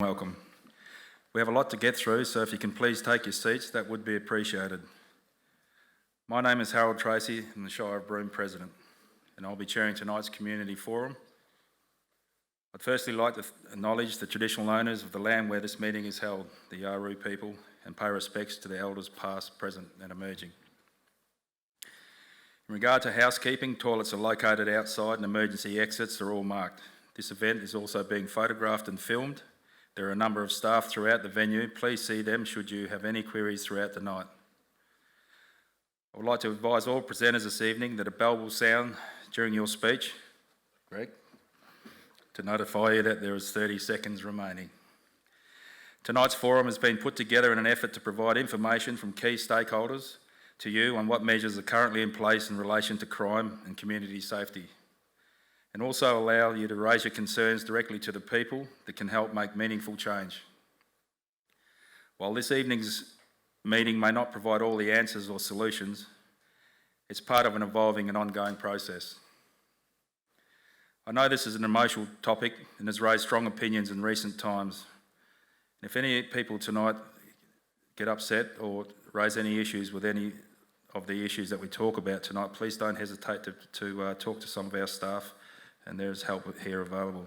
Welcome. We have a lot to get through, so if you can please take your seats, that would be appreciated. My name is Harold Tracy, I'm the Shire of Broome President, and I'll be chairing tonight's Community Forum. I'd firstly like to acknowledge the traditional owners of the land where this meeting is held, the Yaru people, and pay respects to the elders past, present and emerging. In regard to housekeeping, toilets are located outside and emergency exits are all marked. This event is also being photographed and filmed. There are a number of staff throughout the venue. Please see them should you have any queries throughout the night. I would like to advise all presenters this evening that a bell will sound during your speech, Greg, to notify you that there is 30 seconds remaining. Tonight's forum has been put together in an effort to provide information from key stakeholders to you on what measures are currently in place in relation to crime and community safety, and also allow you to raise your concerns directly to the people that can help make meaningful change. While this evening's meeting may not provide all the answers or solutions, it's part of an evolving and ongoing process. I know this is an emotional topic and has raised strong opinions in recent times. And if any people tonight get upset or raise any issues with any of the issues that we talk about tonight, please don't hesitate to talk to some of our staff, and there's help here available.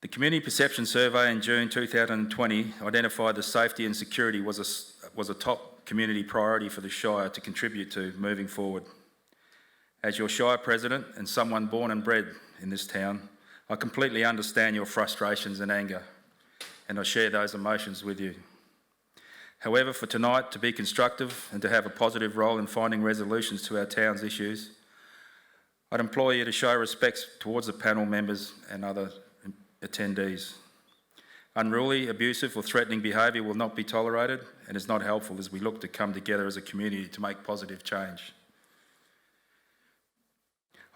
The Community Perception Survey in June 2020 identified that safety and security was a top community priority for the Shire to contribute to moving forward. As your Shire President and someone born and bred in this town, I completely understand your frustrations and anger, and I share those emotions with you. However, for tonight to be constructive and to have a positive role in finding resolutions to our town's issues, I'd implore you to show respect towards the panel members and other attendees. Unruly, abusive or threatening behaviour will not be tolerated and is not helpful as we look to come together as a community to make positive change.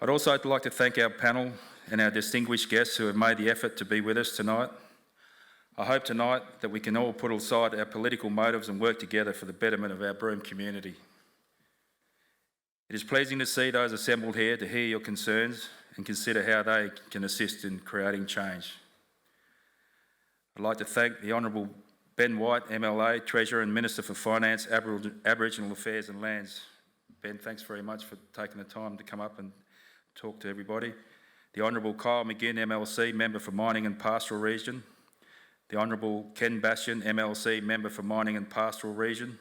I'd also like to thank our panel and our distinguished guests who have made the effort to be with us tonight. I hope tonight that we can all put aside our political motives and work together for the betterment of our Broome community. It is pleasing to see those assembled here to hear your concerns and consider how they can assist in creating change. I'd like to thank the Honourable Ben White, MLA, Treasurer and Minister for Finance, Aboriginal Affairs and Lands. Ben, thanks very much for taking the time to come up and talk to everybody. The Honourable Kyle McGinn, MLC, Member for Mining and Pastoral Region. The Honourable Ken Bastian, MLC, Member for Mining and Pastoral Region.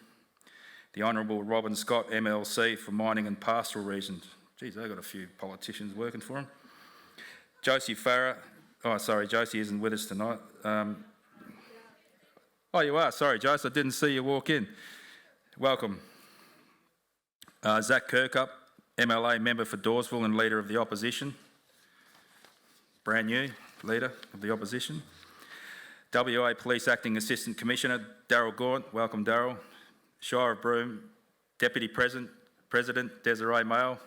The Honourable Robin Scott, MLC, for Mining and Pastoral Regions. Geez, they've got a few politicians working for them. Josie Farah, Josie isn't with us tonight. Oh, you are, sorry, Josie, I didn't see you walk in. Welcome. Zak Kirkup, MLA, Member for Dawesville and Leader of the Opposition. Brand new Leader of the Opposition. WA Police Acting Assistant Commissioner, Daryl Gaunt, welcome Daryl. Shire of Broome Deputy President, Desiree Mail.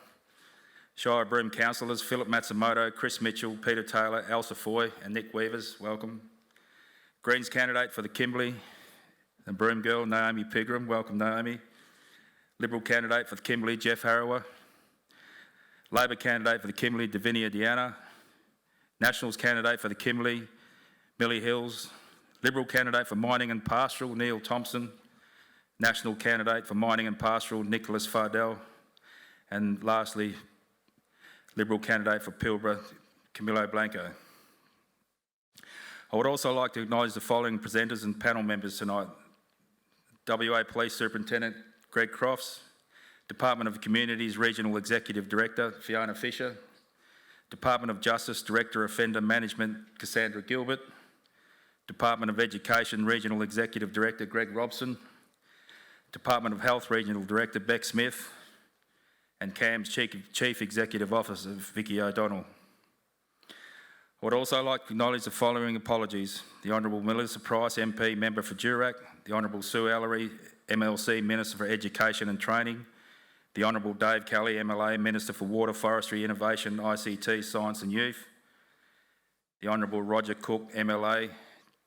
Shire of Broome Councillors, Philip Matsumoto, Chris Mitchell, Peter Taylor, Elsa Foy and Nick Weavers, welcome. Greens candidate for the Kimberley and Broome girl, Naomi Pigram, welcome Naomi. Liberal candidate for the Kimberley, Jeff Harrower. Labor candidate for the Kimberley, Davinia Deanna. Nationals candidate for the Kimberley, Millie Hills. Liberal candidate for Mining and Pastoral, Neil Thompson. National candidate for Mining and Pastoral, Nicholas Fardell. And lastly, Liberal candidate for Pilbara, Camilo Blanco. I would also like to acknowledge the following presenters and panel members tonight. WA Police Superintendent Greg Crofts, Department of Communities Regional Executive Director Fiona Fisher, Department of Justice Director Offender Management Cassandra Gilbert, Department of Education Regional Executive Director Greg Robson, Department of Health Regional Director Beck Smith, and CAM's Chief Executive Officer Vicky O'Donnell. I would also like to acknowledge the following apologies. The Honourable Melissa Price, MP, Member for Durack, the Honourable Sue Ellery, MLC, Minister for Education and Training, the Honourable Dave Kelly, MLA, Minister for Water, Forestry, Innovation, ICT, Science and Youth, the Honourable Roger Cook, MLA,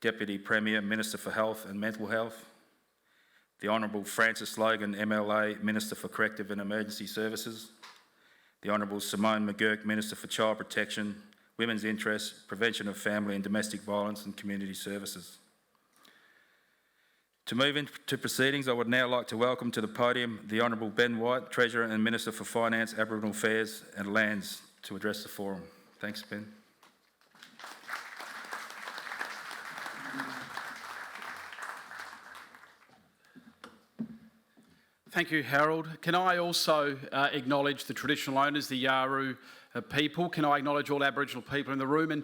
Deputy Premier, Minister for Health and Mental Health, the Honourable Francis Logan, MLA, Minister for Corrective and Emergency Services, the Honourable Simone McGurk, Minister for Child Protection, women's interests, prevention of family and domestic violence and community services. To move into proceedings, I would now like to welcome to the podium the Honourable Ben White, Treasurer and Minister for Finance, Aboriginal Affairs and Lands, to address the forum. Thanks, Ben. Thank you, Harold. Can I also acknowledge the traditional owners, the Yaru people? Can I acknowledge all Aboriginal people in the room and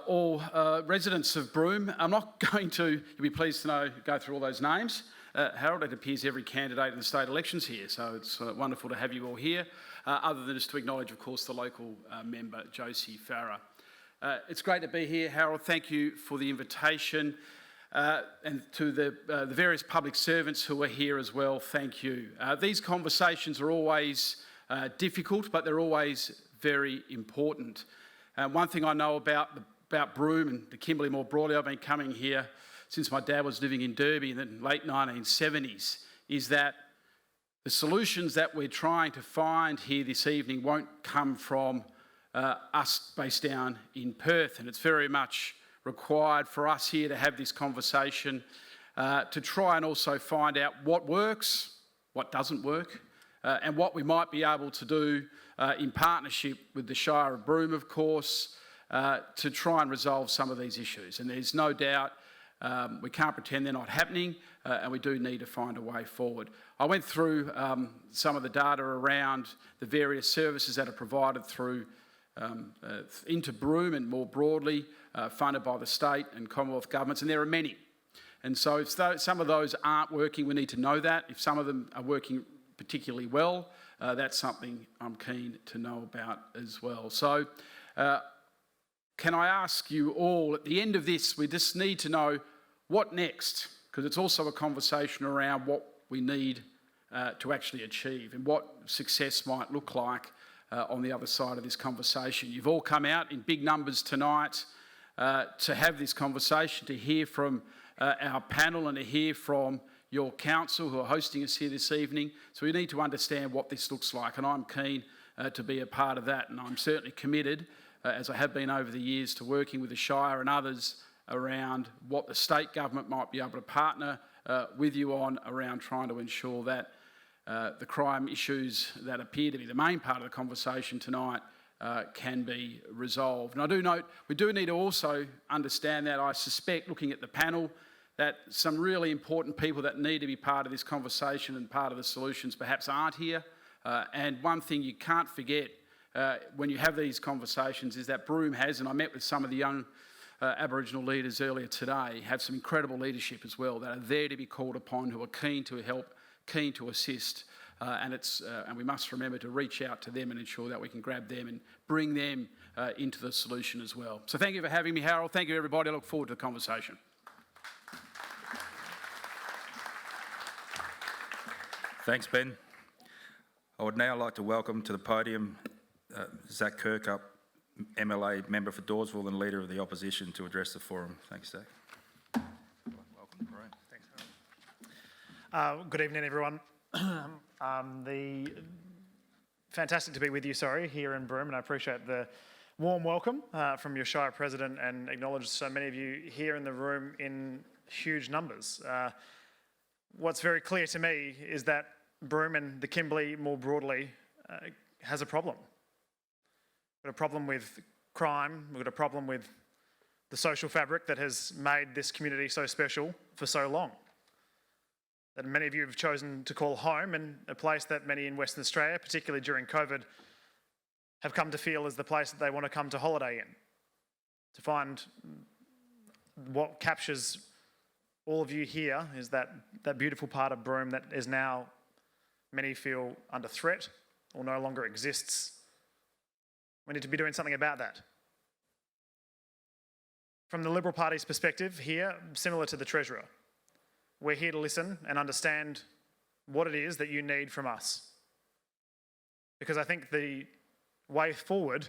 all residents of Broome? I'm not going to, you'll be pleased to know, go through all those names. Harold, it appears every candidate in the state elections here, so it's wonderful to have you all here, other than just to acknowledge, of course, the local member, Josie Farah. It's great to be here, Harold. Thank you for the invitation. And to the various public servants who are here as well, thank you. These conversations are always difficult, but they're always very important. One thing I know about Broome and the Kimberley more broadly, I've been coming here since my dad was living in Derby in the late 1970s, is that the solutions that we're trying to find here this evening won't come from us based down in Perth, and it's very much required for us here to have this conversation to try and also find out what works, what doesn't work, and what we might be able to do in partnership with the Shire of Broome, of course, to try and resolve some of these issues. And there's no doubt we can't pretend they're not happening, and we do need to find a way forward. I went through some of the data around the various services that are provided through into Broome and more broadly funded by the state and Commonwealth governments, and there are many. And so if some of those aren't working, we need to know that. If some of them are working particularly well, that's something I'm keen to know about as well. So can I ask you all, at the end of this, we just need to know what next, because it's also a conversation around what we need to actually achieve and what success might look like on the other side of this conversation. You've all come out in big numbers tonight to have this conversation, to hear from our panel and to hear from your council who are hosting us here this evening. So we need to understand what this looks like, and I'm keen to be a part of that, and I'm certainly committed, as I have been over the years, to working with the Shire and others around what the state government might be able to partner with you on around trying to ensure that the crime issues that appear to be the main part of the conversation tonight can be resolved. And I do note we do need to also understand that, I suspect, looking at the panel, that some really important people that need to be part of this conversation and part of the solutions perhaps aren't here. And one thing you can't forget when you have these conversations is that Broome has, and I met with some of the young Aboriginal leaders earlier today, have some incredible leadership as well that are there to be called upon, who are keen to help, keen to assist. And we must remember to reach out to them and ensure that we can grab them and bring them into the solution as well. So thank you for having me, Harold. Thank you, everybody. I look forward to the conversation. Thanks, Ben. I would now like to welcome to the podium Zak Kirkup MLA, Member for Dawesville and Leader of the Opposition, to address the forum. Thanks, Zak. Welcome to Broome. Thanks, Harold. Good evening, everyone. Fantastic to be with you, here in Broome, and I appreciate the warm welcome from your Shire President, and acknowledge so many of you here in the room in huge numbers. What's very clear to me is that Broome and the Kimberley more broadly has a problem. We've got a problem with crime, we've got a problem with the social fabric that has made this community so special for so long, that many of you have chosen to call home, and a place that many in Western Australia, particularly during COVID, have come to feel as the place that they want to come to holiday in, to find what captures all of you here is that beautiful part of Broome that is now, many feel, under threat or no longer exists. We need to be doing something about that. From the Liberal Party's perspective here, similar to the Treasurer, we're here to listen and understand what it is that you need from us. Because I think the way forward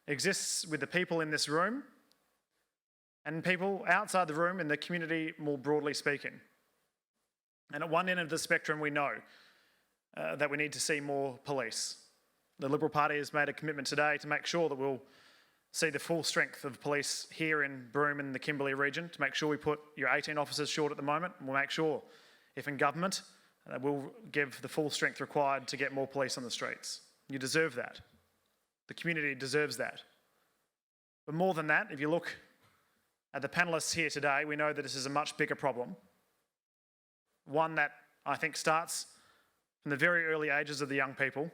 exists with the people in this room and people outside the room in the community more broadly speaking. And at one end of the spectrum, we know that we need to see more police. The Liberal Party has made a commitment today to make sure that we'll see the full strength of police here in Broome and the Kimberley region to make sure we put your 18 officers short at the moment. And we'll make sure, if in government, we'll give the full strength required to get more police on the streets. You deserve that. The community deserves that. But more than that, if you look at the panellists here today, we know that this is a much bigger problem. One that I think starts from the very early ages of the young people,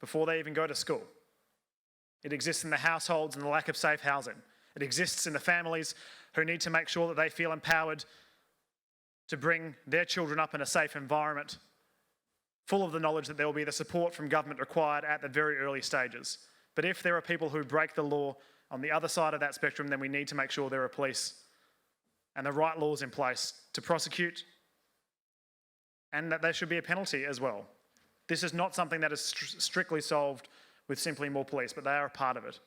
before they even go to school. It exists in the households and the lack of safe housing. It exists in the families who need to make sure that they feel empowered to bring their children up in a safe environment, full of the knowledge that there will be the support from government required at the very early stages. But if there are people who break the law on the other side of that spectrum, then we need to make sure there are police and the right laws in place to prosecute, and that there should be a penalty as well. This is not something that is strictly solved with simply more police, but they are a part of it.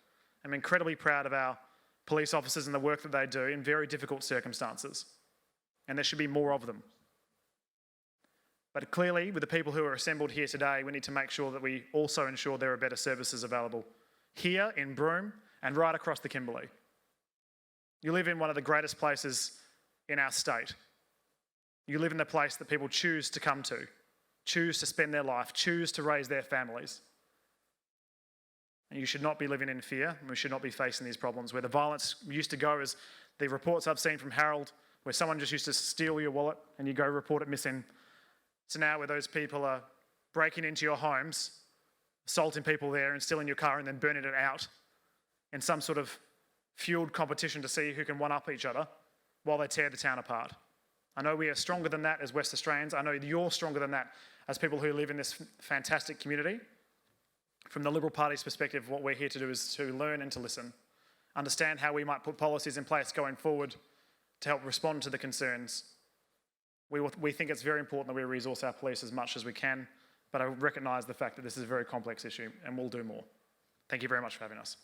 I'm incredibly proud of our police officers and the work that they do in very difficult circumstances, and there should be more of them. But clearly, with the people who are assembled here today, we need to make sure that we also ensure there are better services available here in Broome and right across the Kimberley. You live in one of the greatest places in our state. You live in the place that people choose to come to, choose to spend their life, choose to raise their families. And you should not be living in fear, and we should not be facing these problems where the violence used to go, as the reports I've seen from Harold, where someone just used to steal your wallet and you go report it missing. So now where those people are breaking into your homes, assaulting people there and stealing your car and then burning it out in some sort of fueled competition to see who can one-up each other while they tear the town apart. I know we are stronger than that as West Australians. I know you're stronger than that as people who live in this fantastic community. From the Liberal Party's perspective, what we're here to do is to learn and to listen, understand how we might put policies in place going forward to help respond to the concerns. We think it's very important that we resource our police as much as we can, but I recognise the fact that this is a very complex issue and we'll do more. Thank you very much for having us.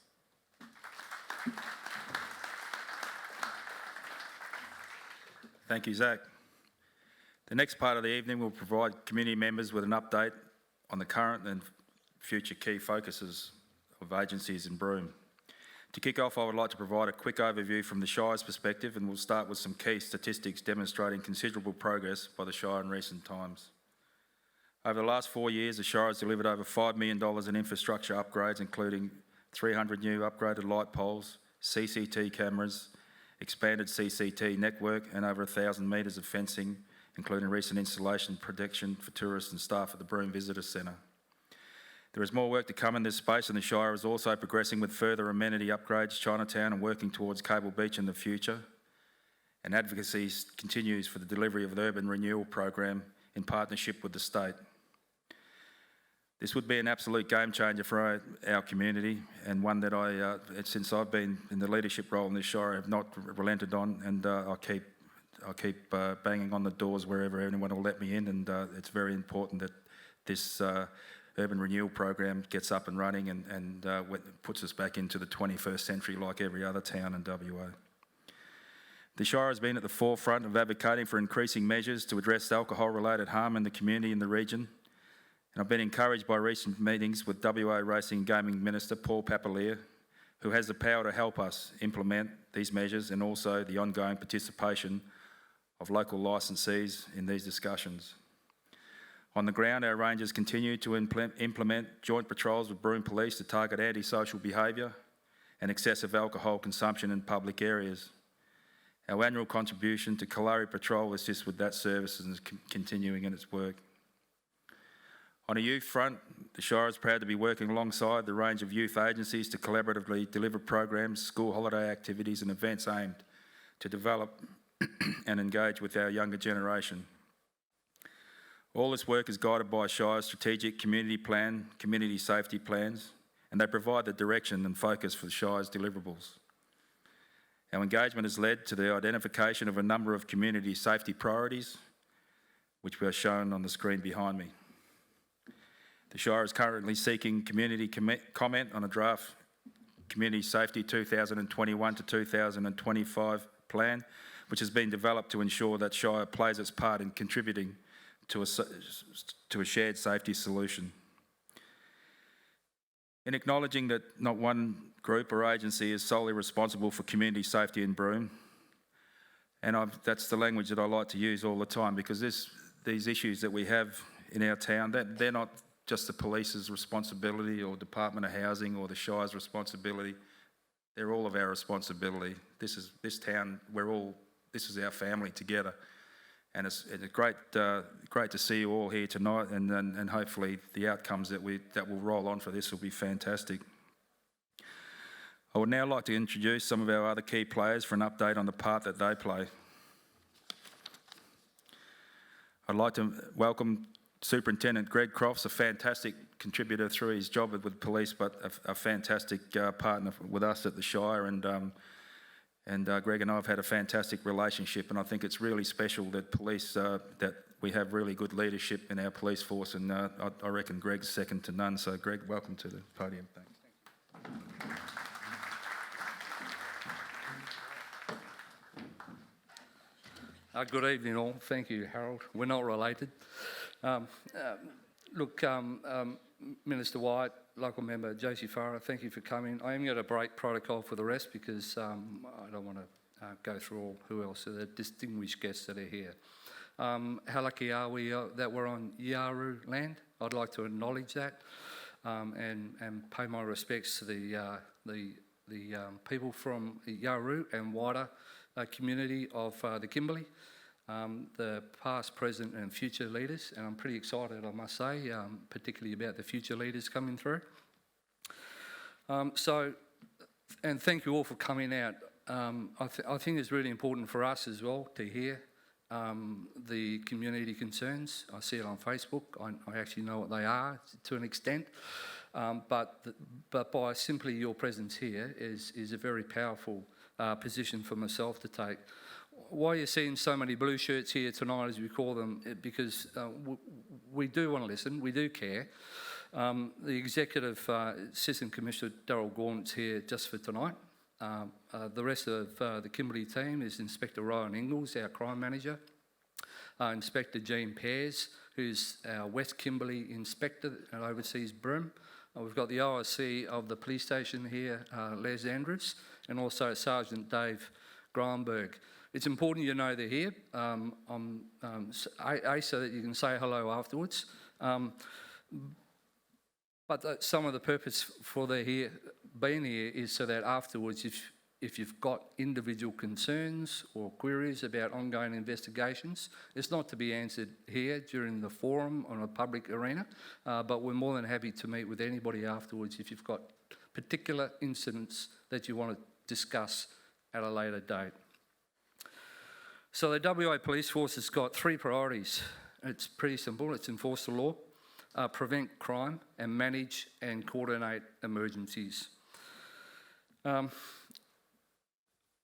Thank you, Zak. The next part of the evening will provide community members with an update on the current and future key focuses of agencies in Broome. To kick off, I would like to provide a quick overview from the Shire's perspective, and we'll start with some key statistics demonstrating considerable progress by the Shire in recent times. Over the last 4 years, the Shire has delivered over $5 million in infrastructure upgrades, including 300 new upgraded light poles, CCT cameras, expanded CCT network, and over 1,000 metres of fencing, including recent installation protection for tourists and staff at the Broome Visitor Centre. There is more work to come in this space, and the Shire is also progressing with further amenity upgrades, Chinatown, and working towards Cable Beach in the future. And advocacy continues for the delivery of the urban renewal program in partnership with the state. This would be an absolute game changer for our community, and one that since I've been in the leadership role in this Shire, have not relented on, and I'll keep banging on the doors wherever anyone will let me in, and it's very important that this urban renewal program gets up and running and puts us back into the 21st century like every other town in WA. The Shire has been at the forefront of advocating for increasing measures to address alcohol-related harm in the community in the region, and I've been encouraged by recent meetings with WA Racing and Gaming Minister Paul Papalier, who has the power to help us implement these measures, and also the ongoing participation of local licensees in these discussions. On the ground, our rangers continue to implement joint patrols with Broome Police to target antisocial behaviour and excessive alcohol consumption in public areas. Our annual contribution to Kalari Patrol assists with that service and is continuing in its work. On a youth front, the Shire is proud to be working alongside the range of youth agencies to collaboratively deliver programs, school holiday activities and events aimed to develop and engage with our younger generation. All this work is guided by Shire's strategic community plan, community safety plans, and they provide the direction and focus for the Shire's deliverables. Our engagement has led to the identification of a number of community safety priorities, which are shown on the screen behind me. The Shire is currently seeking community comment on a draft Community Safety 2021 to 2025 plan, which has been developed to ensure that Shire plays its part in contributing to a shared safety solution. In acknowledging that not one group or agency is solely responsible for community safety in Broome, and that's the language that I like to use all the time, because these issues that we have in our town, they're not just the police's responsibility or Department of Housing or the Shire's responsibility. They're all of our responsibility. This town, this is our family together. And it's great to see you all here tonight, and hopefully the outcomes that will roll on for this will be fantastic. I would now like to introduce some of our other key players for an update on the part that they play. I'd like to welcome Superintendent Greg Crofts, a fantastic contributor through his job with police, but a fantastic partner with us at the Shire, and Greg and I have had a fantastic relationship, and I think it's really special that that we have really good leadership in our police force, and I reckon Greg's second to none. So Greg, welcome to the podium. Thanks. Good evening all. Thank you, Harold. We're not related. Minister White, local member Josie Farah, thank you for coming. I am going to break protocol for the rest because I don't want to go through all who else are the distinguished guests that are here. How lucky are we that we're on Yaru land? I'd like to acknowledge that and pay my respects to the people from Yaru and wider community of the Kimberley, the past, present and future leaders, and I'm pretty excited, I must say, particularly about the future leaders coming through. And thank you all for coming out. I think it's really important for us as well to hear the community concerns. I see it on Facebook. I actually know what they are to an extent, but by simply your presence here is a very powerful position for myself to take. Why you're seeing so many blue shirts here tonight, as we call them, because we do want to listen, we do care. The Executive Assistant Commissioner Darryl Gaunt's here just for tonight. The rest of the Kimberley team is Inspector Ryan Ingalls, our crime manager, Inspector Jean Pears, who's our West Kimberley Inspector and oversees Broome. We've got the OIC of the police station here, Les Andrews, and also Sergeant Dave Gromberg. It's important you know they're here, so that you can say hello afterwards. But some of the purpose for their being here is so that afterwards, if you've got individual concerns or queries about ongoing investigations, it's not to be answered here during the forum on a public arena, but we're more than happy to meet with anybody afterwards if you've got particular incidents that you want to discuss at a later date. So the WA Police Force has got three priorities. It's pretty simple. It's enforce the law, prevent crime, and manage and coordinate emergencies.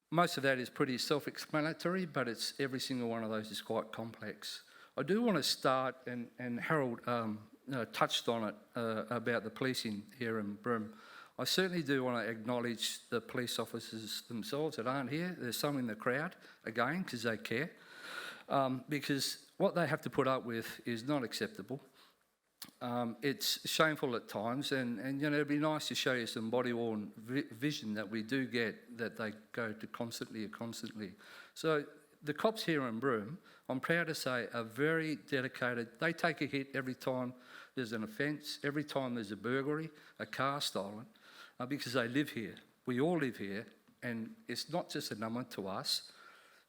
Most of that is pretty self-explanatory, but every single one of those is quite complex. I do want to start, and Harold touched on it, about the policing here in Broome. I certainly do want to acknowledge the police officers themselves that aren't here. There's some in the crowd, again, because they care. Because what they have to put up with is not acceptable. It's shameful at times, and you know, it'd be nice to show you some body-worn vision that we do get that they go to constantly. So the cops here in Broome, I'm proud to say, are very dedicated. They take a hit every time there's an offence, every time there's a burglary, a car stolen, because they live here. We all live here, and it's not just a number to us.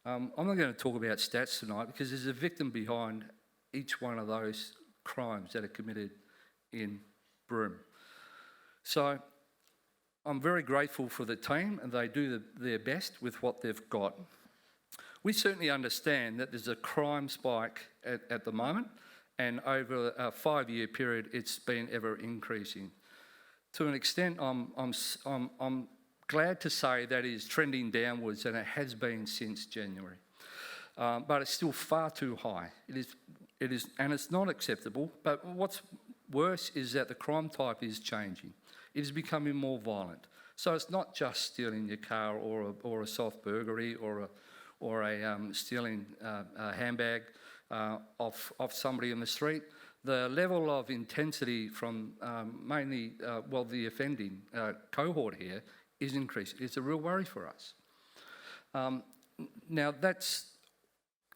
I'm not going to talk about stats tonight because there's a victim behind each one of those crimes that are committed in Broome. So I'm very grateful for the team, and they do their best with what they've got. We certainly understand that there's a crime spike at the moment, and over a 5-year period, it's been ever increasing. To an extent, I'm glad to say that it is trending downwards, and it has been since January. But it's still far too high. It is, and it's not acceptable. But what's worse is that the crime type is changing. It is becoming more violent. So it's not just stealing your car or a soft burglary or stealing a handbag off somebody in the street. the level of intensity from mainly, the offending cohort here is increasing. It's a real worry for us. Now, that's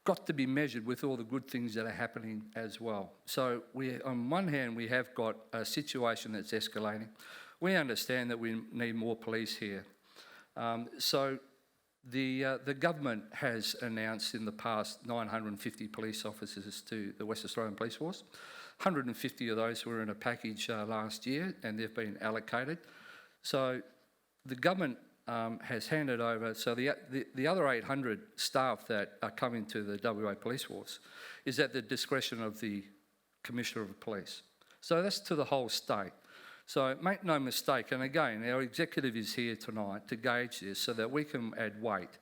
got to be measured with all the good things that are happening as well. So on one hand, we have got a situation that's escalating. We understand that we need more police here. So the government has announced in the past 950 police officers to the West Australian Police Force. 150 of those were in a package last year, and they've been allocated. So the government has handed over, so the other 800 staff that are coming to the WA Police Force is at the discretion of the Commissioner of Police. So that's to the whole state. So make no mistake, and again, our executive is here tonight to gauge this so that we can add weight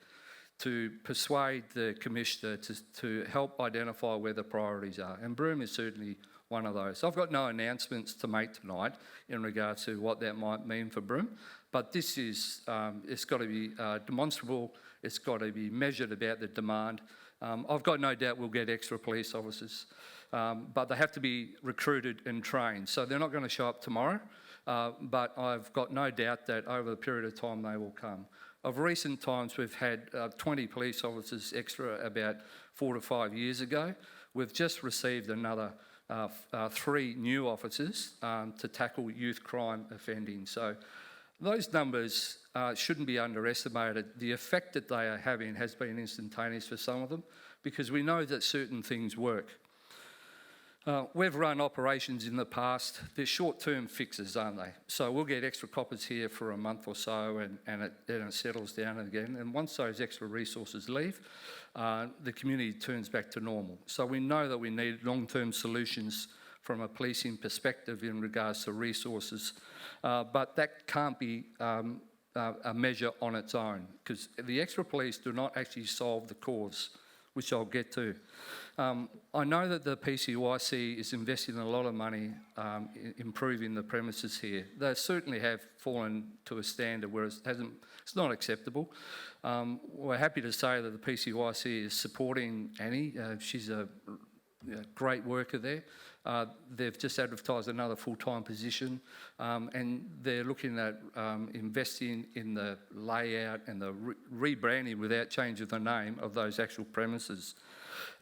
to persuade the Commissioner to help identify where the priorities are. And Broome is certainly one of those. I've got no announcements to make tonight in regards to what that might mean for Broome, but this is, it's got to be demonstrable, it's got to be measured about the demand. I've got no doubt we'll get extra police officers, but they have to be recruited and trained. So they're not going to show up tomorrow, but I've got no doubt that over the period of time they will come. Of recent times, we've had 20 police officers extra about 4 to 5 years ago. We've just received another 3 new officers to tackle youth crime offending. So those numbers shouldn't be underestimated. The effect that they are having has been instantaneous for some of them because we know that certain things work. We've run operations in the past. They're short-term fixes, aren't they? So we'll get extra coppers here for a month or so and it settles down again. And once those extra resources leave, the community turns back to normal. So we know that we need long-term solutions from a policing perspective in regards to resources, but that can't be a measure on its own because the extra police do not actually solve the cause, which I'll get to. I know that the PCYC is investing a lot of money in improving the premises here. They certainly have fallen to a standard where it's not acceptable. We're happy to say that the PCYC is supporting Annie. She's a great worker there. They've just advertised another full-time position and they're looking at investing in the layout and the rebranding without changing the name of those actual premises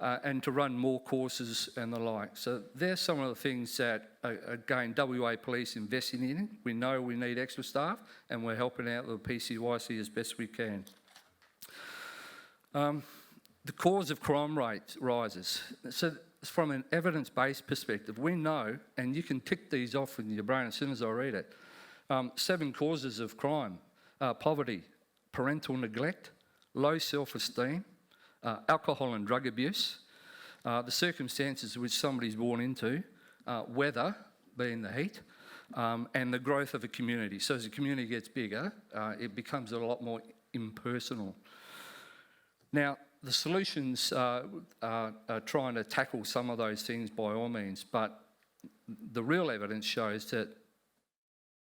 and to run more courses and the like. So there's some of the things that, again, WA Police investing in. We know we need extra staff and we're helping out the PCYC as best we can. The cause of crime rate rises. So from an evidence-based perspective, we know, and you can tick these off in your brain as soon as I read it, 7 causes of crime: poverty, parental neglect, low self-esteem, alcohol and drug abuse, the circumstances which somebody's born into, weather, being the heat, and the growth of a community. So as the community gets bigger, it becomes a lot more impersonal. Now, the solutions are trying to tackle some of those things by all means, but the real evidence shows that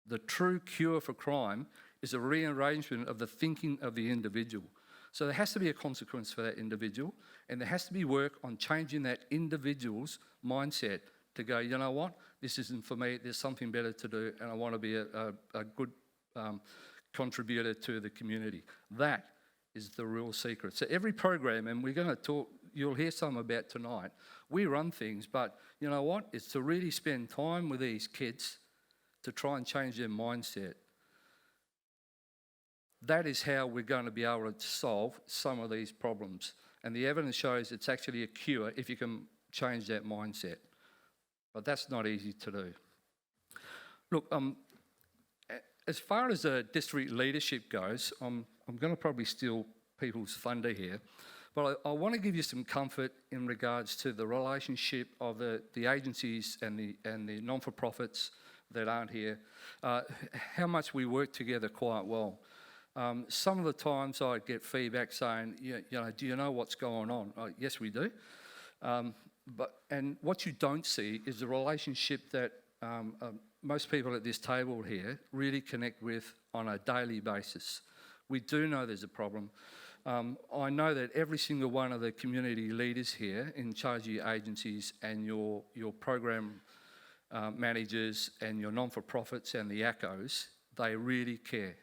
the true cure for crime is a rearrangement of the thinking of the individual. So there has to be a consequence for that individual, and there has to be work on changing that individual's mindset to go, you know what, this isn't for me, there's something better to do, and I want to be a good contributor to the community. That is the real secret. So every program, and we're going to talk, you'll hear some about tonight, we run things, but you know what? It's to really spend time with these kids to try and change their mindset. That is how we're going to be able to solve some of these problems. And the evidence shows it's actually a cure if you can change that mindset. But that's not easy to do. Look, as far as the district leadership goes, I'm going to probably steal people's thunder here, but I want to give you some comfort in regards to the relationship of the agencies and the non-for-profits that aren't here, how much we work together quite well. Some of the times I get feedback saying, you know, do you know what's going on? Yes, we do. And what you don't see is the relationship that most people at this table here really connect with on a daily basis. We do know there's a problem. I know that every single one of the community leaders here in charge of your agencies and your program managers and your non-for-profits and the ACOs, they really care.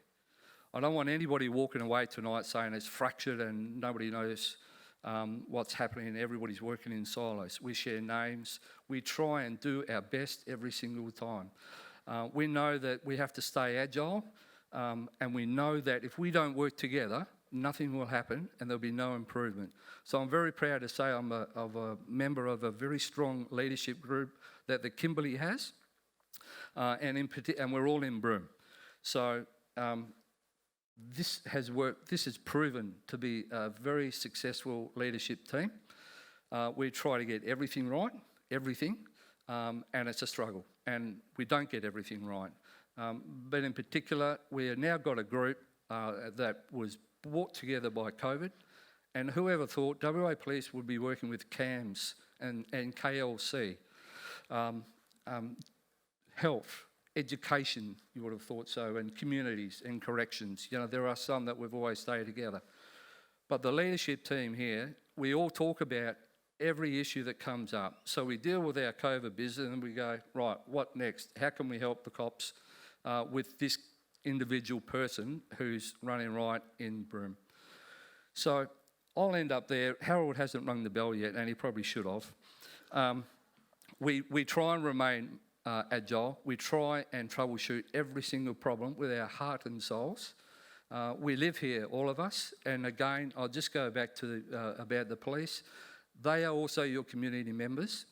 I don't want anybody walking away tonight saying it's fractured and nobody knows what's happening. Everybody's working in silos. We share names. We try and do our best every single time. We know that we have to stay agile, and we know that if we don't work together, nothing will happen and there'll be no improvement. So I'm very proud to say I'm a member of a very strong leadership group that the Kimberley has, and we're all in Broome. So this has worked. This has proven to be a very successful leadership team. We try to get everything right, and it's a struggle, and we don't get everything right. But in particular, we have now got a group that was brought together by COVID, and whoever thought WA Police would be working with CAMS and KLC, health, education, you would have thought so, and communities and corrections. You know, there are some that we've always stayed together. But the leadership team here, we all talk about every issue that comes up. So we deal with our COVID business and we go, right, what next? How can we help the cops with this individual person who's running right in Broome? So I'll end up there. Harold hasn't rung the bell yet, and he probably should have. We try and remain agile. We try and troubleshoot every single problem with our heart and souls. We live here, all of us, and again, I'll just go back to about the police. They are also your community members,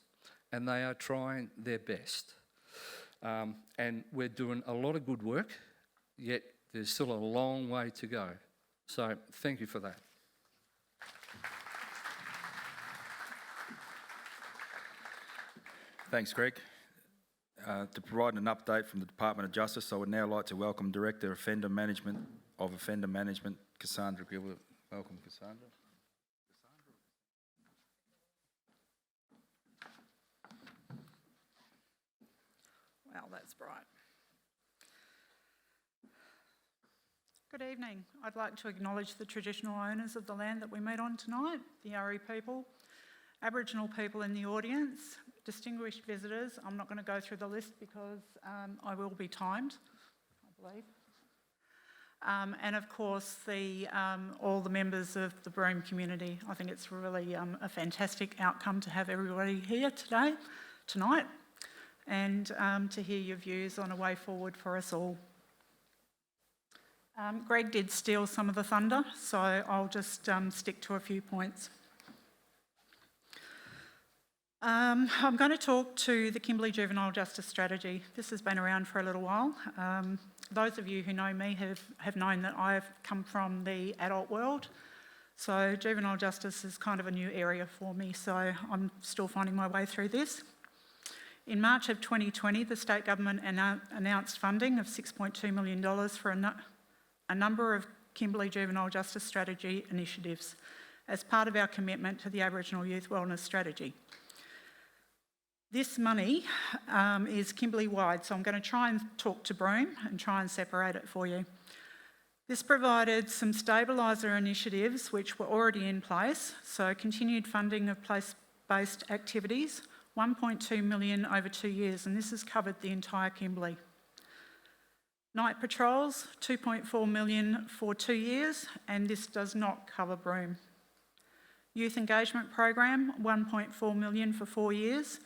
and they are trying their best. And we're doing a lot of good work, yet there's still a long way to go. So thank you for that. Thanks, Greg. To provide an update from the Department of Justice, I would now like to welcome Director of Offender Management, Cassandra Gilbert. Welcome, Cassandra. Well, that's bright. Good evening. I'd like to acknowledge the traditional owners of the land that we meet on tonight, the Yari people, Aboriginal people in the audience, distinguished visitors. I'm not going to go through the list because I will be timed, I believe. And of course, all the members of the Broome community. I think it's really a fantastic outcome to have everybody here tonight, and to hear your views on a way forward for us all. Greg did steal some of the thunder, so I'll just stick to a few points. I'm going to talk to the Kimberley Juvenile Justice Strategy. This has been around for a little while. Those of you who know me have known that I've come from the adult world, so juvenile justice is kind of a new area for me, so I'm still finding my way through this. In March of 2020, the state government announced funding of $6.2 million for a number of Kimberley Juvenile Justice Strategy initiatives as part of our commitment to the Aboriginal Youth Wellness Strategy. This money is Kimberley-wide, so I'm going to try and talk to Broome and try and separate it for you. This provided some stabiliser initiatives which were already in place, so continued funding of place-based activities, $1.2 million over 2 years, and this has covered the entire Kimberley. Night patrols, $2.4 million for 2 years, and this does not cover Broome. Youth engagement program, $1.4 million for 4 years,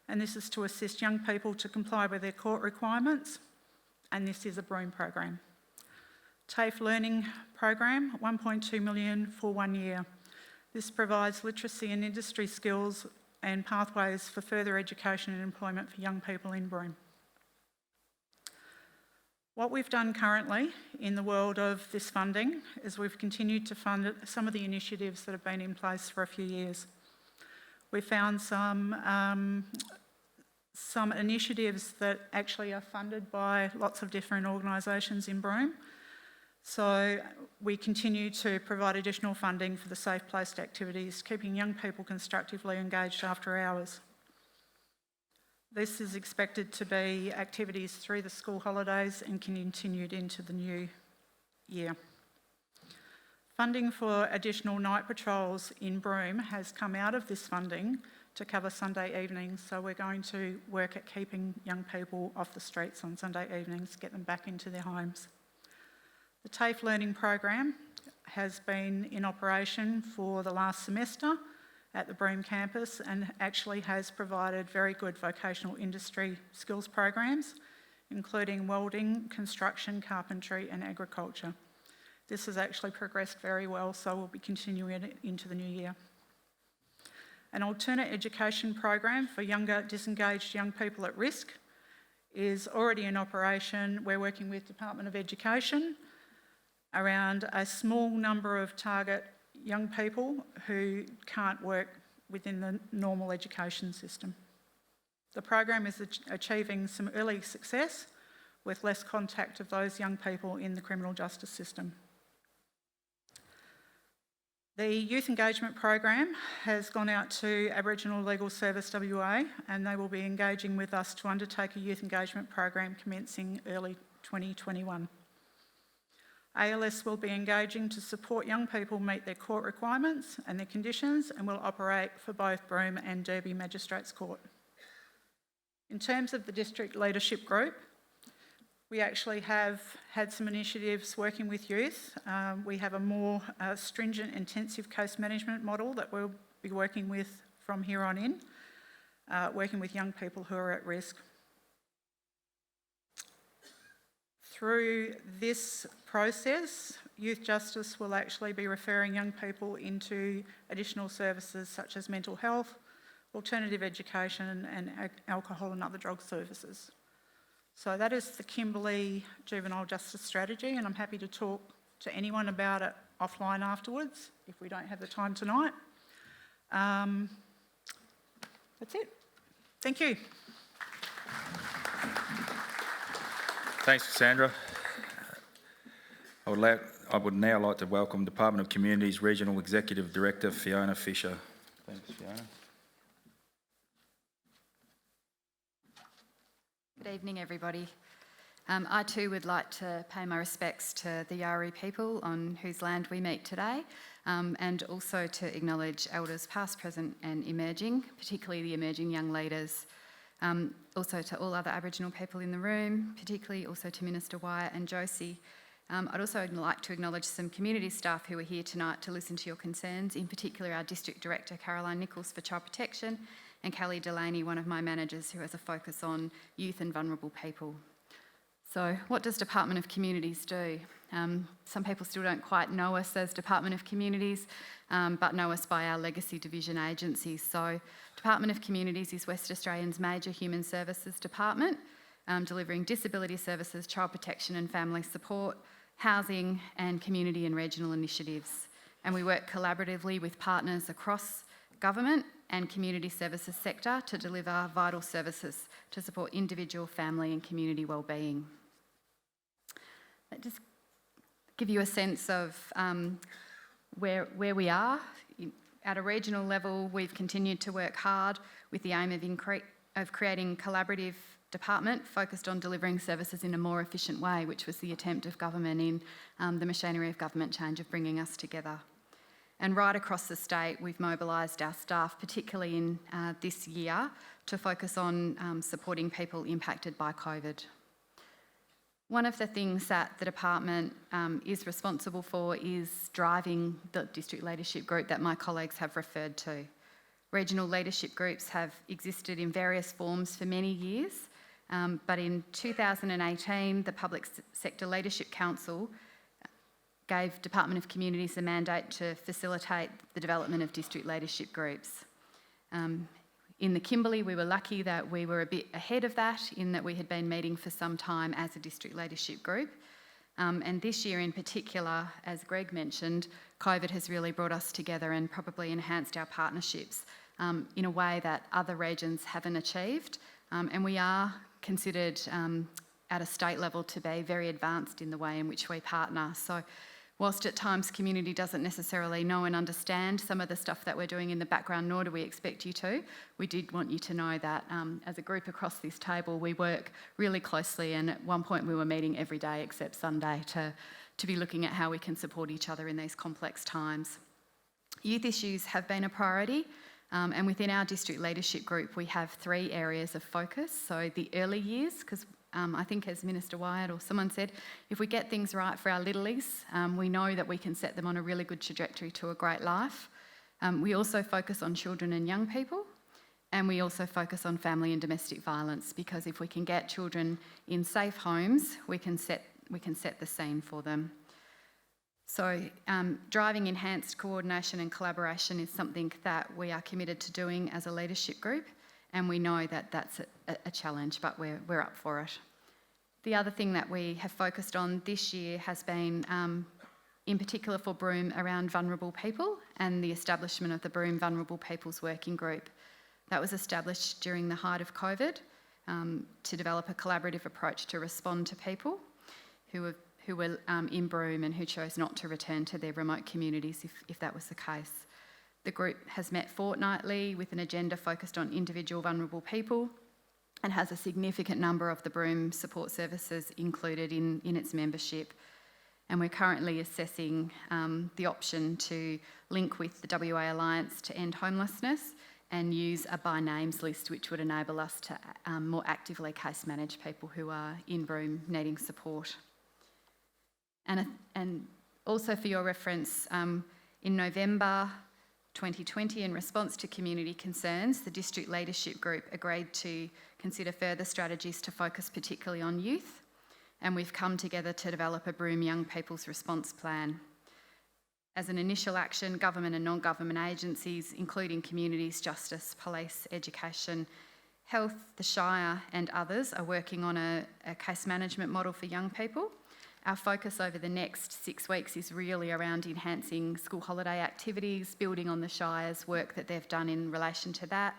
and this is to assist young people to comply with their court requirements, and this is a Broome program. TAFE learning program, $1.2 million for 1 year. This provides literacy and industry skills and pathways for further education and employment for young people in Broome. What we've done currently in the world of this funding is we've continued to fund some of the initiatives that have been in place for a few years. We found some initiatives that actually are funded by lots of different organisations in Broome. So we continue to provide additional funding for the safe placed activities, keeping young people constructively engaged after hours. This is expected to be activities through the school holidays and continued into the new year. Funding for additional night patrols in Broome has come out of this funding to cover Sunday evenings, so we're going to work at keeping young people off the streets on Sunday evenings, get them back into their homes. The TAFE learning program has been in operation for the last semester at the Broome campus and actually has provided very good vocational industry skills programs, including welding, construction, carpentry and agriculture. This has actually progressed very well, so we'll be continuing it into the new year. An alternate education program for younger, disengaged young people at risk is already in operation. We're working with Department of Education around a small number of target young people who can't work within the normal education system. The program is achieving some early success with less contact of those young people in the criminal justice system. The youth engagement program has gone out to Aboriginal Legal Service WA, and they will be engaging with us to undertake a youth engagement program commencing early 2021. ALS will be engaging to support young people meet their court requirements and their conditions, and will operate for both Broome and Derby Magistrates Court. In terms of the district leadership group, we actually have had some initiatives working with youth. We have a more stringent intensive case management model that we'll be working with from here on in, working with young people who are at risk. Through this process, Youth Justice will actually be referring young people into additional services such as mental health, alternative education and alcohol and other drug services. So that is the Kimberley Juvenile Justice Strategy, and I'm happy to talk to anyone about it offline afterwards if we don't have the time tonight. That's it. Thank you. Thanks, Cassandra. I would now like to welcome Department of Communities Regional Executive Director Fiona Fisher. Thanks, Fiona. Good evening, everybody. I too would like to pay my respects to the Yari people on whose land we meet today, and also to acknowledge Elders past, present and emerging, particularly the emerging young leaders. Also to all other Aboriginal people in the room, particularly also to Minister Wyatt and Josie. I'd also like to acknowledge some community staff who are here tonight to listen to your concerns, in particular our District Director Caroline Nichols for Child Protection, and Kelly Delaney, one of my managers who has a focus on youth and vulnerable people. So what does Department of Communities do? Some people still don't quite know us as Department of Communities, but know us by our legacy division agencies. So Department of Communities is West Australia's major human services department, delivering disability services, child protection and family support, housing and community and regional initiatives. And we work collaboratively with partners across government and community services sector to deliver vital services to support individual, family and community wellbeing. Just give you a sense of where we are. At a regional level, we've continued to work hard with the aim of creating collaborative department focused on delivering services in a more efficient way, which was the attempt of government in the machinery of government change of bringing us together. And right across the state, we've mobilised our staff, particularly in this year, to focus on supporting people impacted by COVID. One of the things that the department is responsible for is driving the district leadership group that my colleagues have referred to. Regional leadership groups have existed in various forms for many years, but in 2018, the Public Sector Leadership Council gave Department of Communities the mandate to facilitate the development of district leadership groups. In the Kimberley, we were lucky that we were a bit ahead of that, in that we had been meeting for some time as a district leadership group. And this year in particular, as Greg mentioned, COVID has really brought us together and probably enhanced our partnerships in a way that other regions haven't achieved. And we are considered at a state level to be very advanced in the way in which we partner. So whilst at times community doesn't necessarily know and understand some of the stuff that we're doing in the background, nor do we expect you to, we did want you to know that as a group across this table, we work really closely, and at one point we were meeting every day except Sunday to be looking at how we can support each other in these complex times. Youth issues have been a priority, and within our district leadership group we have 3 areas of focus. So the early years, because I think as Minister Wyatt or someone said, if we get things right for our littlies, we know that we can set them on a really good trajectory to a great life. We also focus on children and young people, and we also focus on family and domestic violence, because if we can get children in safe homes, we can set the scene for them. So driving enhanced coordination and collaboration is something that we are committed to doing as a leadership group, and we know that that's a challenge, but we're up for it. The other thing that we have focused on this year has been, in particular for Broome, around vulnerable people and the establishment of the Broome Vulnerable People's Working Group. That was established during the height of COVID to develop a collaborative approach to respond to people who were in Broome and who chose not to return to their remote communities if that was the case. The group has met fortnightly with an agenda focused on individual vulnerable people and has a significant number of the Broome support services included in its membership. And we're currently assessing the option to link with the WA Alliance to End Homelessness and use a by names list, which would enable us to more actively case manage people who are in Broome needing support. And also for your reference, in November 2020, in response to community concerns, the district leadership group agreed to consider further strategies to focus particularly on youth, and we've come together to develop a Broome Young People's Response Plan. As an initial action, government and non-government agencies, including communities, justice, police, education, health, the Shire and others, are working on a case management model for young people. Our focus over the next 6 weeks is really around enhancing school holiday activities, building on the Shire's work that they've done in relation to that,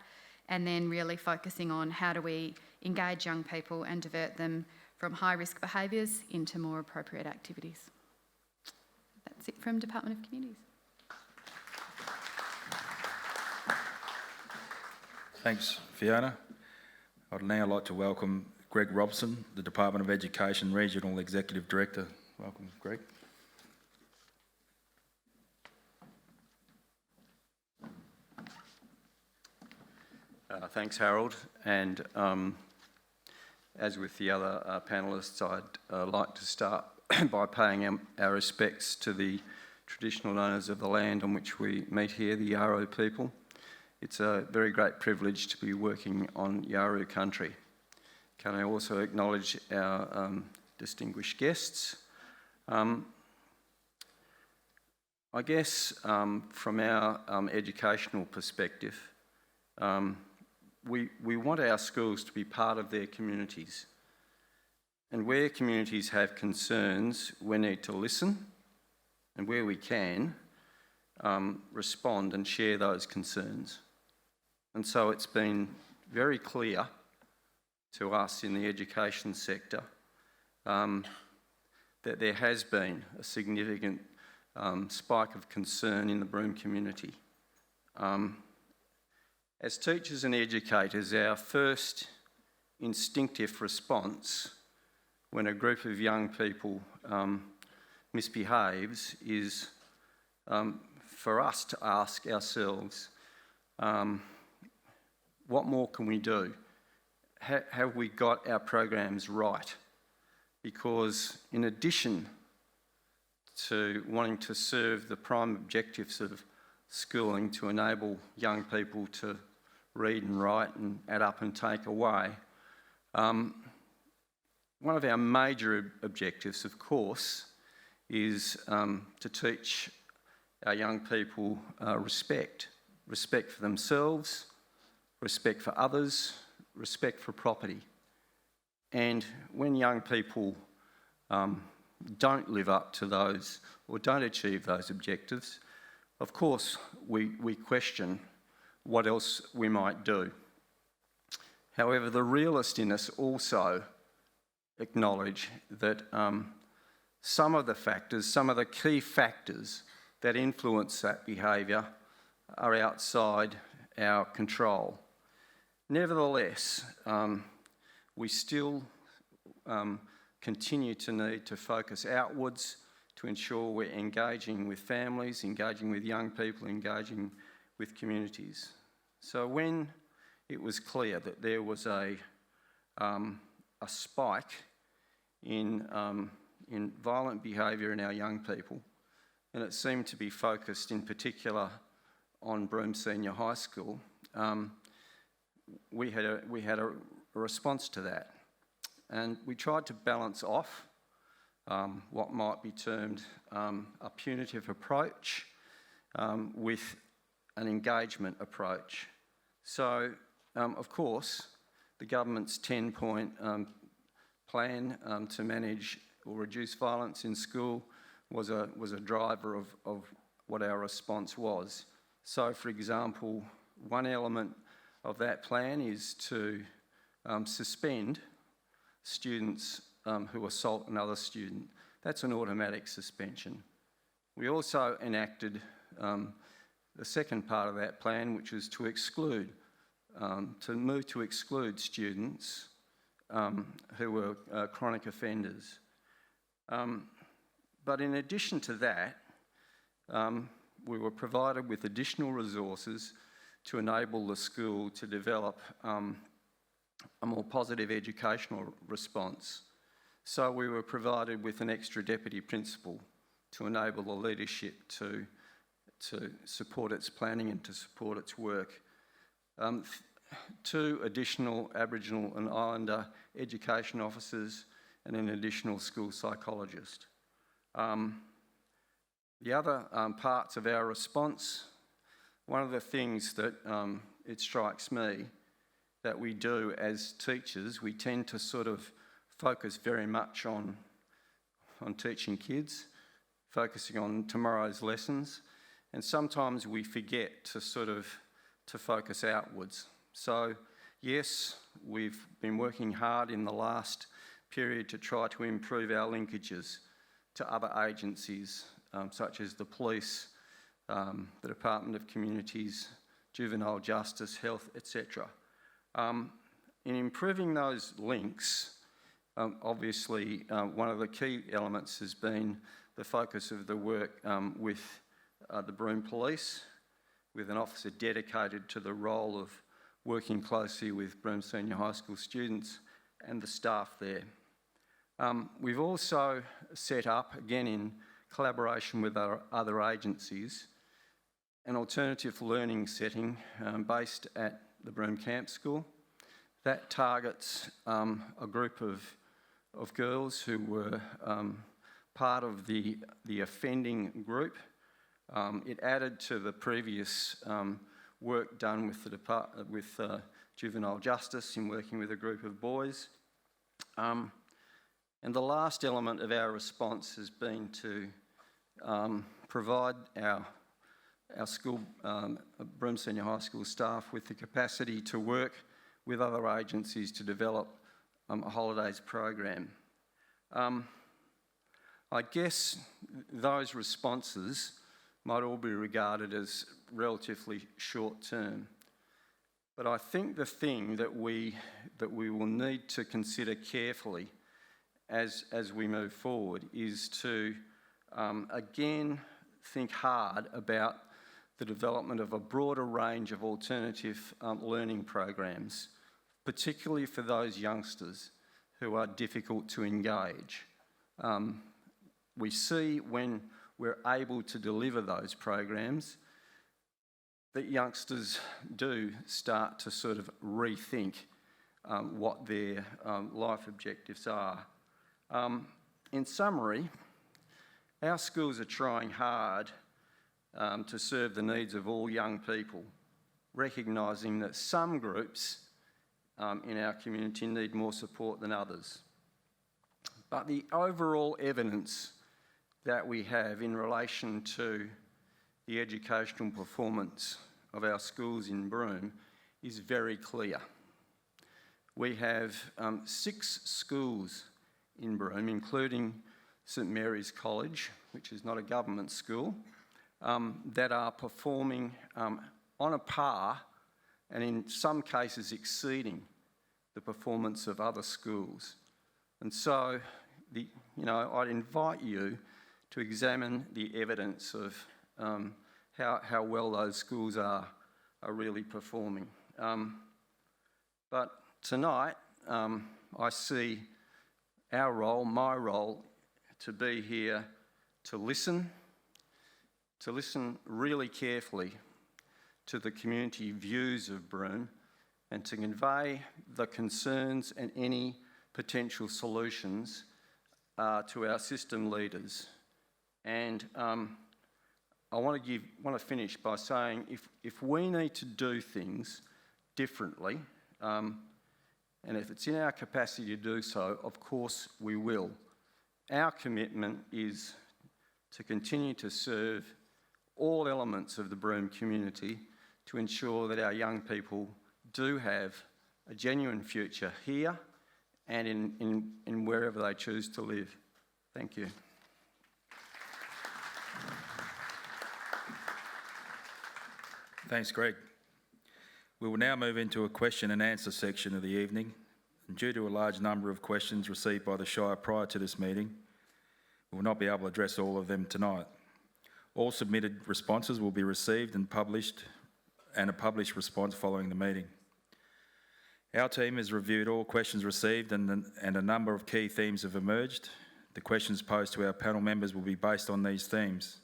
and then really focusing on how do we engage young people and divert them from high-risk behaviours into more appropriate activities. That's it from Department of Communities. Thanks, Fiona. I'd now like to welcome Greg Robson, the Department of Education Regional Executive Director. Welcome, Greg. Thanks, Harold. And as with the other panellists, I'd like to start by paying our respects to the traditional owners of the land on which we meet here, the Yawuru people. It's a very great privilege to be working on Yawuru country. Can I also acknowledge our distinguished guests? I guess from our educational perspective, we want our schools to be part of their communities. And where communities have concerns, we need to listen, and where we can, respond and share those concerns. And so it's been very clear to us in the education sector that there has been a significant spike of concern in the Broome community. As teachers and educators, our first instinctive response when a group of young people misbehaves is for us to ask ourselves, what more can we do? Have we got our programs right? Because in addition to wanting to serve the prime objectives of schooling to enable young people to read and write and add up and take away, one of our major objectives, of course, is to teach our young people respect for themselves, respect for others, respect for property. And when young people don't live up to those or don't achieve those objectives, of course we question what else we might do. However, the realist in us also acknowledge that some of the key factors that influence that behaviour are outside our control. Nevertheless, we still continue to need to focus outwards to ensure we're engaging with families, engaging with young people, engaging with communities. So when it was clear that there was a spike in violent behaviour in our young people, and it seemed to be focused in particular on Broome Senior High School, we had a response to that. And we tried to balance off what might be termed a punitive approach with an engagement approach. So, of course, the government's 10-point plan to manage or reduce violence in school was a driver of what our response was. So, for example, one element of that plan is to suspend students who assault another student. That's an automatic suspension. We also enacted the second part of that plan, which was to exclude, to exclude students who were chronic offenders. But in addition to that, we were provided with additional resources to enable the school to develop a more positive educational response. So we were provided with an extra deputy principal to enable the leadership to support its planning and to support its work. 2 additional Aboriginal and Islander education officers and an additional school psychologist. The other parts of our response, one of the things that it strikes me that we do as teachers, we tend to sort of focus very much on teaching kids, focusing on tomorrow's lessons, and sometimes we forget to focus outwards. So yes, we've been working hard in the last period to try to improve our linkages to other agencies such as the police, the Department of Communities, Juvenile Justice, Health, etc. In improving those links, obviously one of the key elements has been the focus of the work with the Broome Police, with an officer dedicated to the role of working closely with Broome Senior High School students and the staff there. We've also set up, again in collaboration with our other agencies, an alternative learning setting based at the Broome Camp School that targets a group of girls who were part of the offending group. It added to the previous work done with Juvenile Justice in working with a group of boys. And the last element of our response has been to provide our school, Broome Senior High School staff with the capacity to work with other agencies to develop a holidays program. I guess those responses might all be regarded as relatively short term, but I think the thing that we will need to consider carefully as we move forward is to again think hard about the development of a broader range of alternative learning programs, particularly for those youngsters who are difficult to engage. We see when we're able to deliver those programs that youngsters do start to sort of rethink what their life objectives are. In summary, our schools are trying hard to serve the needs of all young people, recognising that some groups in our community need more support than others. But the overall evidence that we have in relation to the educational performance of our schools in Broome is very clear. We have 6 schools in Broome, including St Mary's College, which is not a government school, that are performing on a par and in some cases exceeding the performance of other schools. And so, I'd invite you to examine the evidence of how well those schools are really performing. But tonight, I see our role, my role, to be here to listen really carefully to the community views of Broome and to convey the concerns and any potential solutions to our system leaders. And I want to finish by saying if we need to do things differently, and if it's in our capacity to do so, of course we will. Our commitment is to continue to serve all elements of the Broome community to ensure that our young people do have a genuine future here and in wherever they choose to live. Thank you. Thanks, Greg. We will now move into a question and answer section of the evening. And due to a large number of questions received by the Shire prior to this meeting, we will not be able to address all of them tonight. All submitted responses will be received and published, and a published response following the meeting. Our team has reviewed all questions received and a number of key themes have emerged. The questions posed to our panel members will be based on these themes.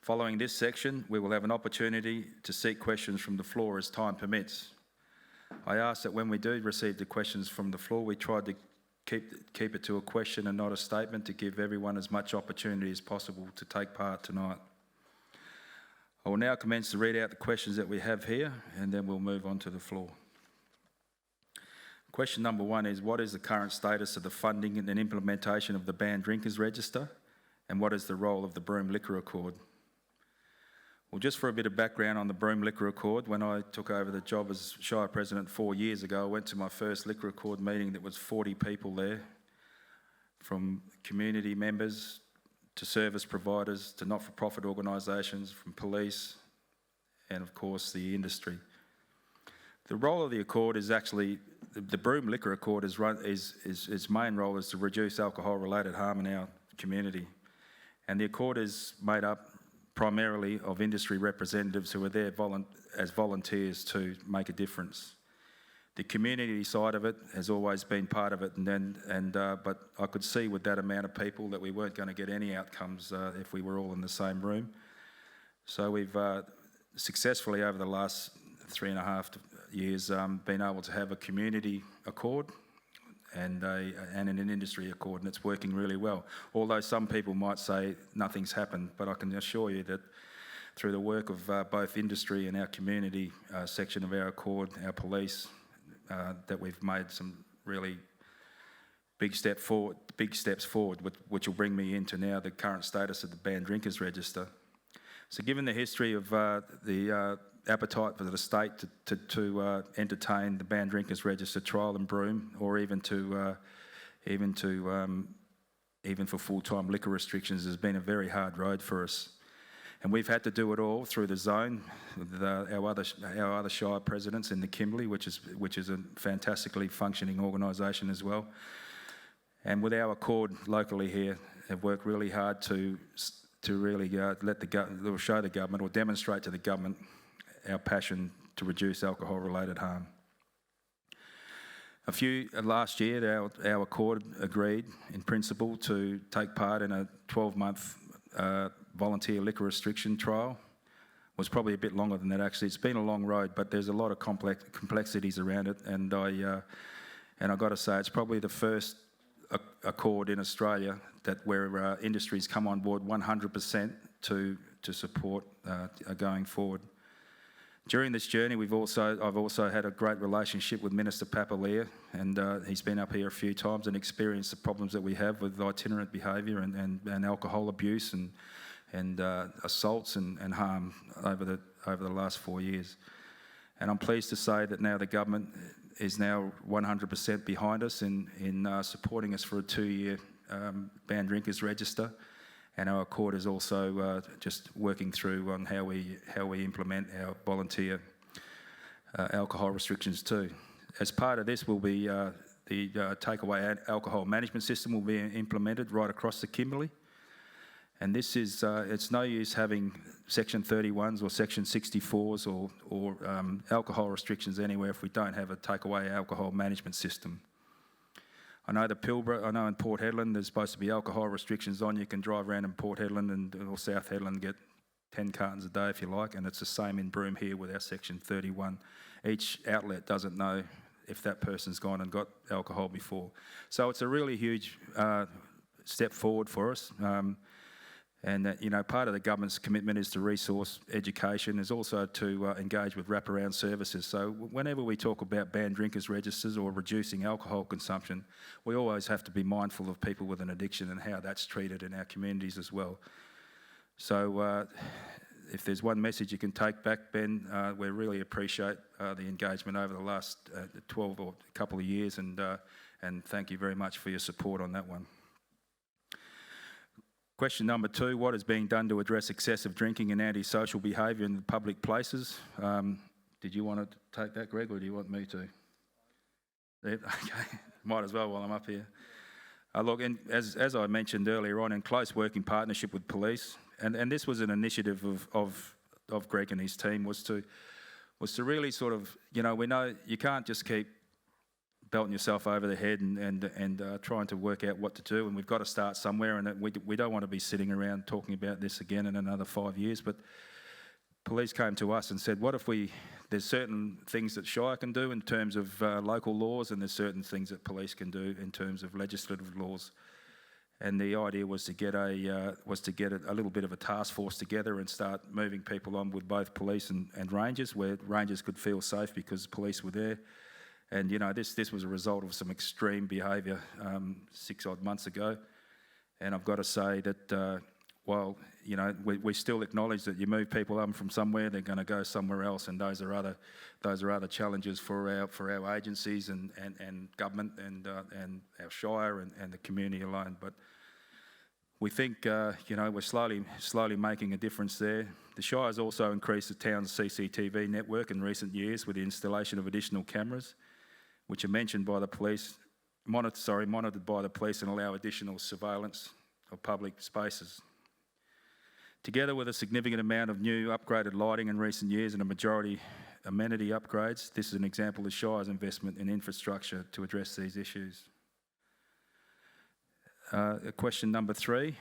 Following this section, we will have an opportunity to seek questions from the floor as time permits. I ask that when we do receive the questions from the floor, we try to keep it to a question and not a statement to give everyone as much opportunity as possible to take part tonight. I will now commence to read out the questions that we have here, and then we'll move on to the floor. Question number 1 is, what is the current status of the funding and implementation of the Banned Drinkers Register, and what is the role of the Broome Liquor Accord? Well, just for a bit of background on the Broome Liquor Accord, when I took over the job as Shire President 4 years ago, I went to my first Liquor Accord meeting. That was 40 people there, from community members to service providers to not-for-profit organisations, from police and, of course, the industry. The role of the Accord is actually, the Broome Liquor Accord its main role is to reduce alcohol-related harm in our community. And the Accord is made up primarily of industry representatives who are there as volunteers to make a difference. The community side of it has always been part of it, but I could see with that amount of people that we weren't going to get any outcomes if we were all in the same room. So we've successfully, over the last 3.5 years, been able to have a community accord and an industry accord, and it's working really well. Although some people might say nothing's happened, but I can assure you that through the work of both industry and our community section of our accord, our police, that we've made some really big steps forward, which will bring me into now the current status of the Banned Drinkers Register. So given the history of the appetite for the state to entertain the Banned Drinkers Register trial in Broome, or even for full-time liquor restrictions, has been a very hard road for us. And we've had to do it all through the zone with our other Shire presidents in the Kimberley, which is a fantastically functioning organisation as well. And with our accord locally here, have worked really hard to really show the government, or demonstrate to the government, our passion to reduce alcohol-related harm. Last year, our accord agreed in principle to take part in a 12-month volunteer liquor restriction trial. It was probably a bit longer than that, actually. It's been a long road, but there's a lot of complexities around it, and I've got to say, it's probably the first accord in Australia where industries come on board 100% to support going forward. During this journey, I've also had a great relationship with Minister Papalia, and he's been up here a few times and experienced the problems that we have with itinerant behaviour and alcohol abuse and assaults and harm over the last 4 years. And I'm pleased to say that now the government is now 100% behind us in supporting us for a 2-year Banned Drinkers Register. And our accord is also just working through on how we implement our volunteer alcohol restrictions too. As part of this will be the takeaway alcohol management system will be implemented right across the Kimberley. And this is, it's no use having Section 31s or Section 64s or alcohol restrictions anywhere if we don't have a takeaway alcohol management system. I know in Port Hedland there's supposed to be alcohol restrictions on. You can drive around in Port Hedland or South Hedland and get 10 cartons a day if you like, and it's the same in Broome here with our Section 31. Each outlet doesn't know if that person's gone and got alcohol before. So it's a really huge step forward for us. And part of the government's commitment is to resource education, is also to engage with wraparound services. So whenever we talk about banned drinkers registers or reducing alcohol consumption, we always have to be mindful of people with an addiction and how that's treated in our communities as well. So if there's one message you can take back, Ben, we really appreciate the engagement over the last 12 or a couple of years, and thank you very much for your support on that one. Question number 2, what is being done to address excessive drinking and antisocial behaviour in the public places? Did you want to take that, Greg, or do you want me to? Okay, might as well while I'm up here. Look, as I mentioned earlier on, in close working partnership with police, and this was an initiative of Greg and his team, was to really sort of, we know you can't just keep belting yourself over the head and trying to work out what to do, and we've got to start somewhere, and we don't want to be sitting around talking about this again in another 5 years. But police came to us and said, what if there's certain things that Shire can do in terms of local laws, and there's certain things that police can do in terms of legislative laws. And the idea was to get a little bit of a task force together and start moving people on with both police and rangers, where rangers could feel safe because police were there. And this was a result of some extreme behaviour 6 odd months ago. And I've got to say that while we still acknowledge that you move people up from somewhere, they're going to go somewhere else, and those are other challenges for our agencies and government and our Shire and the community alone. But we think we're slowly making a difference there. The Shire has also increased the town's CCTV network in recent years with the installation of additional cameras, which are mentioned by the police, monitored by the police, and allow additional surveillance of public spaces. Together with a significant amount of new upgraded lighting in recent years and a majority amenity upgrades, this is an example of Shire's investment in infrastructure to address these issues. Question number 3,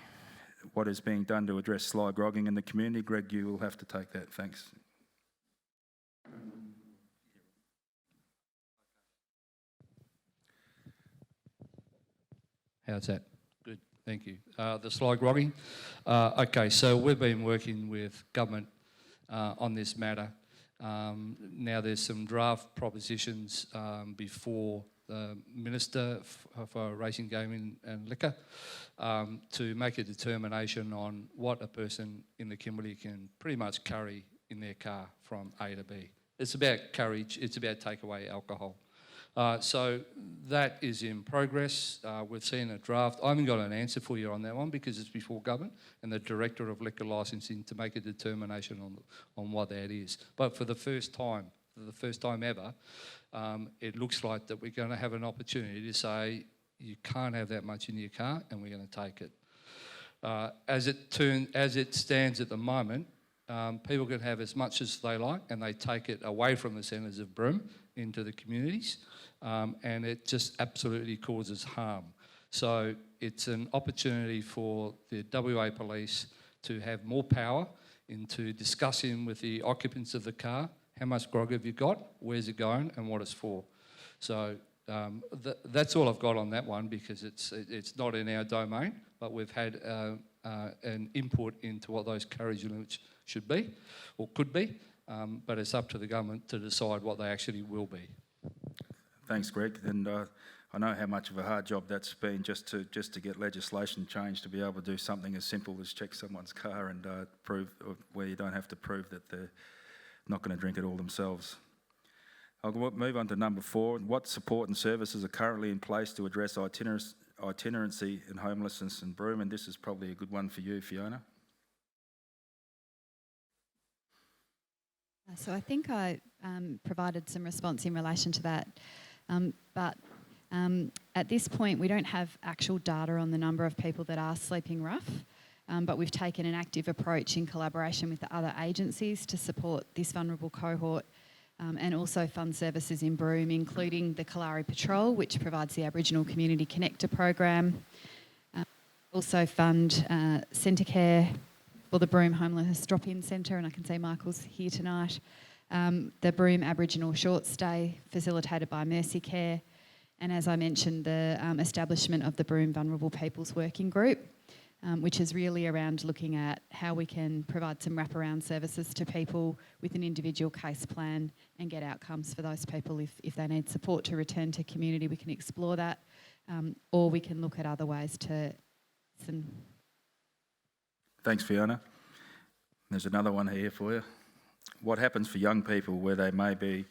what is being done to address sly grogging in the community? Greg, you will have to take that, thanks. How's that? Good, thank you. The sly grogging. Okay, so we've been working with government on this matter. Now there's some draft propositions before the Minister for Racing, Gaming and Liquor to make a determination on what a person in the Kimberley can pretty much carry in their car from A to B. It's about carriage, it's about takeaway alcohol. So that is in progress. We've seen a draft. I haven't got an answer for you on that one because it's before government and the Director of Liquor Licensing to make a determination on what that is. But for the first time ever, it looks like that we're going to have an opportunity to say you can't have that much in your car and we're going to take it. As it stands at the moment, people can have as much as they like and they take it away from the centres of Broome into the communities, and it just absolutely causes harm. So it's an opportunity for the WA Police to have more power into discussing with the occupants of the car, how much grog have you got, where's it going and what it's for. So that's all I've got on that one because it's not in our domain, but we've had an input into what those carriage limits should be or could be, but it's up to the government to decide what they actually will be. Thanks, Greg. And I know how much of a hard job that's been just to get legislation changed to be able to do something as simple as check someone's car and prove where you don't have to prove that they're not going to drink it all themselves. I'll move on to number 4. What support and services are currently in place to address itinerancy and homelessness in Broome? And this is probably a good one for you, Fiona. So I think I provided some response in relation to that, but at this point we don't have actual data on the number of people that are sleeping rough, but we've taken an active approach in collaboration with the other agencies to support this vulnerable cohort, and also fund services in Broome, including the Kalari Patrol, which provides the Aboriginal Community Connector program. Also fund centre care for the Broome Homeless Drop-In Centre, and I can see Michael's here tonight. The Broome Aboriginal Short Stay, facilitated by Mercy Care, and as I mentioned, the establishment of the Broome Vulnerable Peoples Working Group, which is really around looking at how we can provide some wraparound services to people with an individual case plan and get outcomes for those people. If they need support to return to community, we can explore that, or we can look at other ways to... Thanks, Fiona. There's another one here for you. What happens for young people where there may be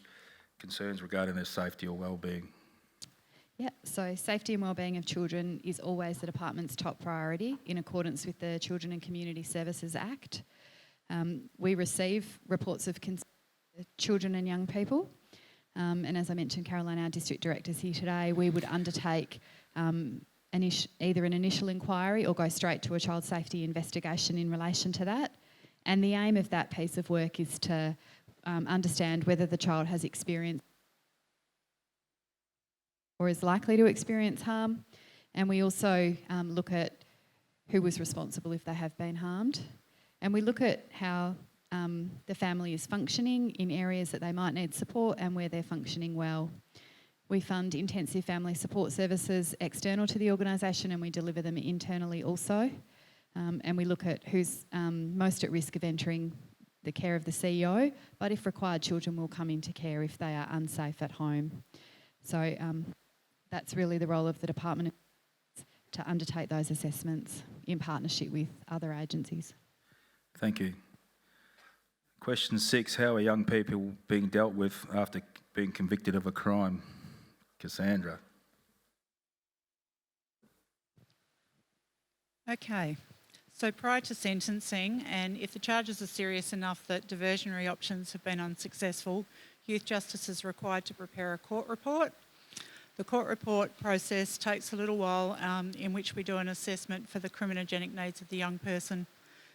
concerns regarding their safety or wellbeing? Yeah, so safety and wellbeing of children is always the department's top priority in accordance with the Children and Community Services Act. We receive reports of children and young people, and as I mentioned, Caroline, our district director's here today. We would undertake either an initial inquiry or go straight to a child safety investigation in relation to that. And the aim of that piece of work is to understand whether the child has experienced or is likely to experience harm. And we also look at who was responsible if they have been harmed. And we look at how the family is functioning in areas that they might need support and where they're functioning well. We fund intensive family support services external to the organisation, and we deliver them internally also. And we look at who's most at risk of entering the care of the CEO, but if required, children will come into care if they are unsafe at home. So that's really the role of the department, to undertake those assessments in partnership with other agencies. Thank you. Question 6, how are young people being dealt with after being convicted of a crime? Cassandra. Okay. So prior to sentencing, and if the charges are serious enough that diversionary options have been unsuccessful, Youth Justice is required to prepare a court report. The court report process takes a little while, in which we do an assessment for the criminogenic needs of the young person.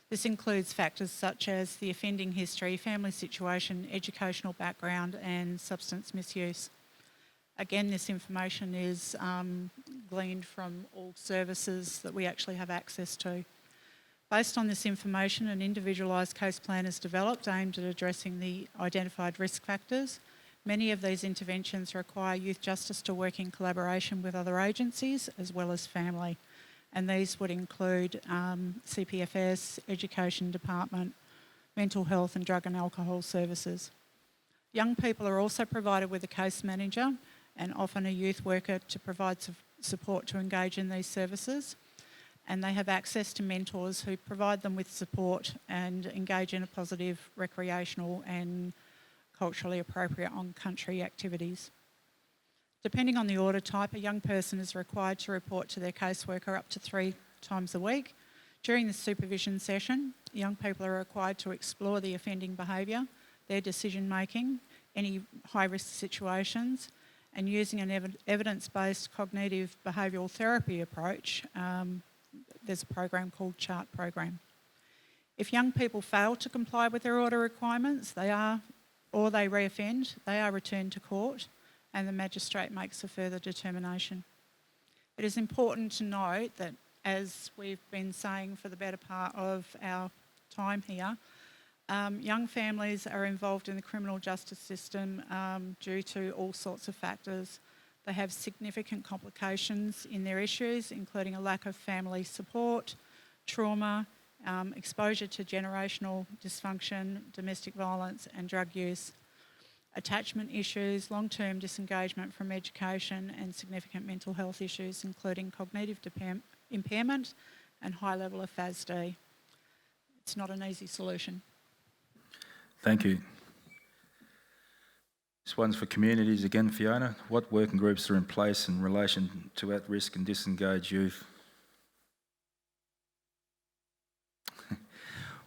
This includes factors such as the offending history, family situation, educational background and substance misuse. Again, this information is gleaned from all services that we actually have access to. Based on this information, an individualised case plan is developed aimed at addressing the identified risk factors. Many of these interventions require Youth Justice to work in collaboration with other agencies as well as family, and these would include CPFS, Education Department, Mental Health and Drug and Alcohol Services. Young people are also provided with a case manager and often a youth worker to provide support to engage in these services, and they have access to mentors who provide them with support and engage in a positive recreational and culturally appropriate on-country activities. Depending on the order type, a young person is required to report to their caseworker up to 3 times a week. During the supervision session, young people are required to explore the offending behaviour, their decision-making, any high-risk situations, and using an evidence-based cognitive behavioural therapy approach. There's a program called CHART program. If young people fail to comply with their order requirements, they reoffend, they are returned to court and the magistrate makes a further determination. It is important to note that, as we've been saying for the better part of our time here, young families are involved in the criminal justice system due to all sorts of factors. They have significant complications in their issues, including a lack of family support, trauma, exposure to generational dysfunction, domestic violence and drug use, attachment issues, long-term disengagement from education and significant mental health issues, including cognitive impairment and high level of FASD. It's not an easy solution. Thank you. This one's for communities again, Fiona. What working groups are in place in relation to at-risk and disengaged youth?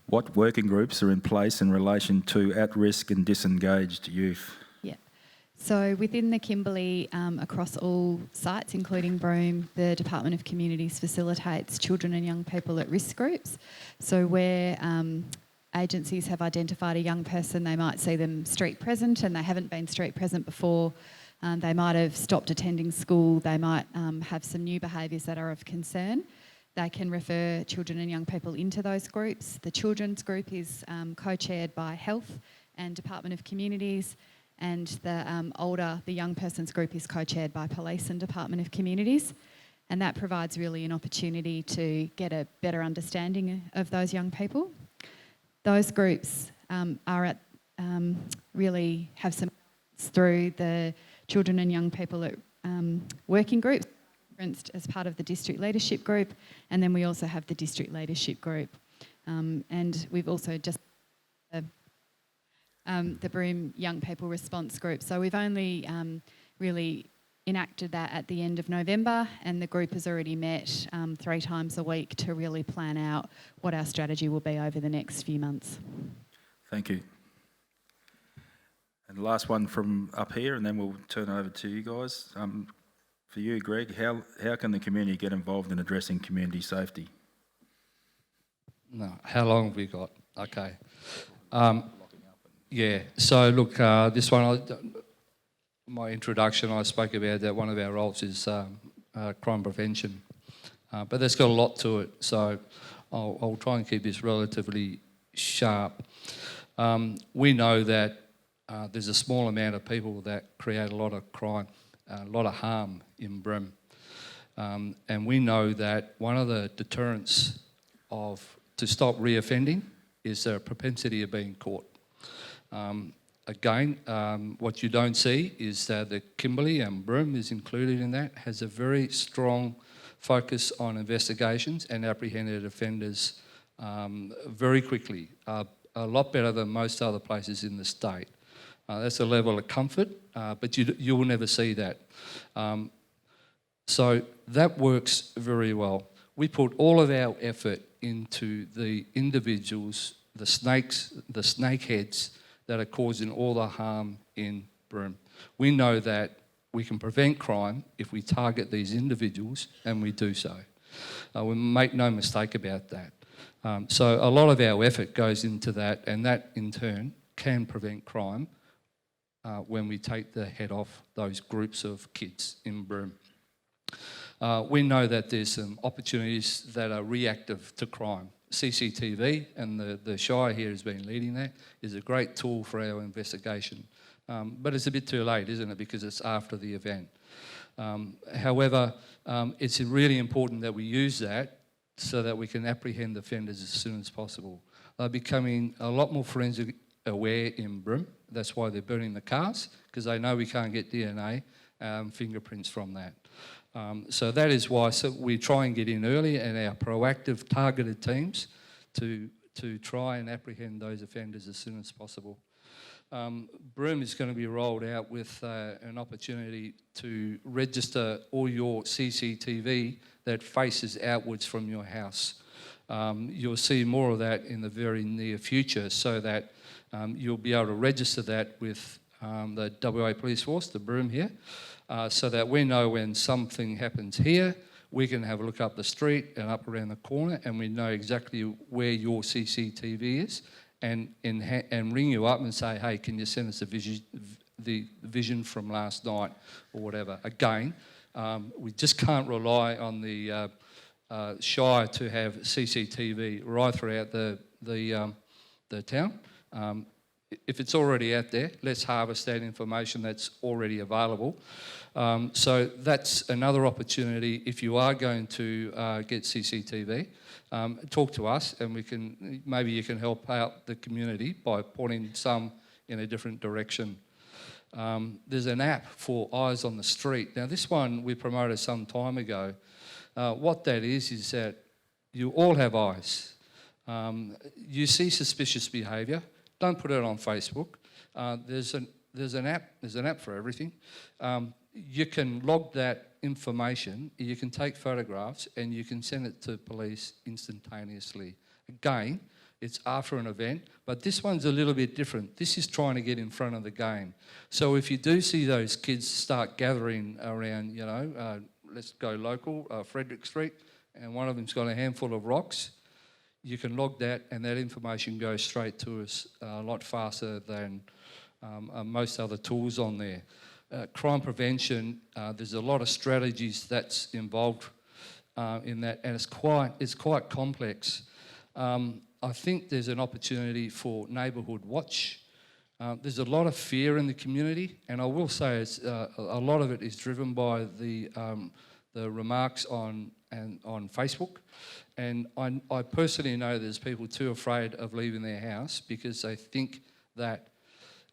What working groups are in place in relation to at-risk and disengaged youth? Yeah. So within the Kimberley, across all sites, including Broome, the Department of Communities facilitates children and young people at risk groups. So where agencies have identified a young person, they might see them street present and they haven't been street present before. They might have stopped attending school. They might have some new behaviours that are of concern. They can refer children and young people into those groups. The children's group is co-chaired by Health and Department of Communities, and the young person's group is co-chaired by Police and Department of Communities. And that provides really an opportunity to get a better understanding of those young people. Those groups really have some through the children and young people at working groups, as part of the district leadership group, and then we also have the district leadership group. And we've also just the Broome Young People Response Group. So we've only really enacted that at the end of November, and the group has already met 3 times a week to really plan out what our strategy will be over the next few months. Thank you. And the last one from up here, and then we'll turn it over to you guys. For you, Greg, how can the community get involved in addressing community safety? No, how long have we got? Okay. Yeah, so look, this one, my introduction, I spoke about that one of our roles is crime prevention, but that's got a lot to it, so I'll try and keep this relatively sharp. We know that there's a small amount of people that create a lot of crime, a lot of harm in Broome, and we know that one of the deterrents to stop reoffending is the propensity of being caught. Again, what you don't see is that the Kimberley, and Broome is included in that, has a very strong focus on investigations and apprehended offenders very quickly, a lot better than most other places in the state. That's a level of comfort, but you will never see that. So that works very well. We put all of our effort into the individuals, the snakeheads that are causing all the harm in Broome. We know that we can prevent crime if we target these individuals, and we do so. We make no mistake about that. So a lot of our effort goes into that, and that in turn can prevent crime when we take the head off those groups of kids in Broome. We know that there's some opportunities that are reactive to crime. CCTV, and the Shire here has been leading that, is a great tool for our investigation. But it's a bit too late, isn't it, because it's after the event. However, it's really important that we use that so that we can apprehend offenders as soon as possible. They're becoming a lot more forensic aware in Broome. That's why they're burning the cars, because they know we can't get DNA fingerprints from that. So that is why we try and get in early, and our proactive targeted teams to try and apprehend those offenders as soon as possible. Broome is going to be rolled out with an opportunity to register all your CCTV that faces outwards from your house. You'll see more of that in the very near future, so that you'll be able to register that with the WA Police Force, the Broome here, so that we know when something happens here, we can have a look up the street and up around the corner, and we know exactly where your CCTV is, and ring you up and say, hey, can you send us the vision from last night or whatever. Again, we just can't rely on the Shire to have CCTV right throughout the town. If it's already out there, let's harvest that information that's already available. So that's another opportunity. If you are going to get CCTV, talk to us, and maybe you can help out the community by pointing some in a different direction. There's an app for Eyes on the Street. Now, this one we promoted some time ago. What that is that you all have eyes. You see suspicious behaviour, don't put it on Facebook. There's an app for everything. You can log that information, you can take photographs, and you can send it to police instantaneously. Again, it's after an event, but this one's a little bit different. This is trying to get in front of the game. So if you do see those kids start gathering around, let's go local, Frederick Street, and one of them's got a handful of rocks, you can log that, and that information goes straight to us a lot faster than most other tools on there. Crime prevention, there's a lot of strategies that's involved in that, and it's quite complex. I think there's an opportunity for neighbourhood watch. There's a lot of fear in the community, and I will say a lot of it is driven by the remarks on Facebook. And I personally know there's people too afraid of leaving their house because they think that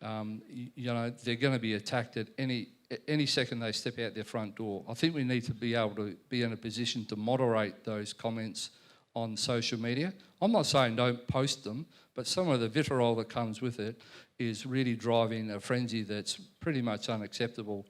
they're going to be attacked at any second they step out their front door. I think we need to be able to be in a position to moderate those comments on social media. I'm not saying don't post them, but some of the vitriol that comes with it is really driving a frenzy that's pretty much unacceptable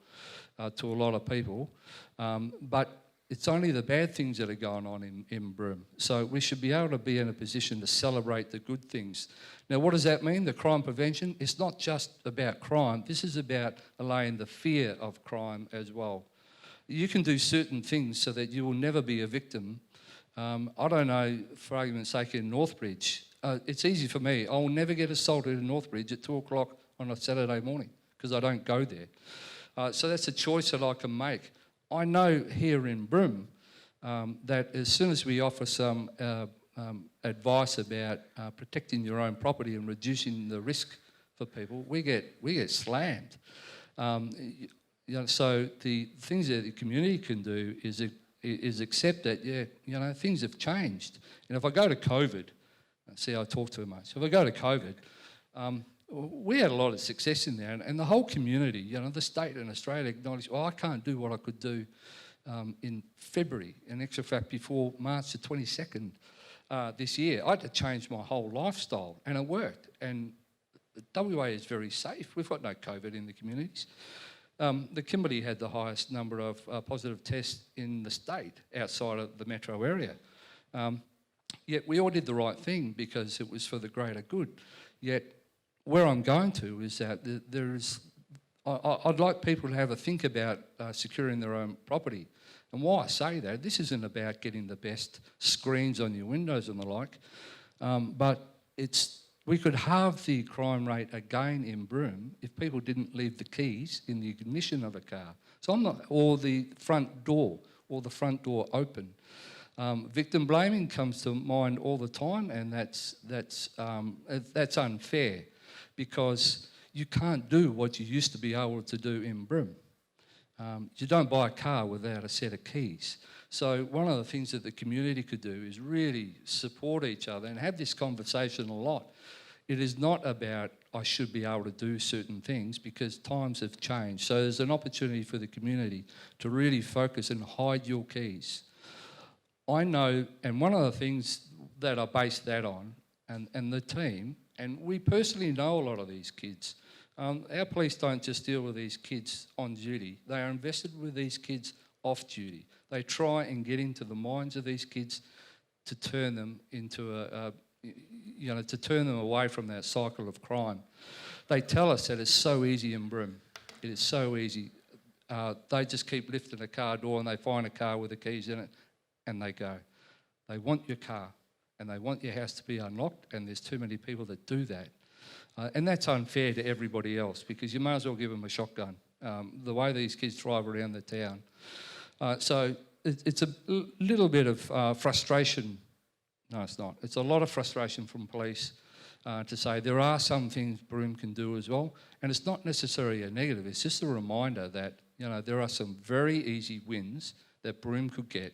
to a lot of people. But it's only the bad things that are going on in Broome. So we should be able to be in a position to celebrate the good things. Now, what does that mean? The crime prevention, it's not just about crime. This is about allaying the fear of crime as well. You can do certain things so that you will never be a victim. I don't know, for argument's sake, in Northbridge, it's easy for me. I will never get assaulted in Northbridge at 2 o'clock on a Saturday morning because I don't go there. So that's a choice that I can make. I know here in Broome that as soon as we offer some advice about protecting your own property and reducing the risk for people, we get slammed. So the things that the community can do is accept that things have changed. And if I go to COVID, see, I talk too much. If I go to COVID, we had a lot of success in there, and the whole community, the state and Australia acknowledged, I can't do what I could do in February, in actual fact before March the 22nd this year. I had to change my whole lifestyle, and it worked. And WA is very safe. We've got no COVID in the communities. The Kimberley had the highest number of positive tests in the state outside of the metro area. Yet we all did the right thing because it was for the greater good. Yet where I'm going to is that I'd like people to have a think about securing their own property. And why I say that, this isn't about getting the best screens on your windows and the like, but we could halve the crime rate again in Broome if people didn't leave the keys in the ignition of a car. Or the front door open. Victim blaming comes to mind all the time, and that's unfair because you can't do what you used to be able to do in Broome. You don't buy a car without a set of keys. So one of the things that the community could do is really support each other and have this conversation a lot. It is not about I should be able to do certain things because times have changed. So there's an opportunity for the community to really focus and hide your keys. I know, and one of the things that I base that on, and the team, and we personally know a lot of these kids. Our police don't just deal with these kids on duty. They are invested with these kids off duty. They try and get into the minds of these kids to turn them into to turn them away from that cycle of crime. They tell us that it's so easy in Broome. It is so easy. They just keep lifting a car door and they find a car with the keys in it and they go. They want your car and they want your house to be unlocked, and there's too many people that do that. And that's unfair to everybody else because you may as well give them a shotgun, the way these kids drive around the town. So it's a little bit of frustration. No, it's not. It's a lot of frustration from police to say there are some things Broome can do as well, and it's not necessarily a negative. It's just a reminder that there are some very easy wins that Broome could get.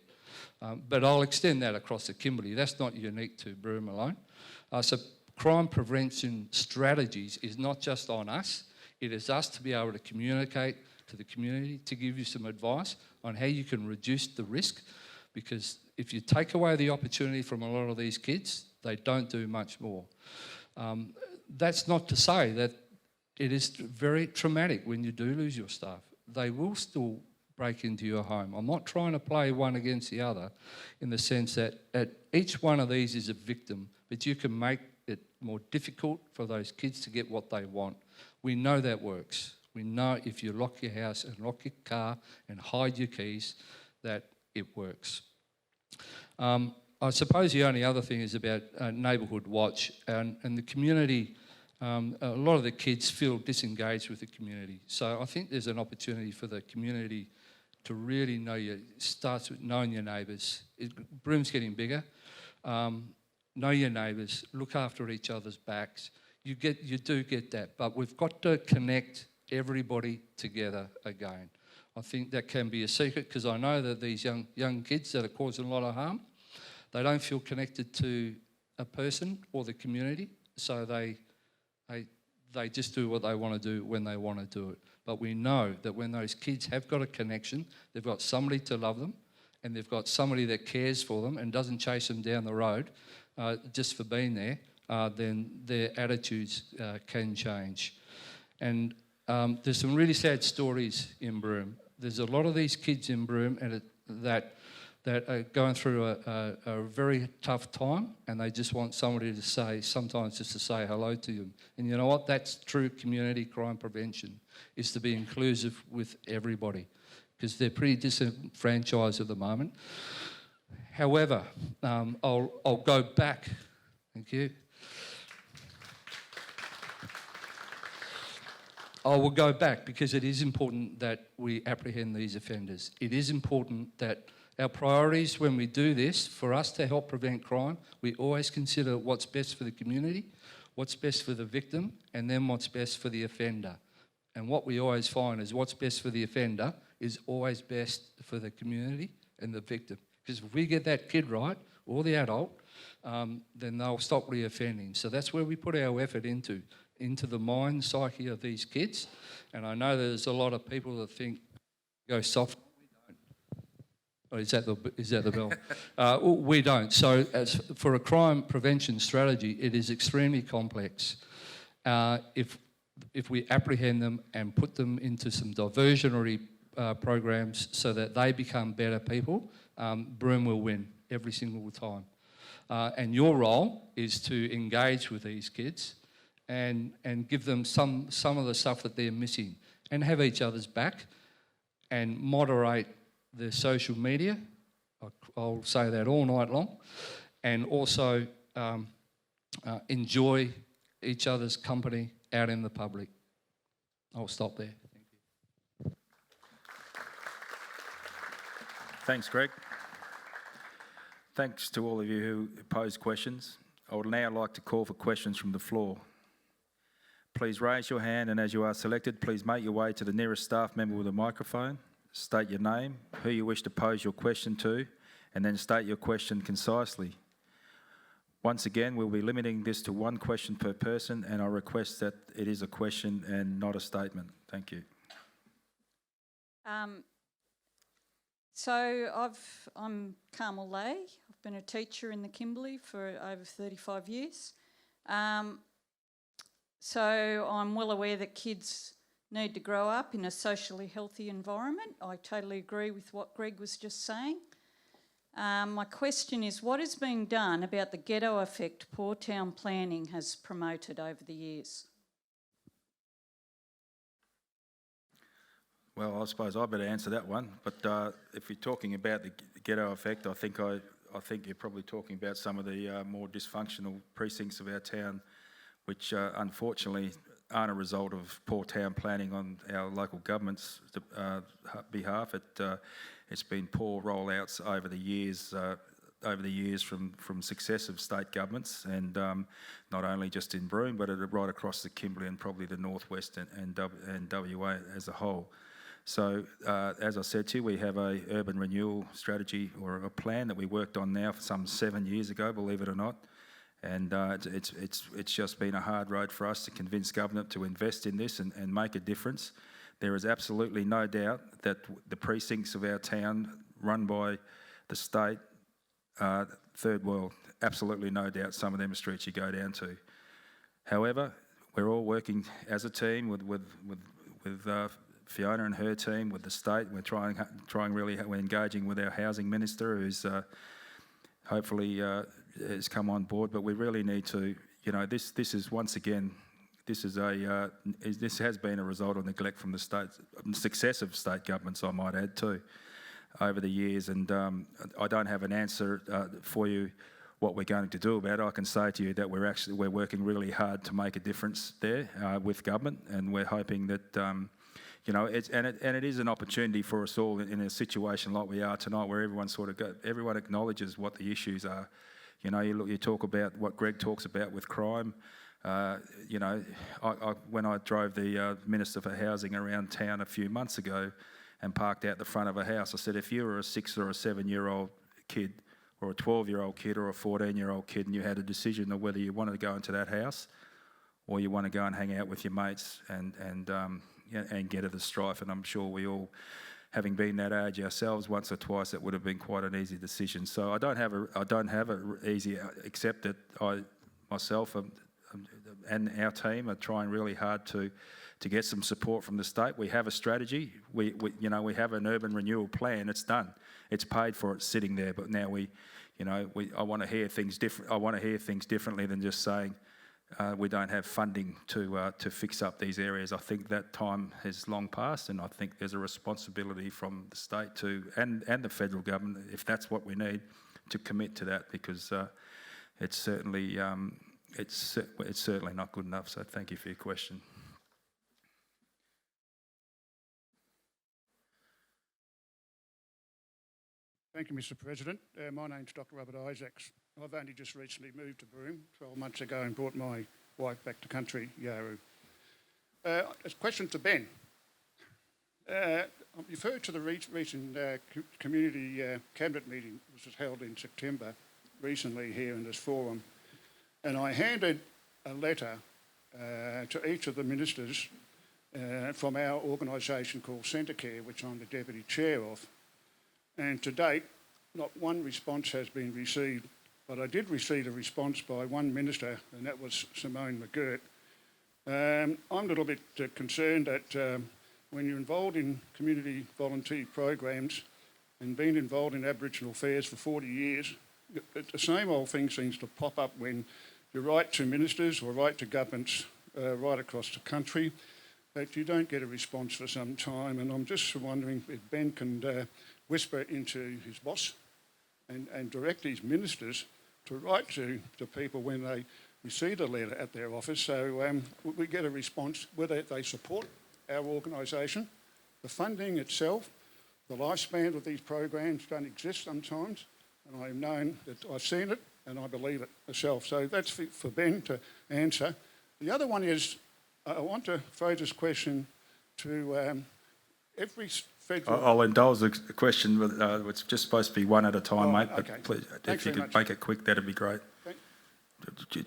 But I'll extend that across the Kimberley. That's not unique to Broome alone. So crime prevention strategies is not just on us. It is us to be able to communicate to the community, to give you some advice on how you can reduce the risk, because if you take away the opportunity from a lot of these kids, they don't do much more. That's not to say that it is very traumatic when you do lose your staff. They will still break into your home. I'm not trying to play one against the other in the sense that each one of these is a victim, but you can make more difficult for those kids to get what they want. We know that works. We know if you lock your house and lock your car and hide your keys, that it works. I suppose the only other thing is about Neighbourhood Watch and the community. A lot of the kids feel disengaged with the community. So I think there's an opportunity for the community to really starts with knowing your neighbours. Broome's getting bigger. Know your neighbours, look after each other's backs. You do get that, but we've got to connect everybody together again. I think that can be a secret, because I know that these young kids that are causing a lot of harm, they don't feel connected to a person or the community, so they just do what they want to do when they want to do it. But we know that when those kids have got a connection, they've got somebody to love them, and they've got somebody that cares for them and doesn't chase them down the road just for being there, then their attitudes can change. And there's some really sad stories in Broome. There's a lot of these kids in Broome that are going through a very tough time, and they just want somebody to say, sometimes just to say hello to them. And you know what? That's true community crime prevention, is to be inclusive with everybody, because they're pretty disenfranchised at the moment. However, I'll go back. Thank you. I will go back, because it is important that we apprehend these offenders. It is important that our priorities when we do this, for us to help prevent crime, we always consider what's best for the community, what's best for the victim, and then what's best for the offender. And what we always find is what's best for the offender is always best for the community and the victim. Because if we get that kid right, or the adult, then they'll stop reoffending. So that's where we put our effort into the mind psyche of these kids. And I know there's a lot of people that think, go soft. We don't. Oh, is that the bell? We don't. So as for a crime prevention strategy, it is extremely complex. If we apprehend them and put them into some diversionary programs so that they become better people, Broome will win every single time. And your role is to engage with these kids and give them some of the stuff that they're missing, and have each other's back and moderate the social media. I'll say that all night long. And also enjoy each other's company out in the public. I'll stop there. Thank you. Thanks, Greg. Thanks to all of you who posed questions. I would now like to call for questions from the floor. Please raise your hand, and as you are selected, please make your way to the nearest staff member with a microphone. State your name, who you wish to pose your question to, and then state your question concisely. Once again, we'll be limiting this to one question per person, and I request that it is a question and not a statement. Thank you. I'm Carmel Lay. I've been a teacher in the Kimberley for over 35 years. So I'm well aware that kids need to grow up in a socially healthy environment. I totally agree with what Greg was just saying. My question is, what is being done about the ghetto effect poor town planning has promoted over the years? Well, I suppose I better answer that one. But if you're talking about the ghetto effect, I think you're probably talking about some of the more dysfunctional precincts of our town, which unfortunately aren't a result of poor town planning on our local government's behalf. It's been poor rollouts over the years from successive state governments, and not only just in Broome, but right across the Kimberley and probably the northwest and WA as a whole. So, as I said to you, we have a urban renewal strategy, or a plan that we worked on now for some 7 years ago, believe it or not. And it's just been a hard road for us to convince government to invest in this and make a difference. There is absolutely no doubt that the precincts of our town run by the state, third world, absolutely no doubt some of them are streets you go down to. However, we're all working as a team with Fiona and her team, with the state. We're we're engaging with our housing minister, who's hopefully has come on board, but we really need to you know, this is once again, this has been a result of neglect from the successive state governments, I might add too, over the years. And I don't have an answer for you what we're going to do about it. I can say to you that we're working really hard to make a difference there with government, and we're hoping that you know, it is an opportunity for us all in a situation like we are tonight, where everyone acknowledges what the issues are. You know, you talk about what Greg talks about with crime. You know, when I drove the Minister for Housing around town a few months ago and parked out the front of a house, I said, if you were a 6 or a 7-year-old kid, or a 12-year-old kid, or a 14-year-old kid, and you had a decision of whether you wanted to go into that house or you want to go and hang out with your mates and get at the strife, and I'm sure we all, having been that age ourselves once or twice, it would have been quite an easy decision. So I don't have a easy, except that I myself and our team are trying really hard to get some support from the state. We have a strategy. We have an urban renewal plan. It's done. It's paid for. It's sitting there. But now I want to hear things different. I want to hear things differently than just saying we don't have funding to fix up these areas. I think that time has long passed, and I think there's a responsibility from the state and the federal government, if that's what we need, to commit to that, because it's certainly not good enough. So thank you for your question. Thank you, Mr. President. My name's Dr. Robert Isaacs. I've only just recently moved to Broome 12 months ago and brought my wife back to country Yarru. A question to Ben. I referred to the recent community cabinet meeting, which was held in September recently here in this forum, and I handed a letter to each of the ministers from our organisation called Centrecare, which I'm the deputy chair of. And to date, not one response has been received, but I did receive a response by one minister, and that was Simone McGirt. I'm a little bit concerned that when you're involved in community volunteer programs and been involved in Aboriginal affairs for 40 years, the same old thing seems to pop up when you write to ministers or write to governments right across the country, that you don't get a response for some time. And I'm just wondering if Ben can whisper into his boss and direct these ministers to write to people when they receive a letter at their office, so we get a response whether they support our organisation. The funding itself, the lifespan of these programs don't exist sometimes, and I've known that I've seen it and I believe it myself. So that's for Ben to answer. The other one is, I want to throw this question to every federal... I'll indulge the question, but it's just supposed to be one at a time, mate. Okay. But please, Thanks if you could much. make it quick, that'd be great.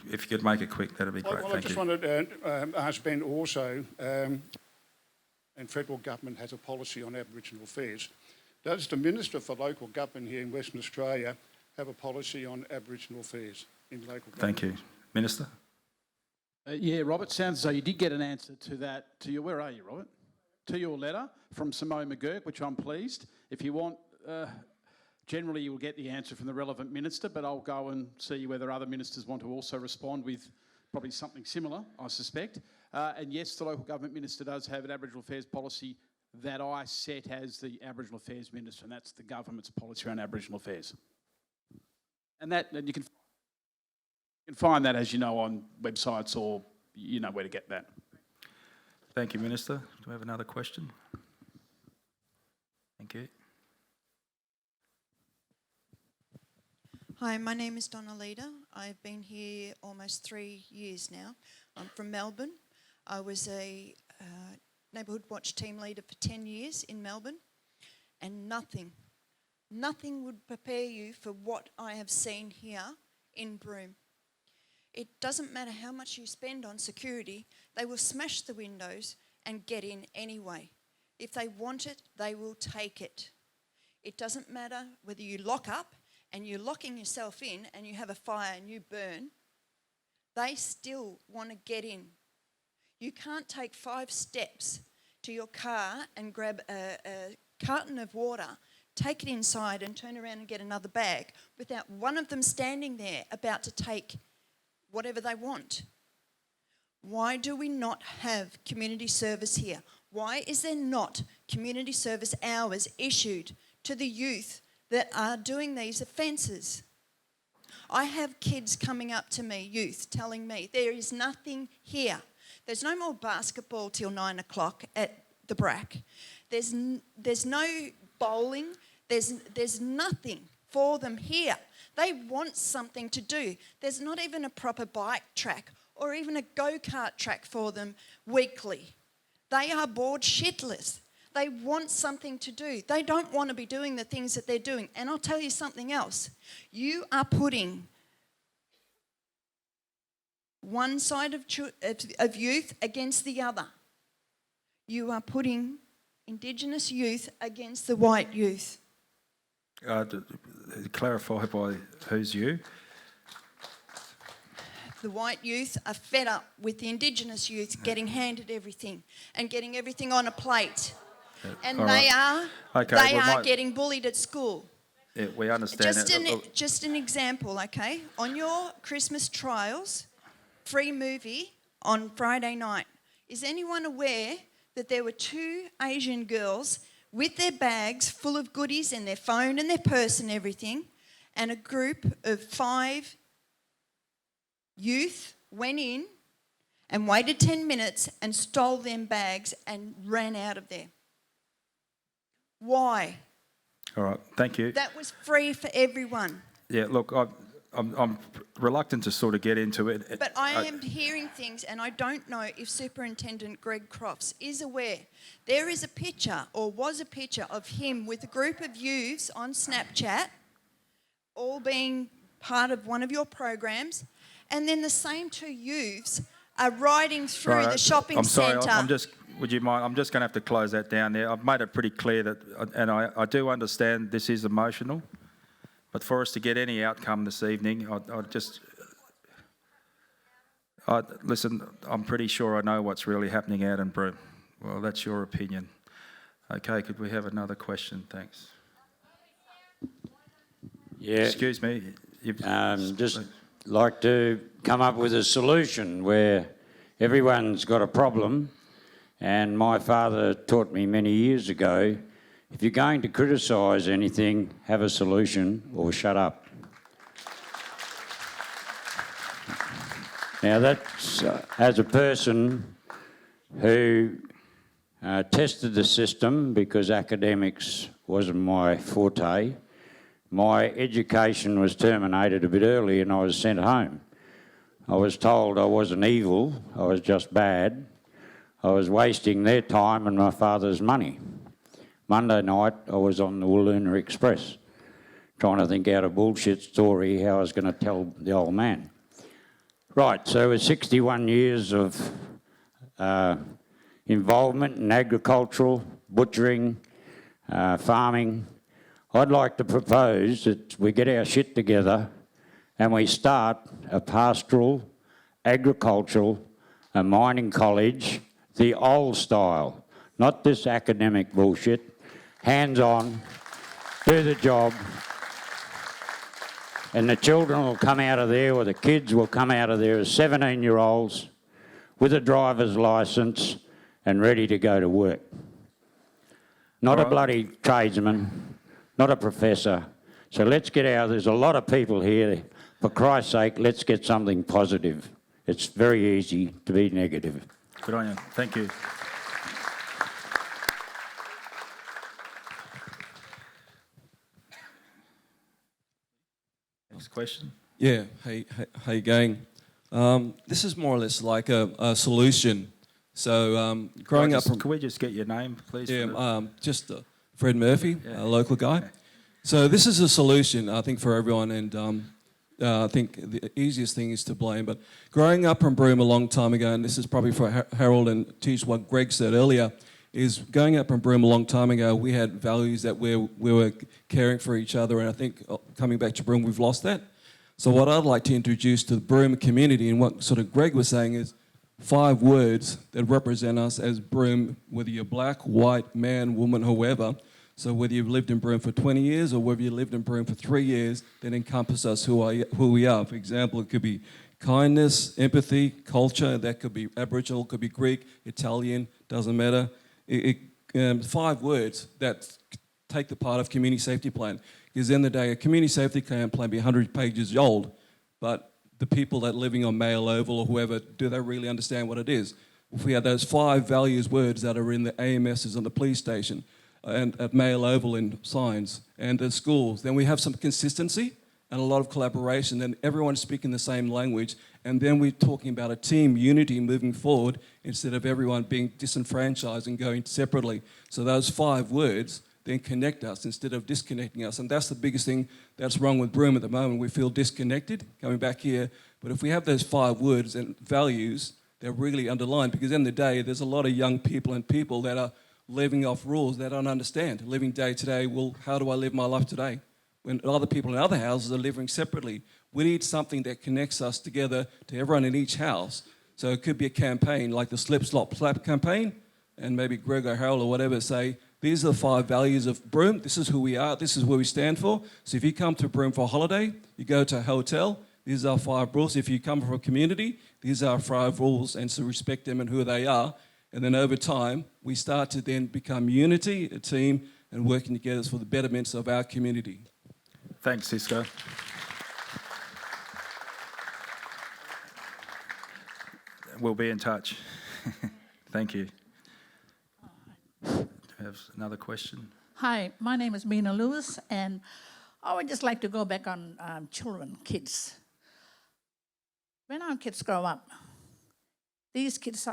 If you could make it quick, that'd be great. Well, I just wanted to ask Ben also, and federal government has a policy on Aboriginal affairs. Does the Minister for Local Government here in Western Australia have a policy on Aboriginal affairs in local government? Thank you. Minister? Yeah, Robert, sounds as though you did get an answer to that. Where are you, Robert? To your letter from Simone McGirt, which I'm pleased. If you want, generally you will get the answer from the relevant minister, but I'll go and see whether other ministers want to also respond with probably something similar, I suspect. And yes, the local government minister does have an Aboriginal affairs policy that I set as the Aboriginal affairs minister, and that's the government's policy around Aboriginal affairs. And you can find that, as you know, on websites, or you know where to get that. Thank you, Minister. Do we have another question? Thank you. Hi, my name is Donna Leader. I've been here almost 3 years now. I'm from Melbourne. I was a neighbourhood watch team leader for 10 years in Melbourne, and nothing would prepare you for what I have seen here in Broome. It doesn't matter how much you spend on security, they will smash the windows and get in anyway. If they want it, they will take it. It doesn't matter whether you lock up and you're locking yourself in and you have a fire and you burn, they still want to get in. You can't take 5 steps to your car and grab a carton of water, take it inside and turn around and get another bag without one of them standing there about to take whatever they want. Why do we not have community service here? Why is there not community service hours issued to the youth that are doing these offences? I have kids coming up to me, youth, telling me there is nothing here. There's no more basketball till 9 o'clock at the BRAC. There's no bowling. There's nothing for them here. They want something to do. There's not even a proper bike track or even a go-kart track for them weekly. They are bored shitless. They want something to do. They don't want to be doing the things that they're doing. And I'll tell you something else. You are putting one side of youth against the other. You are putting Indigenous youth against the white youth. Clarify by who's you? The white youth are fed up with the Indigenous youth getting handed everything and getting everything on a plate. And they are getting bullied at school. Yeah, we understand Just an example, okay? On your Christmas trials, free movie on Friday night, is anyone aware that there were 2 Asian girls with their bags full of goodies and their phone and their purse and everything, and a group of 5 youth went in and waited 10 minutes and stole them bags and ran out of there? Why? All right, thank you. That was free for everyone. Yeah, look, I'm reluctant to sort of get into it. But I am hearing things, and I don't know if Superintendent Greg Crofts is aware. There is a picture, or was a picture, of him with a group of youths on Snapchat, all being part of one of your programs, and then the same 2 youths are riding through the shopping centre. I'm sorry, would you mind? I'm just going to have to close that down there. I've made it pretty clear that, and I do understand this is emotional, but for us to get any outcome this evening, listen, I'm pretty sure I know what's really happening out in Broome. Well, that's your opinion. Okay, could we have another question? Thanks. Yeah. Excuse me. Just like to come up with a solution where everyone's got a problem. And my father taught me many years ago, if you're going to criticise anything, have a solution or shut up. Now that's, as a person who tested the system because academics wasn't my forte, my education was terminated a bit early and I was sent home. I was told I wasn't evil, I was just bad. I was wasting their time and my father's money. Monday night, I was on the Wooloona Express, trying to think out a bullshit story how I was going to tell the old man. Right, so with 61 years of involvement in agricultural, butchering, farming, I'd like to propose that we get our shit together and we start a pastoral, agricultural, a mining college, the old style, not this academic bullshit, hands-on, do the job, and the children will come out of there, or the kids will come out of there as 17-year-olds with a driver's licence and ready to go to work. Not a bloody tradesman, not a professor. So let's get out, there's a lot of people here, for Christ's sake, let's get something positive. It's very easy to be negative. Good on you. Thank you. Next question. Yeah, hey, how you going? This is more or less like a solution. So growing up... Can we just get your name, please? Yeah, just Fred Murphy, a local guy. So this is a solution, I think, for everyone, and I think the easiest thing is to blame. But growing up in Broome a long time ago, and this is probably for Harold and teach what Greg said earlier, is going up in Broome a long time ago, we had values that we were caring for each other, and I think coming back to Broome, we've lost that. So what I'd like to introduce to the Broome community, and what sort of Greg was saying, is 5 words that represent us as Broome, whether you're black, white, man, woman, whoever. So whether you've lived in Broome for 20 years or whether you lived in Broome for 3 years, that encompass us who we are. For example, it could be kindness, empathy, culture. That could be Aboriginal, could be Greek, Italian, doesn't matter. 5 words that take the part of community safety plan. Because in the day, a community safety plan be 100 pages old, but the people that are living on Mail Oval or whoever, do they really understand what it is? If we had those 5 values words that are in the AMSs on the police station and at Mail Oval in signs and the schools, then we have some consistency and a lot of collaboration, and everyone's speaking the same language, and then we're talking about a team unity moving forward instead of everyone being disenfranchised and going separately. So those 5 words then connect us instead of disconnecting us, and that's the biggest thing that's wrong with Broome at the moment. We feel disconnected coming back here, but if we have those 5 words and values, they're really underlined, because in the day, there's a lot of young people and people that are living off rules they don't understand, living day to day. Well, how do I live my life today? When other people in other houses are living separately. We need something that connects us together to everyone in each house. So it could be a campaign like the Slip, Slop, Slap campaign, and maybe Greg or Harold or whatever say, these are the 5 values of Broome, this is who we are, this is where we stand for. So if you come to Broome for a holiday, you go to a hotel, these are our 5 rules. If you come from a community, these are our 5 rules, and so respect them and who they are. And then over time, we start to then become unity, a team, and working together for the betterments of our community. Thanks, Cisco. We'll be in touch. Thank you. Do you have another question? Hi, my name is Mina Lewis, and I would just like to go back on children, kids. When our kids grow up, these kids,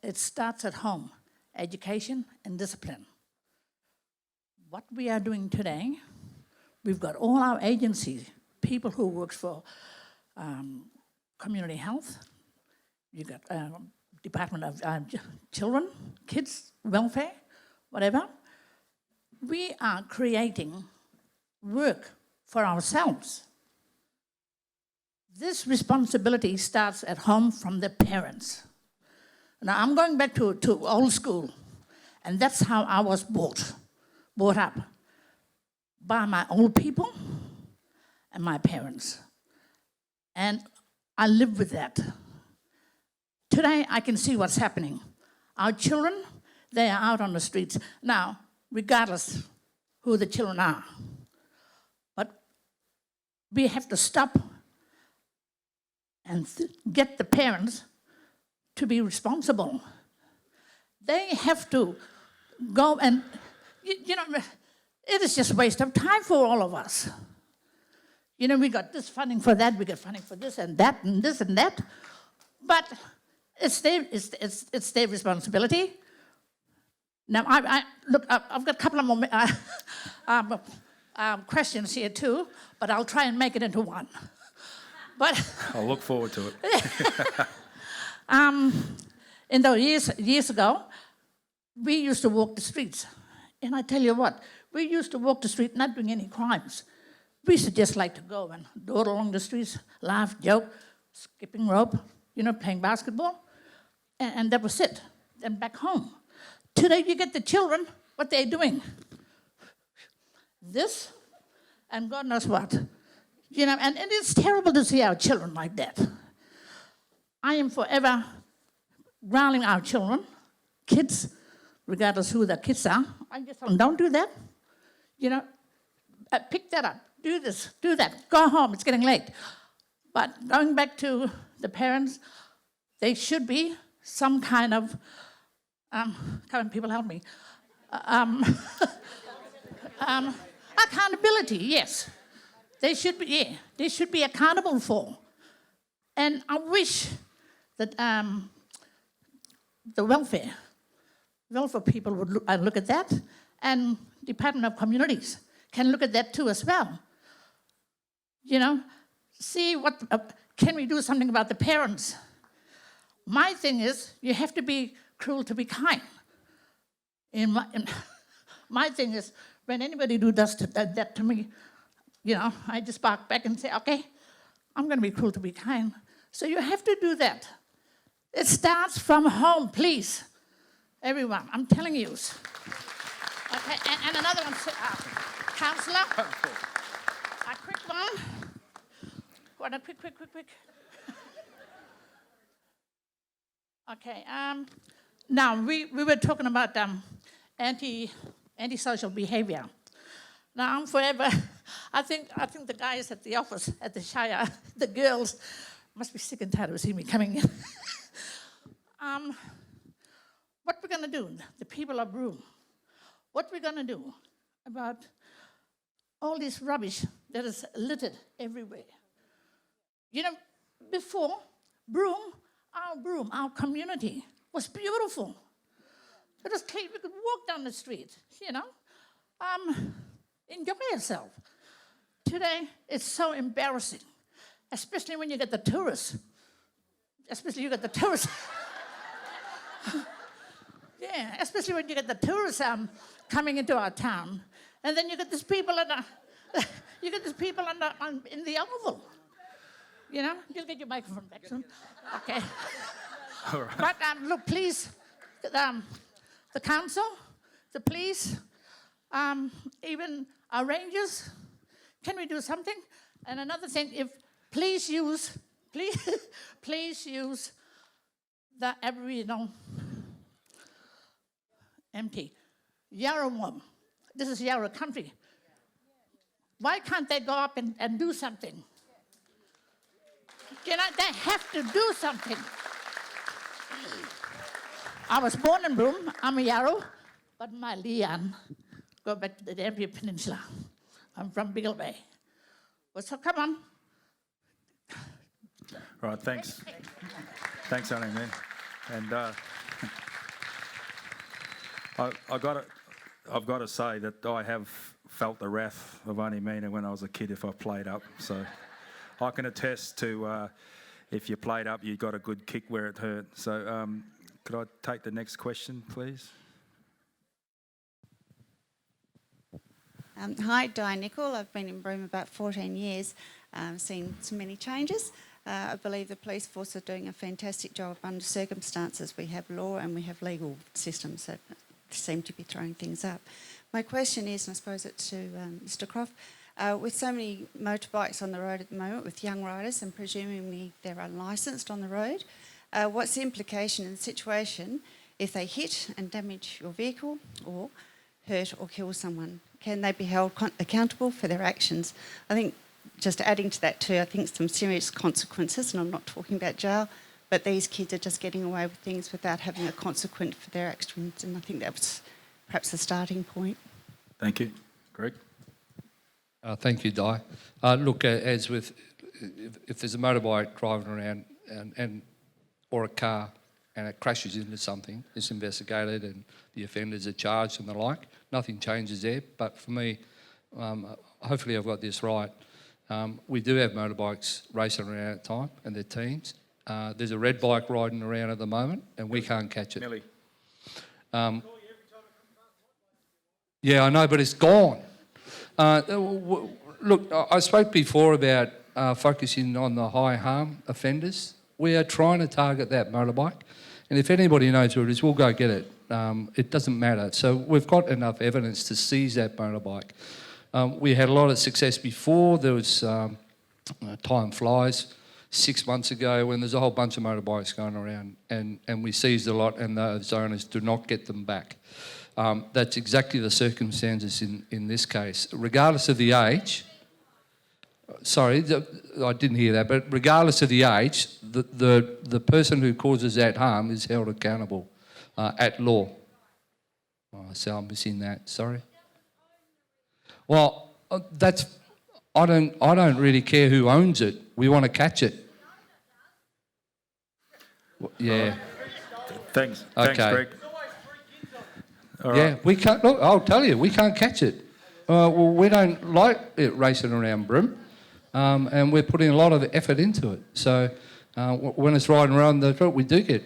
it starts at home, education and discipline. What we are doing today, we've got all our agencies, people who work for community health, you've got Department of Children, Kids, Welfare, whatever. We are creating work for ourselves. This responsibility starts at home from the parents. Now, I'm going back to old school, and that's how I was brought up, by my old people and my parents. And I live with that. Today, I can see what's happening. Our children, they are out on the streets. Now, regardless who the children are, but we have to stop and get the parents to be responsible. They have to go and, you know, it is just a waste of time for all of us. You know, we got this funding for that, we got funding for this and that and this and that, but it's their responsibility. Now, look, I've got a couple of more questions here too, but I'll try and make it into one. But I'll look forward to it. In those years ago, we used to walk the streets. And I tell you what, we used to walk the street not doing any crimes. We used to just like to go and dawdle along the streets, laugh, joke, skipping rope, you know, playing basketball. And that was it. Then back home. Today you get the children, what they're doing. This and God knows what. You know, and it's terrible to see our children like that. I am forever grounding our children, kids, regardless who the kids are. I just tell them, don't do that. You know, pick that up, do this, do that, go home, it's getting late. But going back to the parents, they should be some kind of, come on, people help me, accountability, yes. They should be accountable for. And I wish that the welfare people would look at that, and Department of Communities can look at that too as well. You know, see what, can we do something about the parents? My thing is, you have to be cruel to be kind. My thing is, when anybody does that to me, you know, I just bark back and say, okay, I'm going to be cruel to be kind. So you have to do that. It starts from home, please. Everyone, I'm telling you. Okay, and another one, councillor. A quick one. What a quick. Okay. Now we were talking about antisocial behaviour. Now I'm forever. I think the guys at the office at the Shire, the girls, must be sick and tired of seeing me coming in. What we're going to do, the people of Broome, what we're going to do about all this rubbish that is littered everywhere. You know, before, Broome, our community was beautiful. It was clean. We could walk down the street, you know, enjoy yourself. Today, it's so embarrassing, especially when you get the tourists. Especially yeah, especially when you get the tourists coming into our town, and then you get these people in the oval. You know, you'll get your microphone back soon. Okay. All right. But look, please, the council, the police, even our rangers, can we do something? And another thing, please use the Aboriginal MT, Yarrawong. This is Yarra country. Why can't they go up and do something? You know, they have to do something. I was born in Broome. I'm a Yarrow, but my Leon go back to the Dampier Peninsula. I'm from Beagle Bay. Well, so come on. All right, thanks. Thanks, Annie, man. And I've got to say that I have felt the wrath of Auntie Mina when I was a kid if I played up. So I can attest to if you played up, you got a good kick where it hurt. So could I take the next question, please? Hi, Di Nicol. I've been in Broome about 14 years, seen so many changes. I believe the police force are doing a fantastic job under circumstances. We have law and we have legal systems that seem to be throwing things up. My question is, and I suppose it's to Mr Crofts, with so many motorbikes on the road at the moment, with young riders and presumably they're unlicensed on the road, what's the implication in the situation if they hit and damage your vehicle or hurt or kill someone? Can they be held accountable for their actions? I think, just adding to that too, I think some serious consequences, and I'm not talking about jail, but these kids are just getting away with things without having a consequence for their actions, and I think that was perhaps the starting point. Thank you. Greg? Thank you, Di. Look, as with, if there's a motorbike driving around or a car and it crashes into something, it's investigated and the offenders are charged and the like. Nothing changes there, but for me, hopefully I've got this right. We do have motorbikes racing around at the time and they're teens. There's a red bike riding around at the moment and we can't catch it. Millie. Yeah, I know, but it's gone. Look, I spoke before about focusing on the high harm offenders. We are trying to target that motorbike, and if anybody knows who it is, we'll go get it. It doesn't matter. So we've got enough evidence to seize that motorbike. We had a lot of success before. There was time flies 6 months ago when there's a whole bunch of motorbikes going around, and we seized a lot, and those owners do not get them back. That's exactly the circumstances in this case. Regardless of the age, sorry, I didn't hear that, but regardless of the age, the person who causes that harm is held accountable at law. Oh, so I'm missing that, sorry. Well, I don't really care who owns it. We want to catch it. Yeah. Thanks. Okay. Thanks, Greg. All Yeah, right. we can't. Look, I'll tell you, we can't catch it. Well, we don't like it racing around Broome, and we're putting a lot of effort into it. So when it's riding around the road, we do get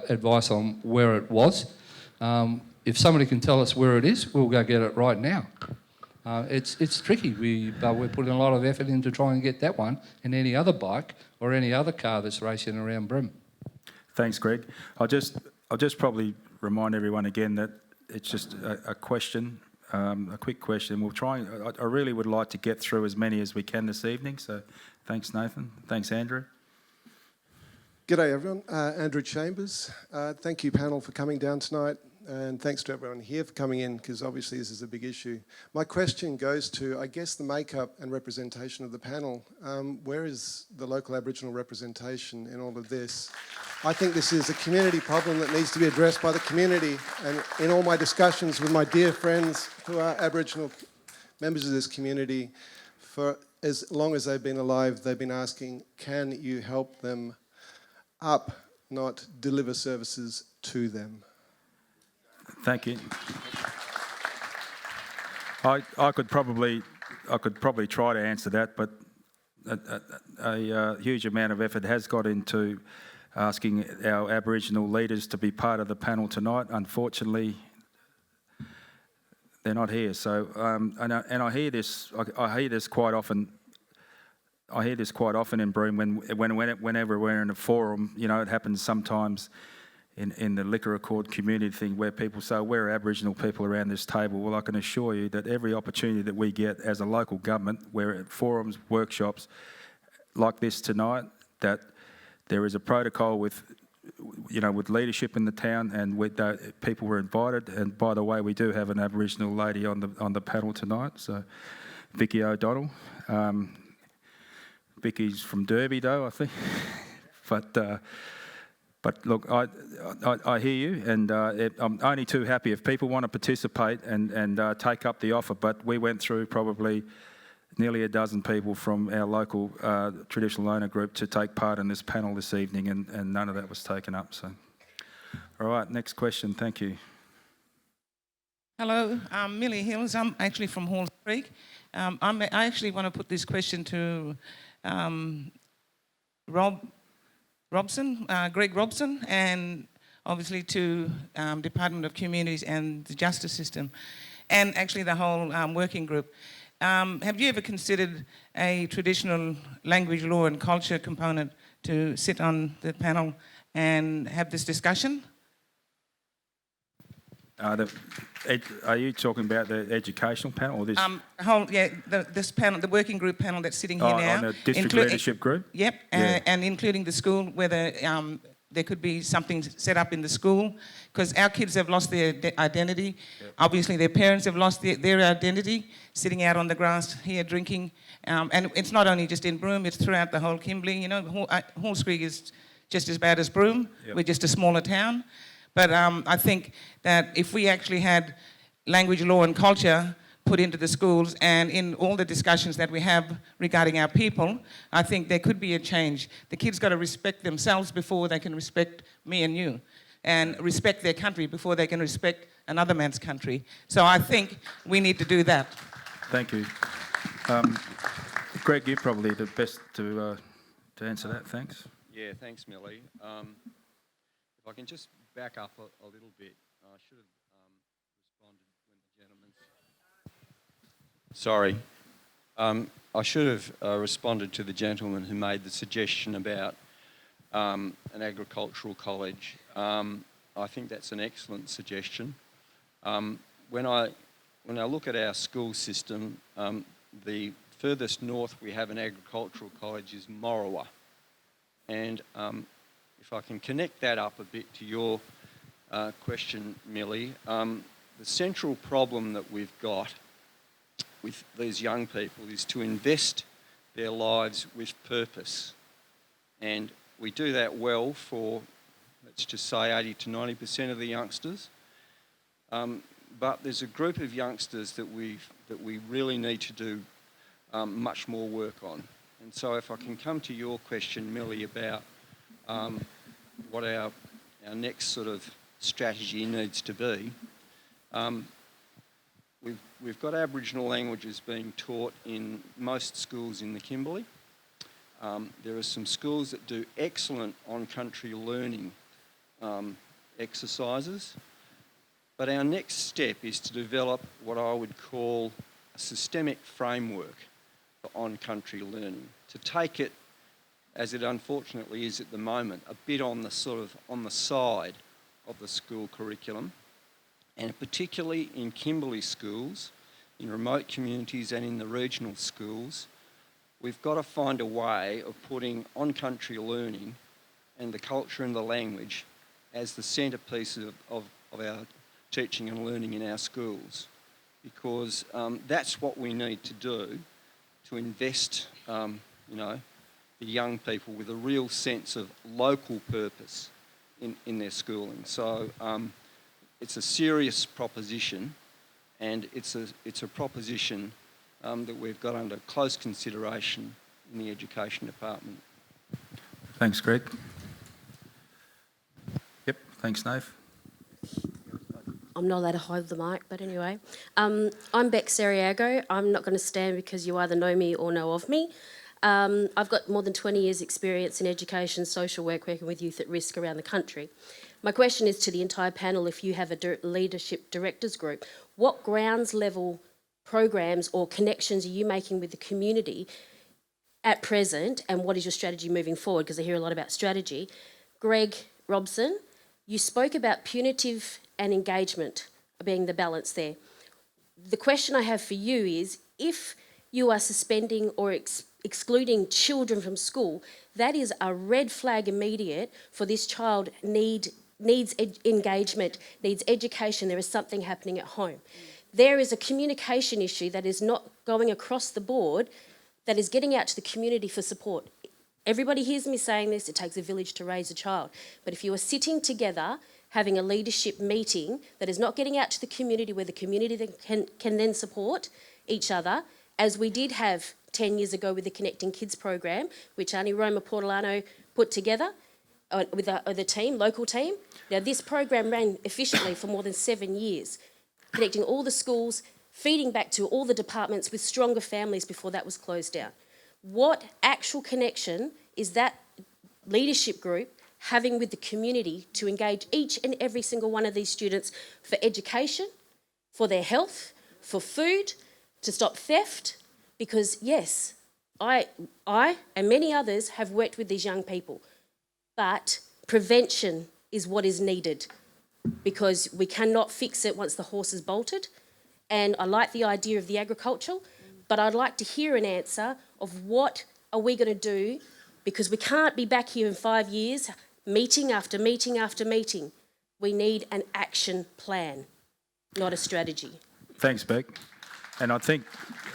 advice on where it was. If somebody can tell us where it is, we'll go get it right now. It's tricky, but we're putting a lot of effort into trying to get that one and any other bike or any other car that's racing around Broome. Thanks, Greg. I'll just probably remind everyone again that it's just a question, a quick question. We'll try. I really would like to get through as many as we can this evening. So, thanks, Nathan. Thanks, Andrew. G'day everyone, Andrew Chambers. Thank you panel for coming down tonight, and thanks to everyone here for coming in, because obviously this is a big issue. My question goes to, I guess, the makeup and representation of the panel. Where is the local Aboriginal representation in all of this? I think this is a community problem that needs to be addressed by the community, and in all my discussions with my dear friends who are Aboriginal members of this community, for as long as they've been alive, they've been asking, can you help them up, not deliver services to them? Thank you. I could probably try to answer that, but a huge amount of effort has got into asking our Aboriginal leaders to be part of the panel tonight. Unfortunately, they're not here. So, and I hear this. I hear this quite often. I hear this quite often in Broome whenever we're in a forum. You know, it happens sometimes in the liquor accord community thing where people say, we're Aboriginal people around this table. Well, I can assure you that every opportunity that we get as a local government, we're at forums, workshops like this tonight, that there is a protocol with leadership in the town, and people were invited. And by the way, we do have an Aboriginal lady on the panel tonight, so Vicky O'Donnell. Vicky's from Derby, though, I think. But look, I hear you, and I'm only too happy if people want to participate and take up the offer. But we went through probably nearly a dozen people from our local traditional owner group to take part in this panel this evening, and none of that was taken up. So, all right, next question. Thank you. Hello, I'm Millie Hills. I'm actually from Halls Creek. I actually want to put this question to Robson, Greg Robson, and obviously to Department of Communities and the Justice System, and actually the whole working group. Have you ever considered a traditional language, law and culture component to sit on the panel and have this discussion? Are you talking about the educational panel or this? This panel, the working group panel that's sitting here now. On the district leadership group? Yep, Yeah. And including the school, whether there could be something set up in the school, because our kids have lost their identity. Yep. Obviously, their parents have lost their identity, sitting out on the grass here drinking. And it's not only just in Broome, it's throughout the whole Kimberley. You know, Halls Creek is just as bad as Broome. Yep. We're just a smaller town. But I think that if we actually had language, law and culture put into the schools and in all the discussions that we have regarding our people, I think there could be a change. The kids got to respect themselves before they can respect me and you, and respect their country before they can respect another man's country. So I think we need to do that. Thank you. Greg, you're probably the best to answer that. Thanks. Yeah, thanks, Millie. If I can just back up a little bit. I should have responded when the gentleman's... Sorry. I should have responded to the gentleman who made the suggestion about an agricultural college. I think that's an excellent suggestion. When I look at our school system, the furthest north we have an agricultural college is Morawa. And if I can connect that up a bit to your question, Millie, the central problem that we've got with these young people is to invest their lives with purpose. And we do that well for, let's just say, 80 to 90% of the youngsters. But there's a group of youngsters that we really need to do much more work on. And so if I can come to your question, Millie, about what our next sort of strategy needs to be, we've got Aboriginal languages being taught in most schools in the Kimberley. There are some schools that do excellent on-country learning exercises, but our next step is to develop what I would call a systemic framework for on-country learning, to take it, as it unfortunately is at the moment, a bit on the side of the school curriculum, and particularly in Kimberley schools, in remote communities and in the regional schools, we've got to find a way of putting on-country learning and the culture and the language as the centrepiece of our teaching and learning in our schools, because that's what we need to do to invest, the young people with a real sense of local purpose in their schooling. So it's a serious proposition, and it's a proposition that we've got under close consideration in the Education Department. Thanks, Greg. Yep, thanks, Nave. I'm not allowed to hold the mic, but anyway. I'm Beck Sariago. I'm not going to stand because you either know me or know of me. I've got more than 20 years' experience in education, social work, working with youth at risk around the country. My question is to the entire panel, if you have a leadership directors group, what grounds level programs or connections are you making with the community at present, and what is your strategy moving forward? Because I hear a lot about strategy. Greg, Robson, you spoke about punitive and engagement being the balance there. The question I have for you is, if you are suspending or excluding children from school, that is a red flag immediate for this child needs engagement, needs education. There is something happening at home. There is a communication issue that is not going across the board, that is getting out to the community for support. Everybody hears me saying this, it takes a village to raise a child. But if you are sitting together, having a leadership meeting that is not getting out to the community, where the community can then support each other, as we did have 10 years ago with the Connecting Kids program, which Auntie Roma Portolano put together with the team, local team. Now, this program ran efficiently for more than 7 years, connecting all the schools, feeding back to all the departments with stronger families before that was closed down. What actual connection is that leadership group having with the community to engage each and every single one of these students for education, for their health, for food, to stop theft? Because yes, I and many others have worked with these young people, but prevention is what is needed, because we cannot fix it once the horse is bolted. And I like the idea of the agricultural, but I'd like to hear an answer of what are we going to do, because we can't be back here in 5 years, meeting after meeting after meeting. We need an action plan, not a strategy. Thanks, Beck. And I think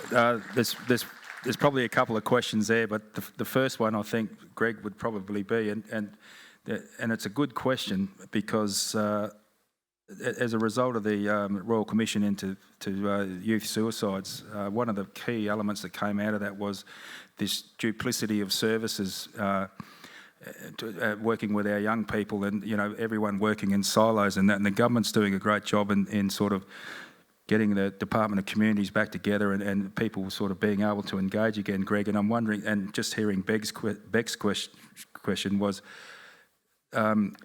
there's probably a couple of questions there, but the first one I think Greg would probably be, and it's a good question, because as a result of the Royal Commission into youth suicides, one of the key elements that came out of that was this duplicity of services, working with our young people, and everyone working in silos and that. And the government's doing a great job in sort of getting the Department of Communities back together and people sort of being able to engage again, Greg. And I'm wondering, and just hearing Beck's question was, and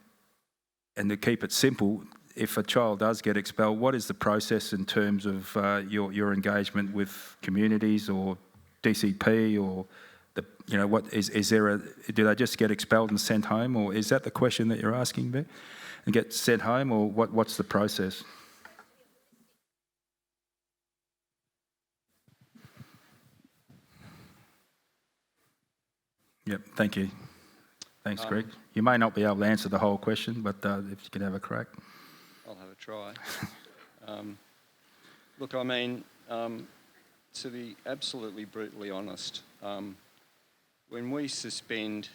to keep it simple, if a child does get expelled, what is the process in terms of your engagement with communities or DCP, or what is there do they just get expelled and sent home, or is that the question that you're asking, Beck? And get sent home, or what's the process? Yep, thank you. Thanks, Greg. You may not be able to answer the whole question, but if you could have a crack. I'll have a try. Look, I mean, to be absolutely brutally honest, when we suspend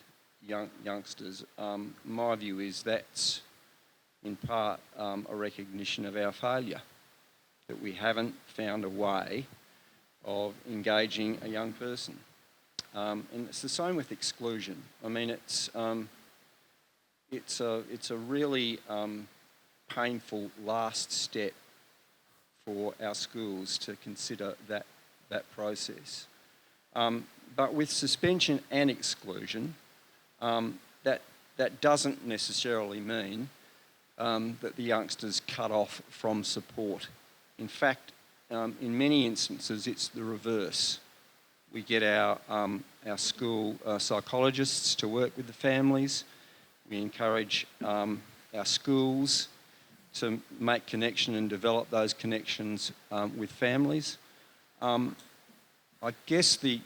youngsters, my view is that's in part a recognition of our failure, that we haven't found a way of engaging a young person. And it's the same with exclusion. I mean, it's a really painful last step for our schools to consider that process. But with suspension and exclusion, that doesn't necessarily mean that the youngsters cut off from support. In fact, in many instances, it's the reverse. We get our school psychologists to work with the families. We encourage our schools to make connection and develop those connections with families. I guess the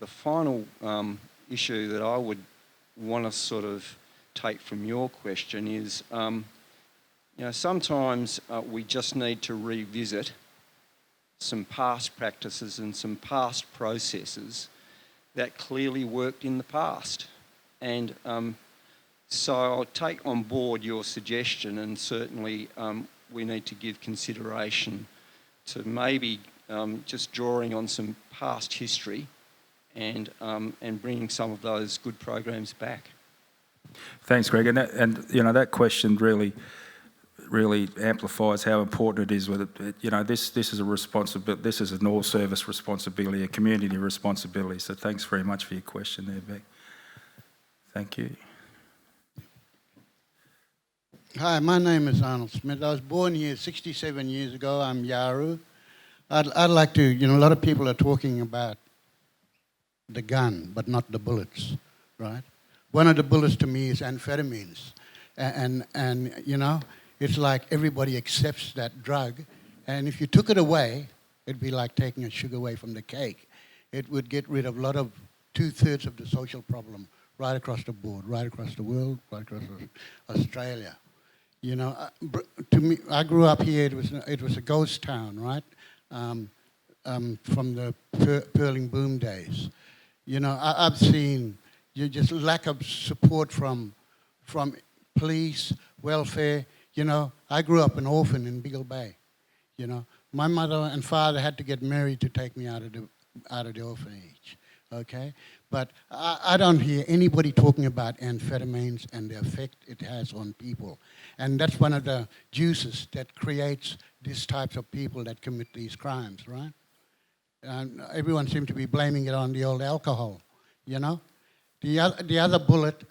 final issue that I would want to sort of take from your question is, sometimes we just need to revisit some past practices and some past processes that clearly worked in the past. And so I'll take on board your suggestion, and certainly we need to give consideration to maybe just drawing on some past history and bringing some of those good programs back. Thanks, Greg. And that question really amplifies how important it is. With it, this is a responsibility. This is an all-service responsibility, a community responsibility. So thanks very much for your question there, Beck. Thank you. Hi, my name is Arnold Smith. I was born here 67 years ago. I'm Yaru. I'd like to, a lot of people are talking about the gun, but not the bullets, right? One of the bullets to me is amphetamines. And it's like everybody accepts that drug. And if you took it away, it'd be like taking a sugar away from the cake. It would get rid of 2/3 of the social problem right across the board, right across the world, right across Australia. To me, I grew up here. It was a ghost town, right? From the Pearling Boom days. I've seen just lack of support from police, welfare. I grew up an orphan in Beagle Bay. My mother and father had to get married to take me out of the orphanage. Okay, but I don't hear anybody talking about amphetamines and the effect it has on people, and that's one of the juices that creates these types of people that commit these crimes, right? And everyone seems to be blaming it on the old alcohol. The other bullet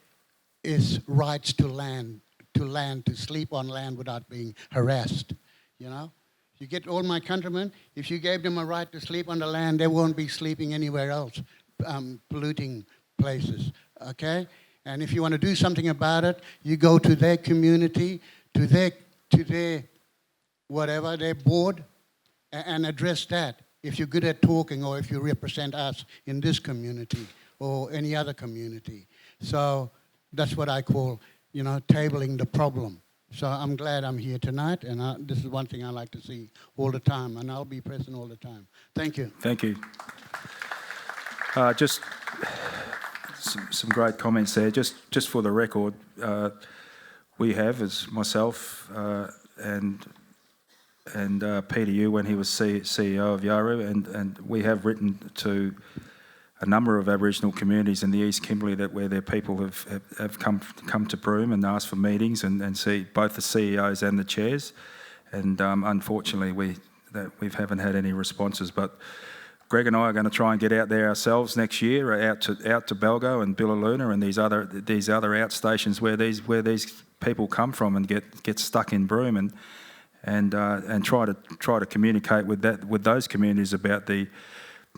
is rights to land, to sleep on land without being harassed. You get all my countrymen, if you gave them a right to sleep on the land, they won't be sleeping anywhere else, polluting places, okay? And if you want to do something about it, you go to their community, to their whatever, their board, and address that. If you're good at talking, or if you represent us in this community or any other community. So that's what I call, tabling the problem. So I'm glad I'm here tonight, and this is one thing I like to see all the time, and I'll be present all the time. Thank you. Thank you. Just some great comments there. Just for the record, we have, as myself and Peter Yu, when he was CEO of Yaru, and we have written to a number of Aboriginal communities in the East Kimberley where their people have come to Broome and asked for meetings and see both the CEOs and the chairs, and unfortunately we haven't had any responses. But Greg and I are going to try and get out there ourselves next year, out to Balgo and Billaloona and these other outstations where these people come from and get stuck in Broome, and try to communicate with those communities about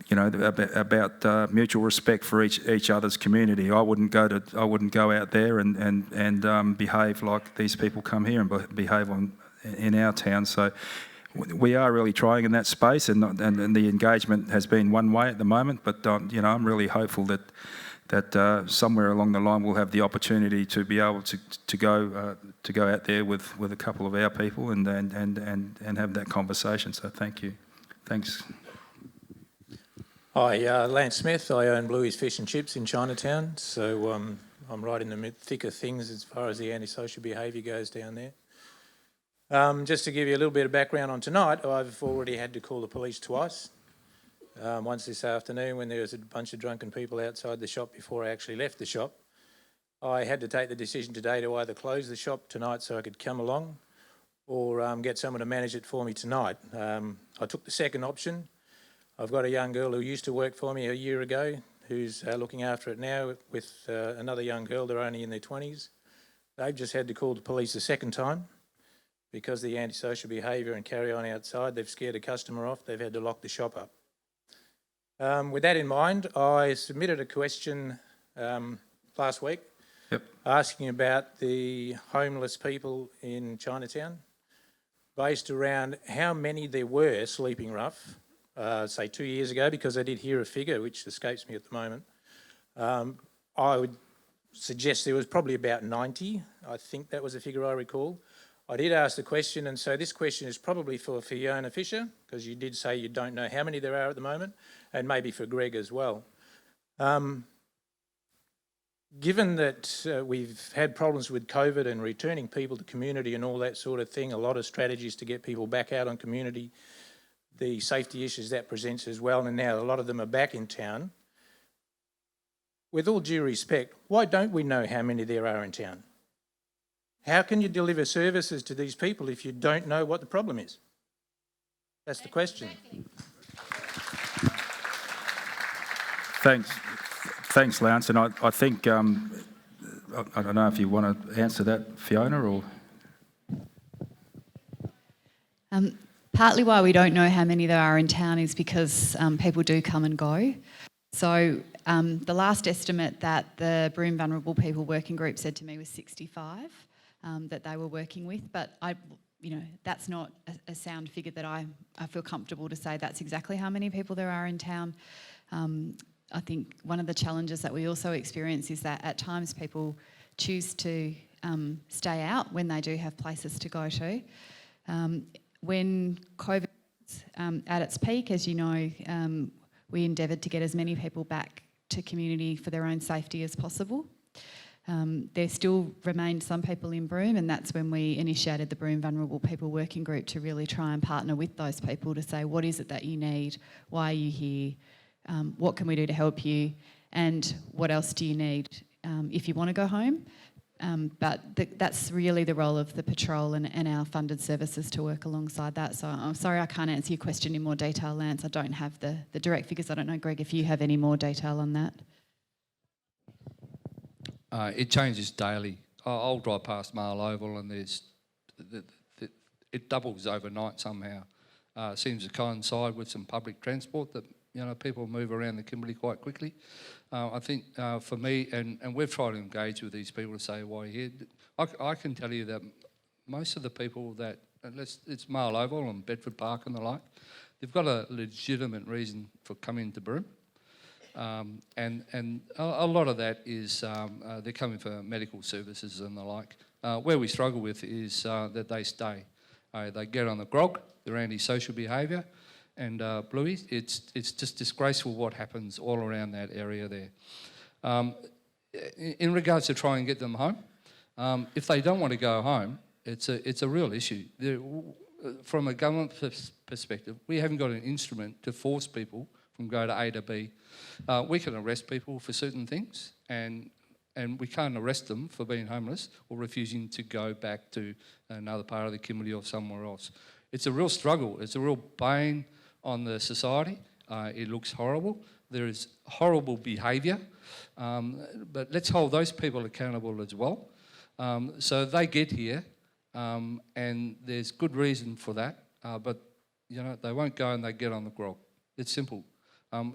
about mutual respect for each other's community. I wouldn't go out there and behave like these people come here and behave in our town. So we are really trying in that space, and the engagement has been one way at the moment. But I'm really hopeful that somewhere along the line we'll have the opportunity to be able to go out there with a couple of our people and have that conversation. So thank you. Thanks. Hi, Lance Smith. I own Bluey's Fish and Chips in Chinatown, so I'm right in the thick of things as far as the antisocial behaviour goes down there. Just to give you a little bit of background on tonight, I've already had to call the police twice. Once this afternoon when there was a bunch of drunken people outside the shop before I actually left the shop. I had to take the decision today to either close the shop tonight so I could come along or get someone to manage it for me tonight. I took the second option. I've got a young girl who used to work for me a year ago who's looking after it now with another young girl. They're only in their 20s. They've just had to call the police a second time because of the antisocial behaviour and carry on outside. They've scared a customer off. They've had to lock the shop up. With that in mind, I submitted a question last week asking about the homeless people in Chinatown, based around how many there were sleeping rough, say 2 years ago, because I did hear a figure which escapes me at the moment. I would suggest there was probably about 90. I think that was the figure I recall. I did ask the question, and so this question is probably for Fiona Fisher, because you did say you don't know how many there are at the moment, and maybe for Greg as well. Given that we've had problems with COVID and returning people to community and all that sort of thing, a lot of strategies to get people back out on community, the safety issues that presents as well, and now a lot of them are back in town. With all due respect, why don't we know how many there are in town? How can you deliver services to these people if you don't know what the problem is? That's the question. Thanks, Lance. And I think, I don't know if you want to answer that, Fiona, or... Partly why we don't know how many there are in town is because people do come and go. So the last estimate that the Broome Vulnerable People Working Group said to me was 65 that they were working with, but that's not a sound figure that I feel comfortable to say that's exactly how many people there are in town. I think one of the challenges that we also experience is that at times people choose to stay out when they do have places to go to. When COVID was at its peak, as you know, we endeavoured to get as many people back to community for their own safety as possible. There still remained some people in Broome, and that's when we initiated the Broome Vulnerable People Working Group to really try and partner with those people to say, what is it that you need? Why are you here? What can we do to help you? And what else do you need if you want to go home? But that's really the role of the patrol and our funded services to work alongside that. So I'm sorry I can't answer your question in more detail, Lance. I don't have the direct figures. I don't know, Greg, if you have any more detail on that. It changes daily. I'll drive past Marl Oval and it doubles overnight somehow. Seems to coincide with some public transport that people move around the Kimberley quite quickly. I think for me, and we've tried to engage with these people to say why you're here. I can tell you that most of the people that, unless it's Marl Oval and Bedford Park and the like, they've got a legitimate reason for coming to Broome. And a lot of that is they're coming for medical services and the like. Where we struggle with is that they stay. They get on the grog, their antisocial behaviour, and Bluey, it's just disgraceful what happens all around that area there. In regards to trying to get them home, if they don't want to go home, it's a real issue. From a government perspective, we haven't got an instrument to force people from go to A to B. We can arrest people for certain things, and we can't arrest them for being homeless or refusing to go back to another part of the Kimberley or somewhere else. It's a real struggle. It's a real bane on the society. It looks horrible. There is horrible behaviour, but let's hold those people accountable as well. So they get here, and there's good reason for that, but they won't go and they get on the grog. It's simple.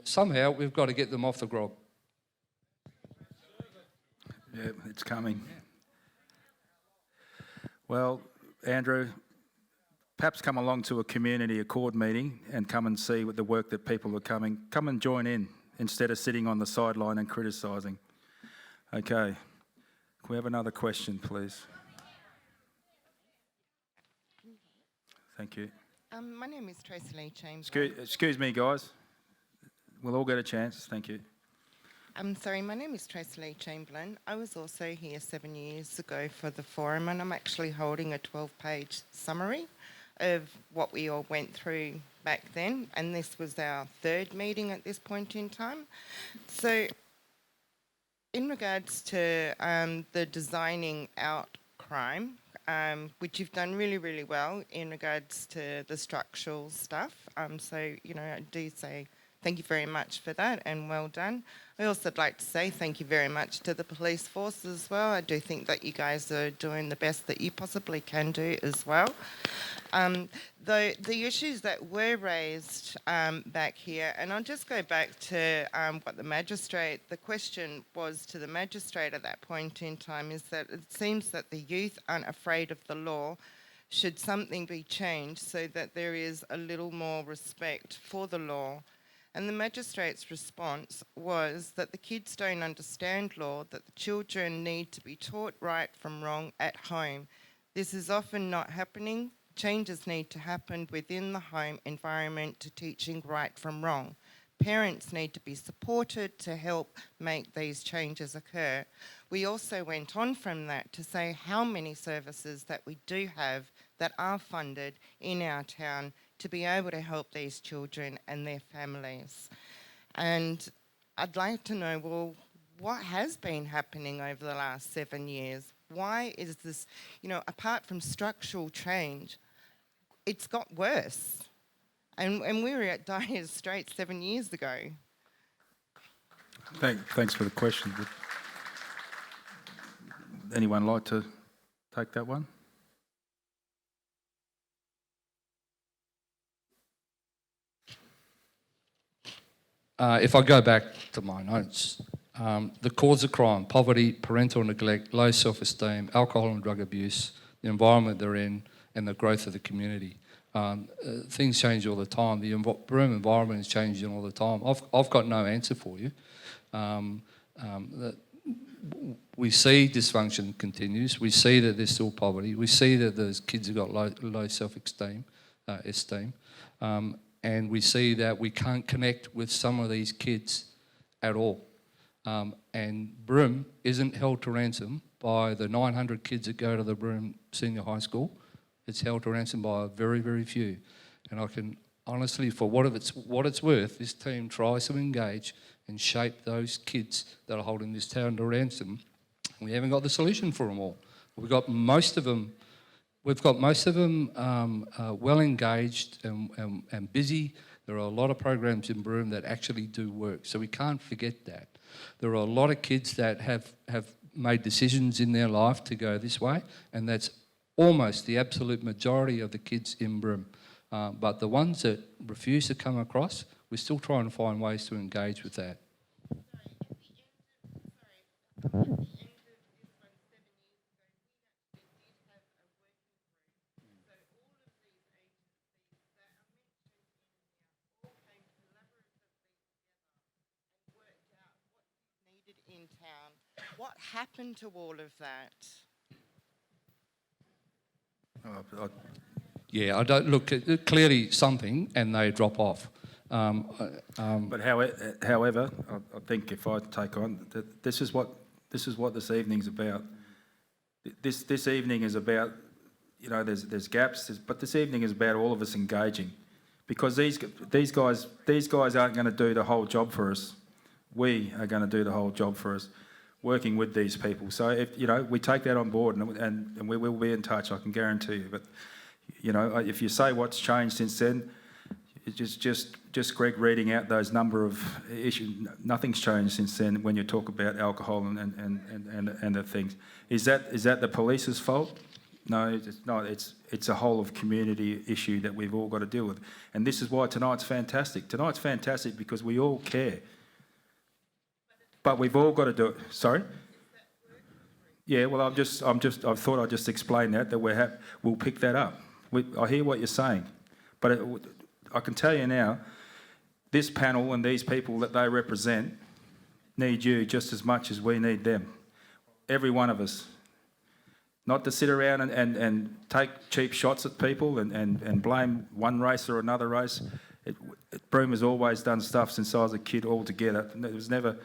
Somehow we've got to get them off the grog. Yeah, it's coming. Well, Andrew, perhaps come along to a community accord meeting and come and see what the work that people are coming. Come and join in instead of sitting on the sideline and criticising. Okay. Can we have another question, please? Thank you. My name is Tracy Lee Chambers. Excuse me, guys. We'll all get a chance. Thank you. I'm sorry, my name is Tracy Lee Chamberlain. I was also here 7 years ago for the forum, and I'm actually holding a 12-page summary of what we all went through back then, and this was our third meeting at this point in time. So in regards to the designing out crime, which you've done really, really well in regards to the structural stuff, so, I do say thank you very much for that and well done. I also would like to say thank you very much to the police force as well. I do think that you guys are doing the best that you possibly can do as well. The issues that were raised back here, and I'll just go back to what the question was to the magistrate at that point in time, is that it seems that the youth aren't afraid of the law. Should something be changed so that there is a little more respect for the law And the magistrate's response was that the kids don't understand law, that the children need to be taught right from wrong at home. This is often not happening. Changes need to happen within the home environment to teaching right from wrong. Parents need to be supported to help make these changes occur. We also went on from that to say how many services that we do have that are funded in our town to be able to help these children and their families. And I'd like to know, well, what has been happening over the last 7 years? Why is this, apart from structural change, it's got worse? And we were at dire straits 7 years ago. Thanks for the question. Would anyone like to take that one? If I go back to my notes, the cause of crime, poverty, parental neglect, low self-esteem, alcohol and drug abuse, the environment they're in, and the growth of the community. Things change all the time. The Broome environment is changing all the time. I've got no answer for you. We see dysfunction continues. We see that there's still poverty. We see that those kids have got low self-esteem, and we see that we can't connect with some of these kids at all. And Broome isn't held to ransom by the 900 kids that go to the Broome Senior High School. It's held to ransom by a very, very few. And I can honestly, for what it's worth, this team tries to engage and shape those kids that are holding this town to ransom. We haven't got the solution for them all. We've got most of them well engaged and busy. There are a lot of programs in Broome that actually do work, so we can't forget that. There are a lot of kids that have made decisions in their life to go this way, and that's almost the absolute majority of the kids in Broome. But the ones that refuse to come across, we're still trying to find ways to engage with that. In town. What happened to all of that? Yeah, I don't look. Clearly something, and they drop off. But however, I think if I take on, this is what this evening's about. This evening is about, there's gaps, but this evening is about all of us engaging, because these guys aren't going to do the whole job for us. We are going to do the whole job for us, working with these people. So if we take that on board, and we will be in touch, I can guarantee you. But if you say what's changed since then, it's just Greg reading out those number of issues. Nothing's changed since then. When you talk about alcohol and the things, is that the police's fault? No, it's not. It's a whole of community issue that we've all got to deal with. And this is why tonight's fantastic. Tonight's fantastic because we all care. But we've all got to do it. Sorry? Yeah, well, I thought I'd just explain that we'll pick that up. I hear what you're saying, but I can tell you now, this panel and these people that they represent need you just as much as we need them. Every one of us. Not to sit around and take cheap shots at people and blame one race or another race. Broome has always done stuff since I was a kid all together. It was never...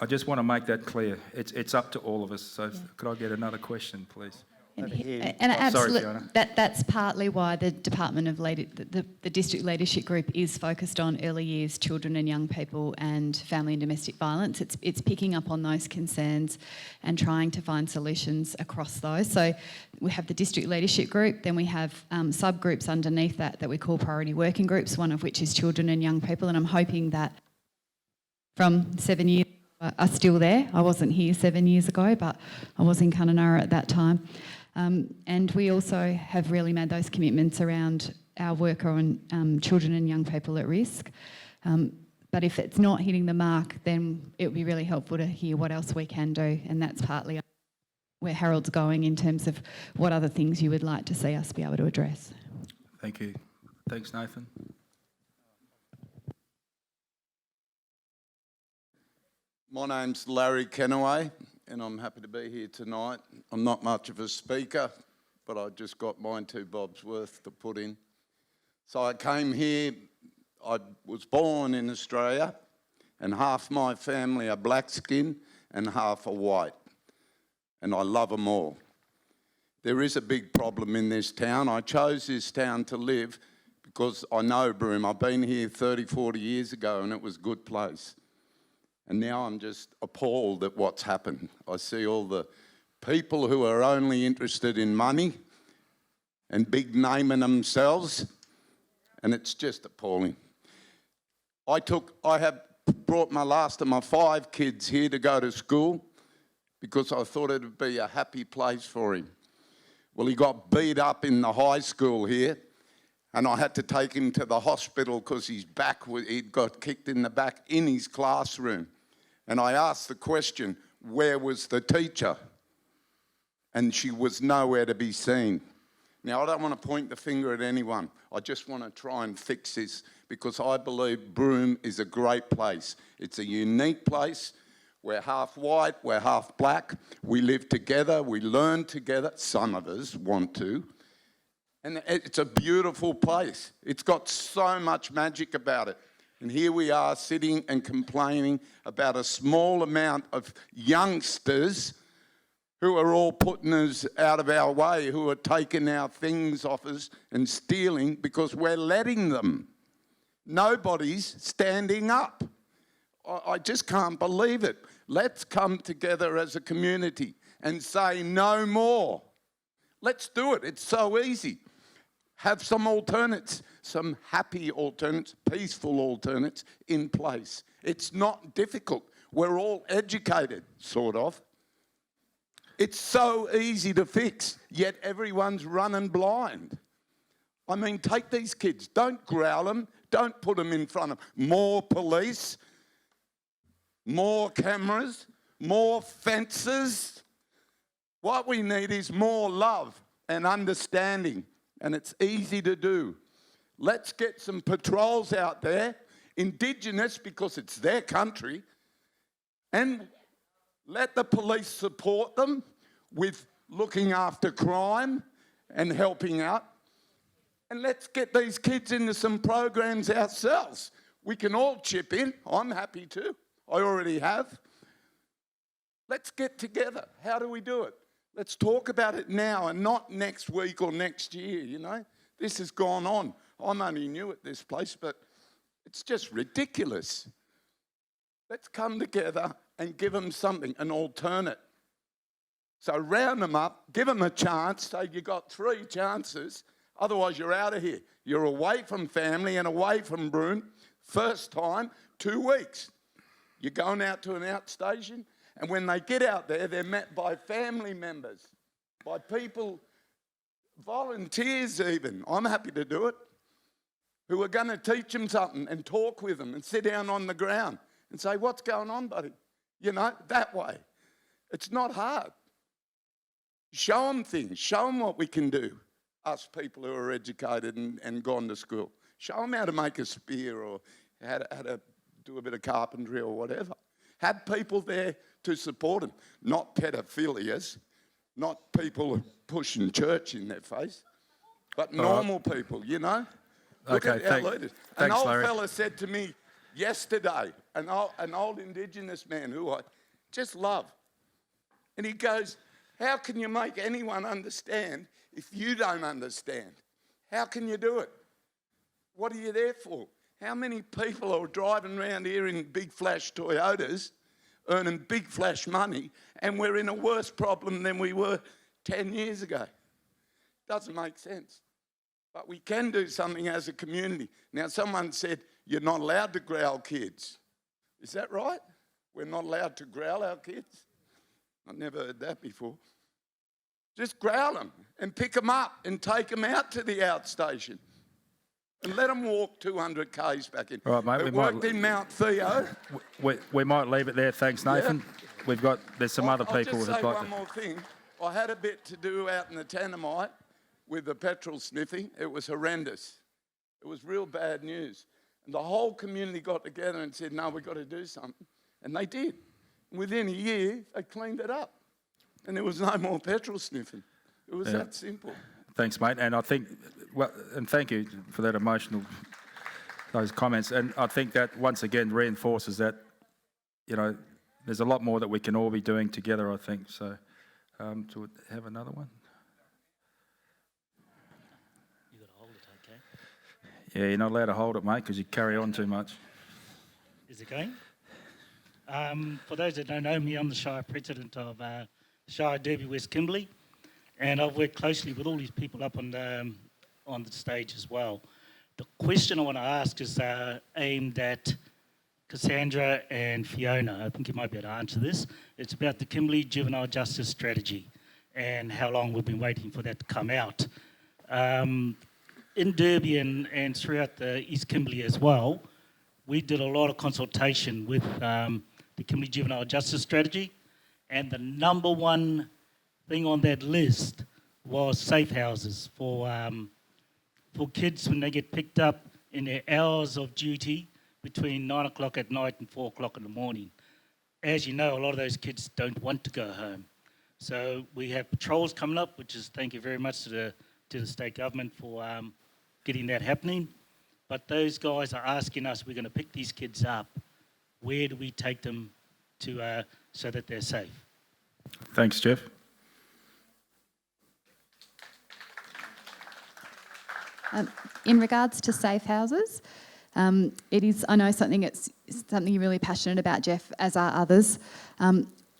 I just want to make that clear. It's up to all of us. So could I get another question, please? And absolutely, that's partly why the Department of the District Leadership Group is focused on early years, children and young people, and family and domestic violence. It's picking up on those concerns and trying to find solutions across those. So we have the District Leadership Group, then we have subgroups underneath that we call priority working groups, one of which is children and young people, and I'm hoping that from 7 years are still there. I wasn't here 7 years ago, but I was in Kununurra at that time. And we also have really made those commitments around our work on children and young people at risk. But if it's not hitting the mark, then it would be really helpful to hear what else we can do, and that's partly where Harold's going in terms of what other things you would like to see us be able to address. Thank you. Thanks, Nathan. My name's Larry Kennaway, and I'm happy to be here tonight. I'm not much of a speaker, but I just got mine 2 bobs worth to put in. So I came here, I was born in Australia, and half my family are black skin and half are white, and I love them all. There is a big problem in this town. I chose this town to live because I know Broome. I've been here 30, 40 years ago, and it was a good place. And now I'm just appalled at what's happened. I see all the people who are only interested in money and big naming themselves, and it's just appalling. I have brought my last of my 5 kids here to go to school because I thought it would be a happy place for him. Well, he got beat up in the high school here, and I had to take him to the hospital because he'd got kicked in the back in his classroom. And I asked the question, where was the teacher? And she was nowhere to be seen. Now, I don't want to point the finger at anyone. I just want to try and fix this because I believe Broome is a great place. It's a unique place. We're half white, we're half black. We live together, we learn together. Some of us want to. And it's a beautiful place. It's got so much magic about it. And here we are sitting and complaining about a small amount of youngsters who are all putting us out of our way, who are taking our things off us and stealing because we're letting them. Nobody's standing up. I just can't believe it. Let's come together as a community and say no more. Let's do it. It's so easy. Have some alternates, some happy alternates, peaceful alternates in place. It's not difficult. We're all educated, sort of. It's so easy to fix, yet everyone's running blind. I mean, take these kids. Don't growl them. Don't put them in front of more police, more cameras, more fences. What we need is more love and understanding, and it's easy to do. Let's get some patrols out there, Indigenous because it's their country, and let the police support them with looking after crime and helping out. And let's get these kids into some programs ourselves. We can all chip in. I'm happy to. I already have. Let's get together. How do we do it? Let's talk about it now and not next week or next year, you know. This has gone on. I'm only new at this place, but it's just ridiculous. Let's come together and give them something, an alternate. So round them up, give them a chance, say you got 3 chances, otherwise you're out of here. You're away from family and away from Broome. First time, 2 weeks. You're going out to an outstation, and when they get out there, they're met by family members, by people, volunteers even. I'm happy to do it, who are going to teach them something and talk with them and sit down on the ground and say, what's going on, buddy? You know, that way. It's not hard. Show them things. Show them what we can do, us people who are educated and gone to school. Show them how to make a spear or how to do a bit of carpentry or whatever. Have people there to support them, not pedophilias, not people pushing church in their face, but normal people, you know? Look at our leaders. An old fella said to me yesterday, an old Indigenous man who I just love, and he goes, how can you make anyone understand if you don't understand? How can you do it? What are you there for? How many people are driving around here in big flash Toyotas, earning big flash money, and we're in a worse problem than we were 10 years ago? Doesn't make sense. But we can do something as a community. Now, someone said, you're not allowed to growl kids. Is that right? We're not allowed to growl our kids? I've never heard that before. Just growl them and pick them up and take them out to the outstation and let them walk 200 k's back in. All right, mate. It worked in Mount Theo. We might leave it there. Thanks, Nathan. Yeah. There's some other people I'll just who'd say like one to... more thing. I had a bit to do out in the Tanamite with the petrol sniffing. It was horrendous. It was real bad news. And the whole community got together and said, no, we've got to do something. And they did. within a year, they cleaned it up. And there was no more petrol sniffing. It was that simple. Thanks, mate. And I think, well, and thank you for that those comments. And I think that once again reinforces that, you know, there's a lot more that we can all be doing together, I think. So, do we have another one? You got to hold it, okay? Yeah, you're not allowed to hold it, mate, because you carry on too much. Is it going? For those that don't know me, I'm the Shire President of Shire Derby West Kimberley, and I've worked closely with all these people up on the stage as well. The question I want to ask is aimed at Cassandra and Fiona. I think you might be able to answer this. It's about the Kimberley Juvenile Justice Strategy and how long we've been waiting for that to come out. In Derby and throughout the East Kimberley as well, we did a lot of consultation with the Kimberley Juvenile Justice Strategy, and the number one thing on that list was safe houses for kids when they get picked up in their hours of duty between 9 o'clock at night and 4 o'clock in the morning. As you know, a lot of those kids don't want to go home. So we have patrols coming up, which is thank you very much to the state government for getting that happening. But those guys are asking us, we're going to pick these kids up. Where do we take them to so that they're safe? Thanks, Jeff. In regards to safe houses, it is, I know something you're really passionate about, Jeff, as are others.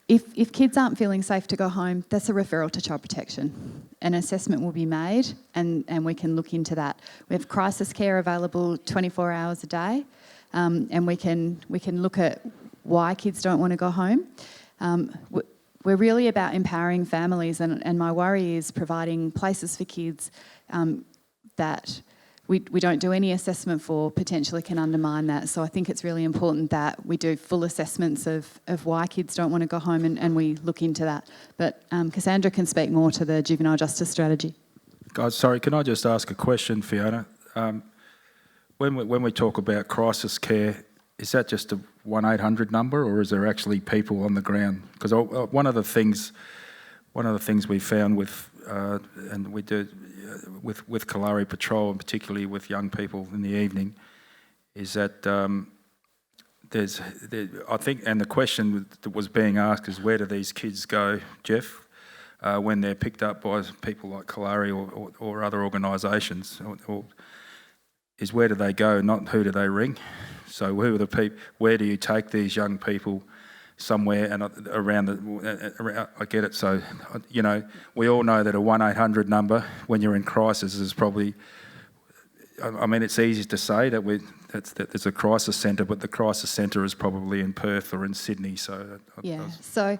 If kids aren't feeling safe to go home, that's a referral to Child Protection. An assessment will be made and we can look into that. We have crisis care available 24 hours a day, and we can look at why kids don't want to go home. We're really about empowering families, and my worry is providing places for kids that we don't do any assessment for potentially can undermine that. So I think it's really important that we do full assessments of why kids don't want to go home and we look into that. But Cassandra can speak more to the juvenile justice strategy. Guys, sorry, can I just ask a question, Fiona? When we talk about crisis care, is that just a 1-800 number, or is there actually people on the ground? Because one of the things we found with and we do with Kalari Patrol, and particularly with young people in the evening, is that I think, and the question that was being asked is, where do these kids go, Jeff, when they're picked up by people like Kalari or other organisations, or is where do they go, not who do they ring? So who are the people? Where do you take these young people? Somewhere and around I get it. So, you know, we all know that a 1-800 number when you're in crisis is probably. I mean, it's easy to say that that there's a crisis centre, but the crisis centre is probably in Perth or in Sydney. So So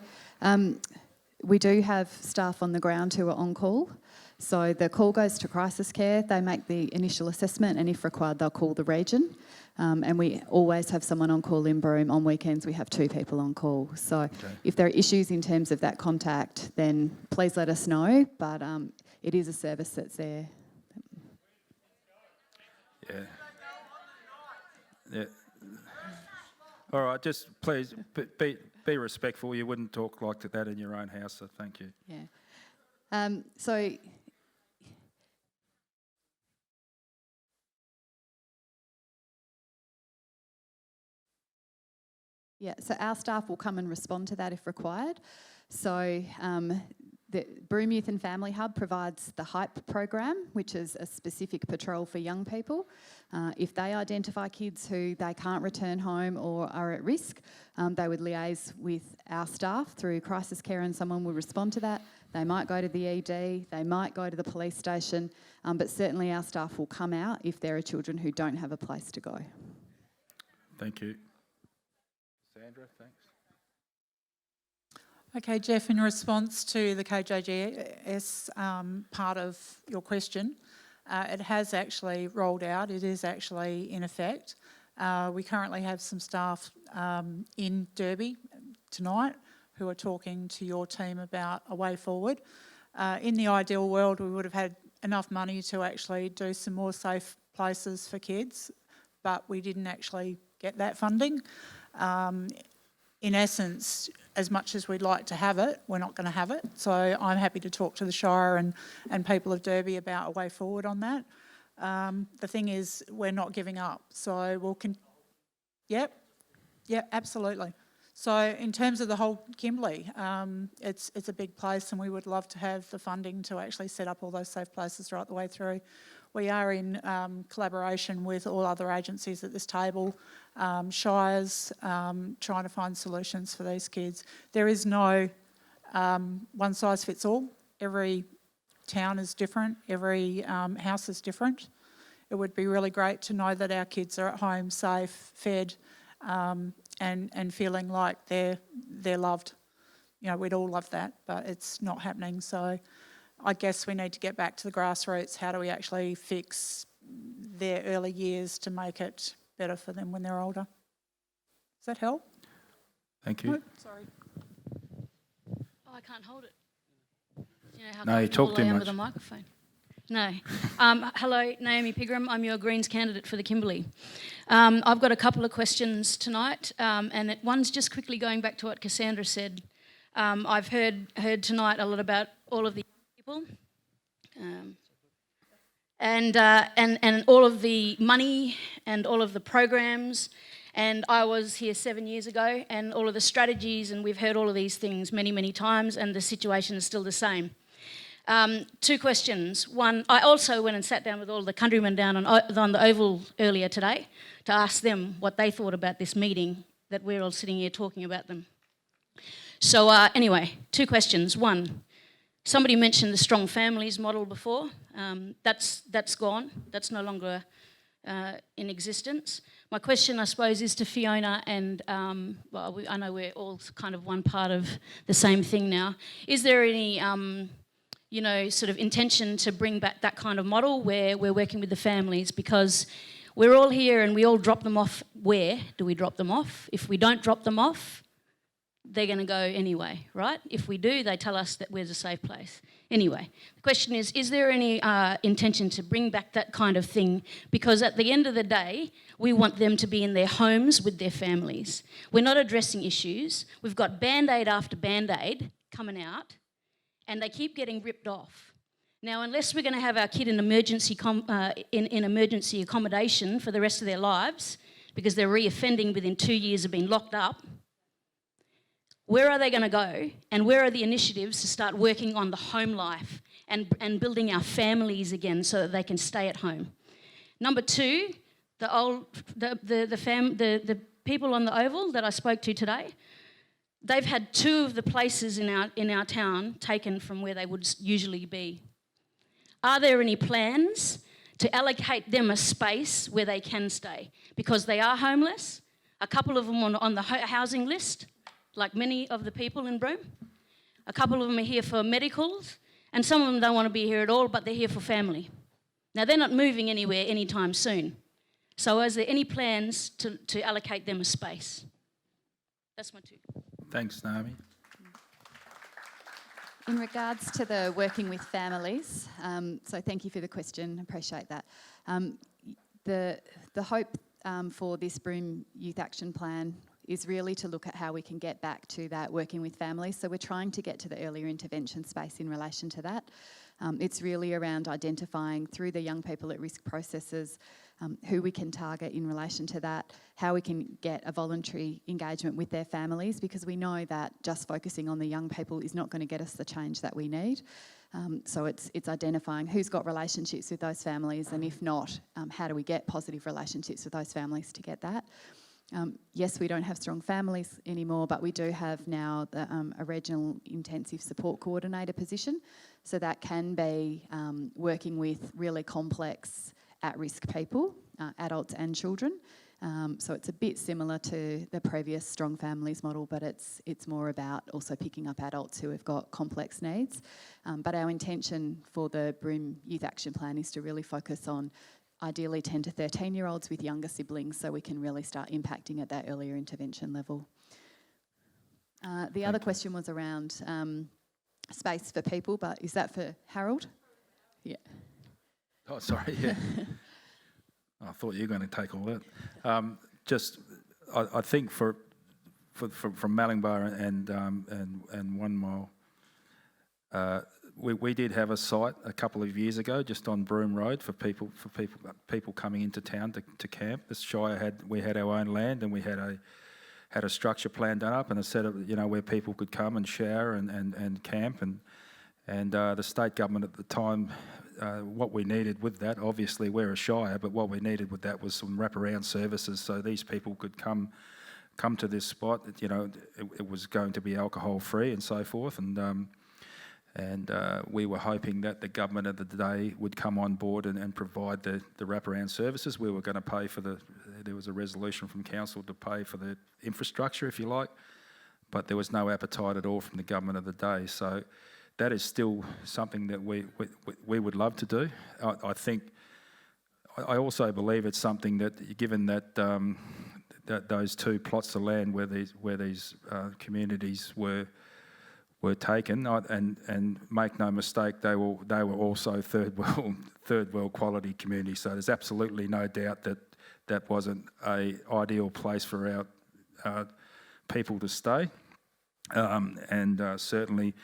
we do have staff on the ground who are on call. So the call goes to crisis care. They make the initial assessment, and if required, they'll call the region. And we always have someone on call in Broome. On weekends, we have 2 people on call. So if there are issues in terms of that contact, then please let us know. But it is a service that's there. Yeah. All right, just please be respectful. You wouldn't talk like that in your own house, so thank you. Yeah. So our staff will come and respond to that if required. So the Broome Youth and Family Hub provides the HYPE program, which is a specific patrol for young people. If they identify kids who they can't return home or are at risk, they would liaise with our staff through crisis care, and someone will respond to that. They might go to the ED, they might go to the police station, but certainly our staff will come out if there are children who don't have a place to go. Thank you. Sandra, thanks. Okay, Jeff, in response to the KJGS part of your question, it has actually rolled out. It is actually in effect. We currently have some staff in Derby tonight who are talking to your team about a way forward. In the ideal world, we would have had enough money to actually do some more safe places for kids, but we didn't actually get that funding. in essence, as much as we'd like to have it, we're not going to have it. So I'm happy to talk to the Shire and people of Derby about a way forward on that. The thing is, we're not giving up. So we'll Yep, absolutely. So in terms of the whole Kimberley, it's a big place, and we would love to have the funding to actually set up all those safe places right the way through. We are in collaboration with all other agencies at this table, shires, trying to find solutions for these kids. There is no one size fits all. Every town is different, every house is different. It would be really great to know that our kids are at home, safe, fed, and feeling like they're loved. You know, we'd all love that, but it's not happening. So I guess we need to get back to the grassroots. How do we actually fix their early years to make it better for them when they're older? Does that help? Thank you. No, sorry. Oh, I can't hold it. You know how No, you talk too comfortable I am much. with a microphone. No. Hello, Naomi Pigram. I'm your Greens candidate for the Kimberley. I've got a couple of questions tonight, and one's just quickly going back to what Cassandra said. I've heard tonight a lot about all of the people, and all of the money and all of the programs. And I was here 7 years ago, and all of the strategies, and we've heard all of these things many, many times, and the situation is still the same. Two questions. One, I also went and sat down with all the countrymen down on the Oval earlier today to ask them what they thought about this meeting that we're all sitting here talking about them. So anyway, two questions. One, somebody mentioned the strong families model before. That's gone. That's no longer in existence. My question, I suppose, is to Fiona and, I know we're all kind of one part of the same thing now. Is there any sort of intention to bring back that kind of model where we're working with the families, because we're all here and we all drop them off. Where do we drop them off? If we don't drop them off, they're going to go anyway, right? If we do, they tell us that we're a safe place. Anyway, the question is there any intention to bring back that kind of thing? Because at the end of the day, we want them to be in their homes with their families. We're not addressing issues. We've got Band-Aid after Band-Aid coming out, and they keep getting ripped off. Now, unless we're going to have our kid in emergency accommodation for the rest of their lives, because they're reoffending within 2 years of being locked up, where are they going to go? And where are the initiatives to start working on the home life and building our families again so that they can stay at home? Number two, the people on the Oval that I spoke to today, they've had two of the places in our town taken from where they would usually be. Are there any plans to allocate them a space where they can stay? Because they are homeless, a couple of them on the housing list, like many of the people in Broome. A couple of them are here for medicals, and some of them don't want to be here at all, but they're here for family. Now, they're not moving anywhere anytime soon. So is there any plans to allocate them a space? That's my two. Thanks, Naomi. In regards to the working with families, so thank you for the question, appreciate that. The hope for this Broome Youth Action Plan is really to look at how we can get back to that working with families. So we're trying to get to the earlier intervention space in relation to that. It's really around identifying through the young people at risk processes who we can target in relation to that, how we can get a voluntary engagement with their families, because we know that just focusing on the young people is not going to get us the change that we need. So it's identifying who's got relationships with those families, and if not, how do we get positive relationships with those families to get that. Yes, we don't have strong families anymore, but we do have now a regional intensive support coordinator position. So that can be working with really complex at-risk people, adults and children. So it's a bit similar to the previous strong families model, but it's more about also picking up adults who have got complex needs. But our intention for the Broome Youth Action Plan is to really focus on ideally 10 to 13-year-olds with younger siblings, so we can really start impacting at that earlier intervention level. The other question was around space for people, but is that for Harold? Yeah. Oh, sorry, yeah. I thought you were going to take all that. I think for from Mallingbar and 1 Mile. We did have a site a couple of years ago just on Broome Road for people coming into town to camp. The Shire we had our own land, and we had a structure plan done up and a set of where people could come and shower and camp, and the state government at the time, what we needed with that, obviously we're a Shire, but what we needed with that was some wraparound services so these people could come to this spot. It was going to be alcohol free and so forth, and we were hoping that the government of the day would come on board and provide the wraparound services. We were going to pay for there was a resolution from council to pay for the infrastructure, if you like, but there was no appetite at all from the government of the day. So that is still something that we would love to do. I also believe it's something that, given that that those 2 plots of land where these communities were taken, and make no mistake, they were also third world quality communities. So there's absolutely no doubt that wasn't an ideal place for our people to stay, and certainly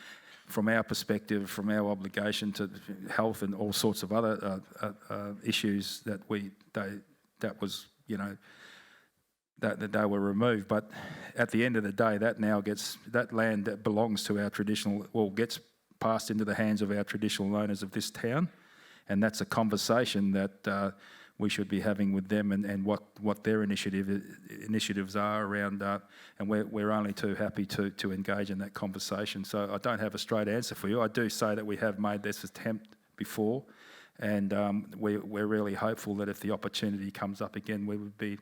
from our perspective, from our obligation to health and all sorts of other issues that they were removed. But at the end of the day, that land that belongs to our gets passed into the hands of our traditional owners of this town, and that's a conversation that we should be having with them, and what their initiatives are around, and we're only too happy to engage in that conversation. So I don't have a straight answer for you. I do say that we have made this attempt before, and we're really hopeful that if the opportunity comes up again, we would be.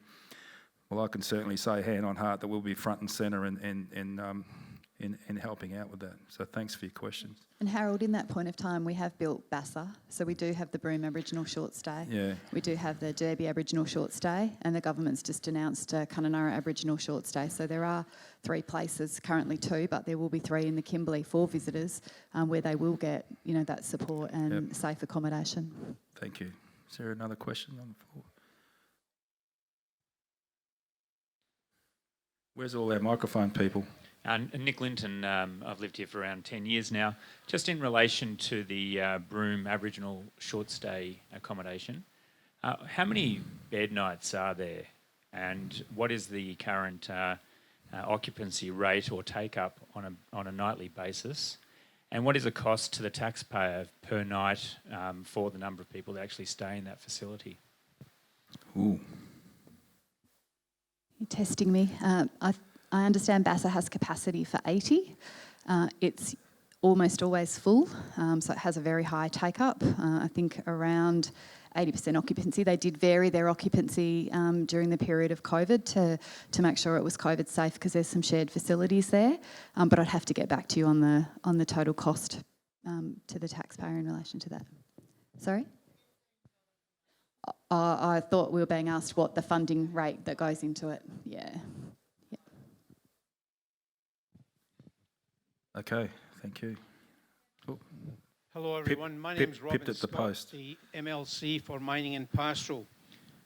Well, I can certainly say, hand on heart, that we'll be front and centre in helping out with that. So thanks for your questions. And Harold, in that point of time, we have built Bassa, so we do have the Broome Aboriginal short stay. Yeah. We do have the Derby Aboriginal short stay, and the government's just announced Kununurra Aboriginal short stay. So there are 3 places, currently 2, but there will be 3 in the Kimberley for visitors, where they will get that support and safe accommodation. Thank you. Is there another question on the floor? Where's all our microphone people? Nick Linton, I've lived here for around 10 years now. Just in relation to the Broome Aboriginal short stay accommodation, how many bed nights are there, and what is the current occupancy rate or take up on a nightly basis, and what is the cost to the taxpayer per night for the number of people that actually stay in that facility? Ooh. You're testing me. I understand Bassa has capacity for 80. It's almost always full, so it has a very high take-up. I think around 80% occupancy. They did vary their occupancy during the period of COVID to make sure it was COVID safe, because there's some shared facilities there. But I'd have to get back to you on the total cost to the taxpayer in relation to that. Sorry? I thought we were being asked what the funding rate that goes into it. Yeah. Okay, thank you. Oh. Hello everyone, my name is Robson, the MLC for Mining and Pastoral.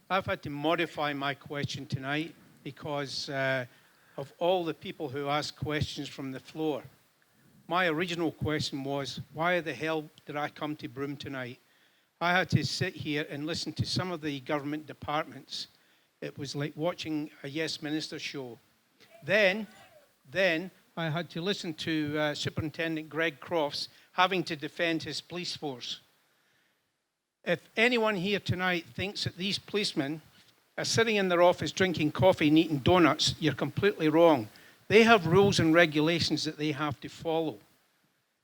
I've had to modify my question tonight because of all the people who ask questions from the floor. My original question was, why the hell did I come to Broome tonight? I had to sit here and listen to some of the government departments. It was like watching a Yes Minister show. Then I had to listen to Superintendent Greg Crofts having to defend his police force. If anyone here tonight thinks that these policemen are sitting in their office drinking coffee and eating donuts, you're completely wrong. They have rules and regulations that they have to follow.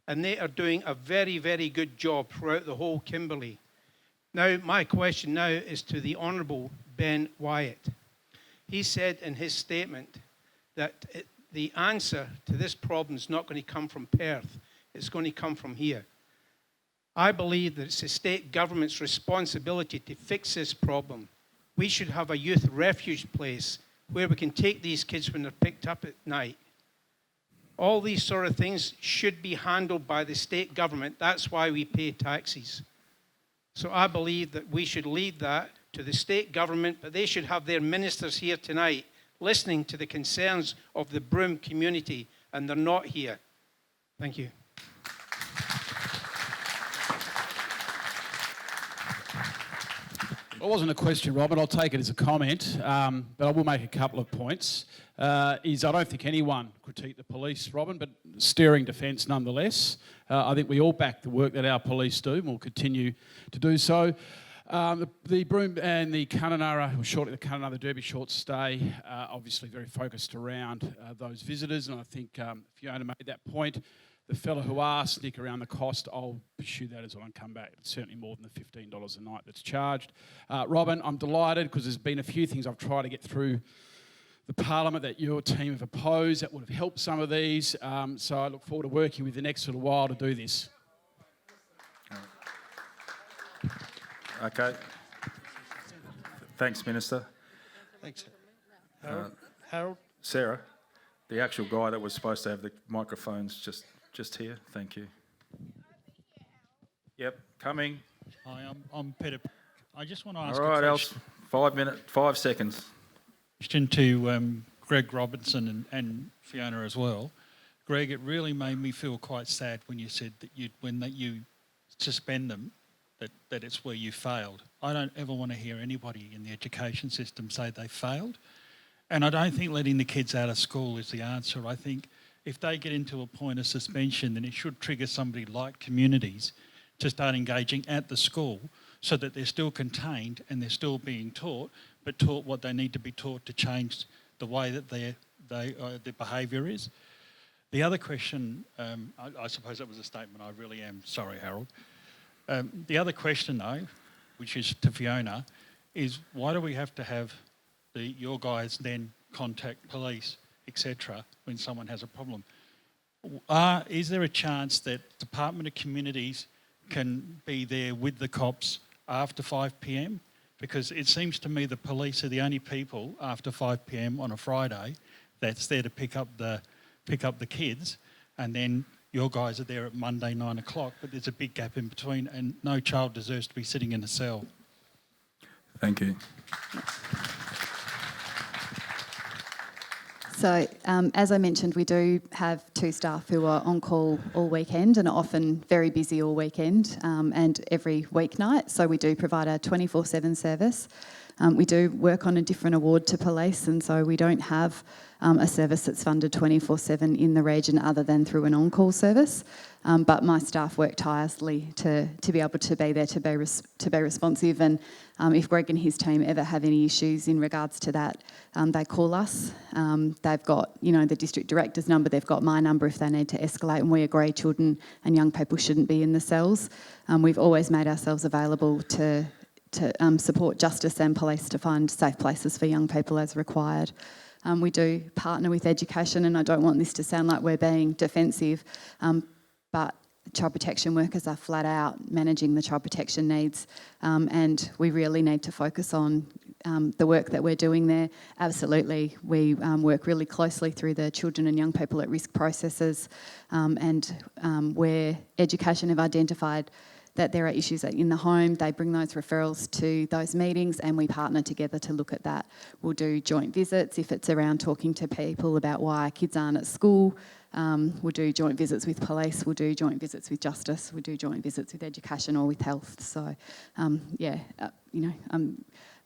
And they are doing a very, very good job throughout the whole Kimberley. Now, my question now is to the Honourable Ben Wyatt. He said in his statement that the answer to this problem is not going to come from Perth. It's going to come from here. I believe that it's the state government's responsibility to fix this problem. We should have a youth refuge place where we can take these kids when they're picked up at night. All these sort of things should be handled by the state government. That's why we pay taxes. So I believe that we should leave that to the state government, but they should have their ministers here tonight listening to the concerns of the Broome community, and they're not here. Thank you. It wasn't a question, Robin. I'll take it as a comment, but I will make a couple of points. I don't think anyone critique the police, Robin, but steering defence nonetheless. I think we all back the work that our police do and will continue to do so. The Broome and the Kununurra, or shortly the Kununurra, the Derby short stay, obviously very focused around those visitors, and I think Fiona made that point. The fellow who asked Nick around the cost, I'll pursue that as I come back. It's certainly more than the $15 a night that's charged. Robin, I'm delighted because there's been a few things I've tried to get through the Parliament that your team have opposed that would have helped some of these. So I look forward to working with the next little while to do this. Okay. Thanks, Minister. Thanks. Harold? Sarah, the actual guy that was supposed to have the microphones just here. Thank you. Yep, coming. Hi, I'm Peter. I just want to ask All right, a Els, question. 5 seconds. Question to Greg Robinson and Fiona as well. Greg, it really made me feel quite sad when you said that you suspend them, that it's where you failed. I don't ever want to hear anybody in the education system say they failed. And I don't think letting the kids out of school is the answer. I think if they get into a point of suspension, then it should trigger somebody like communities to start engaging at the school so that they're still contained and they're still being taught, but taught what they need to be taught to change the way that their behaviour is. The other question, I suppose that was a statement, I really am sorry, Harold. The other question though, which is to Fiona, is why do we have to have your guys then contact police, etc., when someone has a problem? Is there a chance that Department of Communities can be there with the cops after 5 p.m? Because it seems to me the police are the only people after 5 p.m. on a Friday that's there to pick up the kids, and then your guys are there at Monday 9 o'clock, but there's a big gap in between, and no child deserves to be sitting in a cell. Thank you. So, as I mentioned, we do have 2 staff who are on call all weekend and are often very busy all weekend and every weeknight. So we do provide a 24/7 service. We do work on a different award to police, and so we don't have a service that's funded 24/7 in the region other than through an on-call service. But my staff work tirelessly to be able to be there, to be responsive. And if Greg and his team ever have any issues in regards to that, they call us. They've got, the district director's number. They've got my number if they need to escalate. And we agree children and young people shouldn't be in the cells. We've always made ourselves available to support justice and police to find safe places for young people as required. We do partner with education, and I don't want this to sound like we're being defensive, but child protection workers are flat out managing the child protection needs, and we really need to focus on the work that we're doing there. Absolutely, we work really closely through the children and young people at risk processes, and where education have identified that there are issues in the home, they bring those referrals to those meetings and we partner together to look at that. We'll do joint visits if it's around talking to people about why kids aren't at school. We'll do joint visits with police, we'll do joint visits with justice, we'll do joint visits with education or with health. So, I'm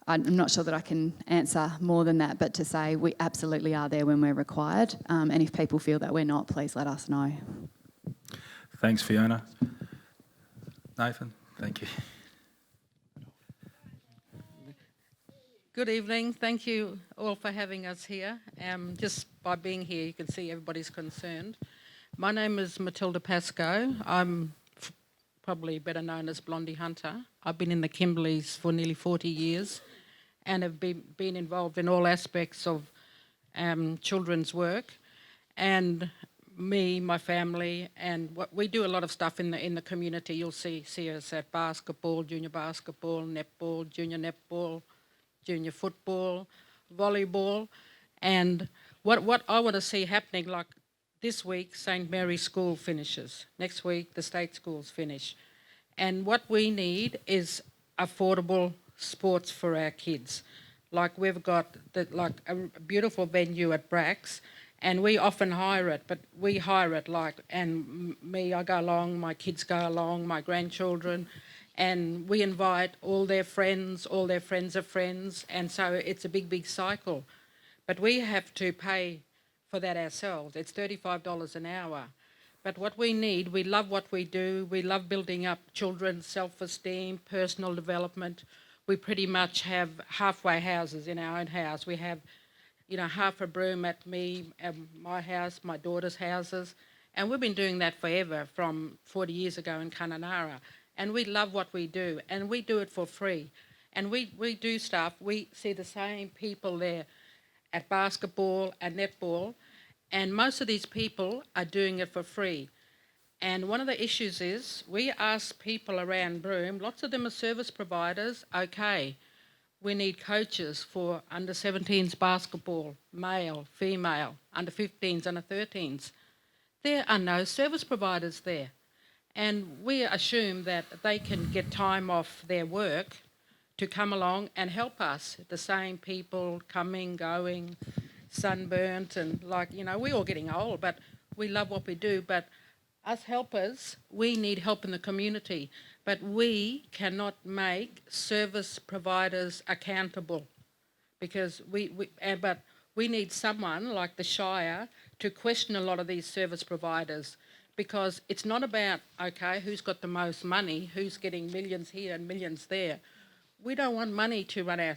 not sure that I can answer more than that, but to say we absolutely are there when we're required. And if people feel that we're not, please let us know. Thanks, Fiona. Nathan, thank you. Good evening. Thank you all for having us here. Just by being here, you can see everybody's concerned. My name is Matilda Pascoe. I'm probably better known as Blondie Hunter. I've been in the Kimberleys for nearly 40 years and have been involved in all aspects of children's work. And me, my family, and we do a lot of stuff in the community. You'll see us at basketball, junior basketball, netball, junior football, volleyball, and what I want to see happening, like this week, St. Mary's School finishes. Next week, the state schools finish. And what we need is affordable sports for our kids. Like we've got a beautiful venue at Brax, and we often hire it, but we hire it I go along, my kids go along, my grandchildren, and we invite all their friends of friends, and so it's a big, big cycle. But we have to pay for that ourselves. It's $35 an hour. But what we need, we love what we do. We love building up children's self-esteem, personal development. We pretty much have halfway houses in our own house. We have, half a Broome at my house, my daughter's houses. And we've been doing that forever, from 40 years ago in Kununurra. And we love what we do, and we do it for free. And we do stuff. We see the same people there at basketball and netball, and most of these people are doing it for free. And one of the issues is we ask people around Broome, lots of them are service providers, okay, we need coaches for under 17s basketball, male, female, under 15s, under 13s. There are no service providers there. And we assume that they can get time off their work to come along and help us. The same people coming, going, sunburnt, and we're all getting old, but we love what we do. But us helpers, we need help in the community, but we cannot make service providers accountable, because but we need someone like the Shire to question a lot of these service providers, because it's not about, okay, who's got the most money, who's getting millions here and millions there. We don't want money to run our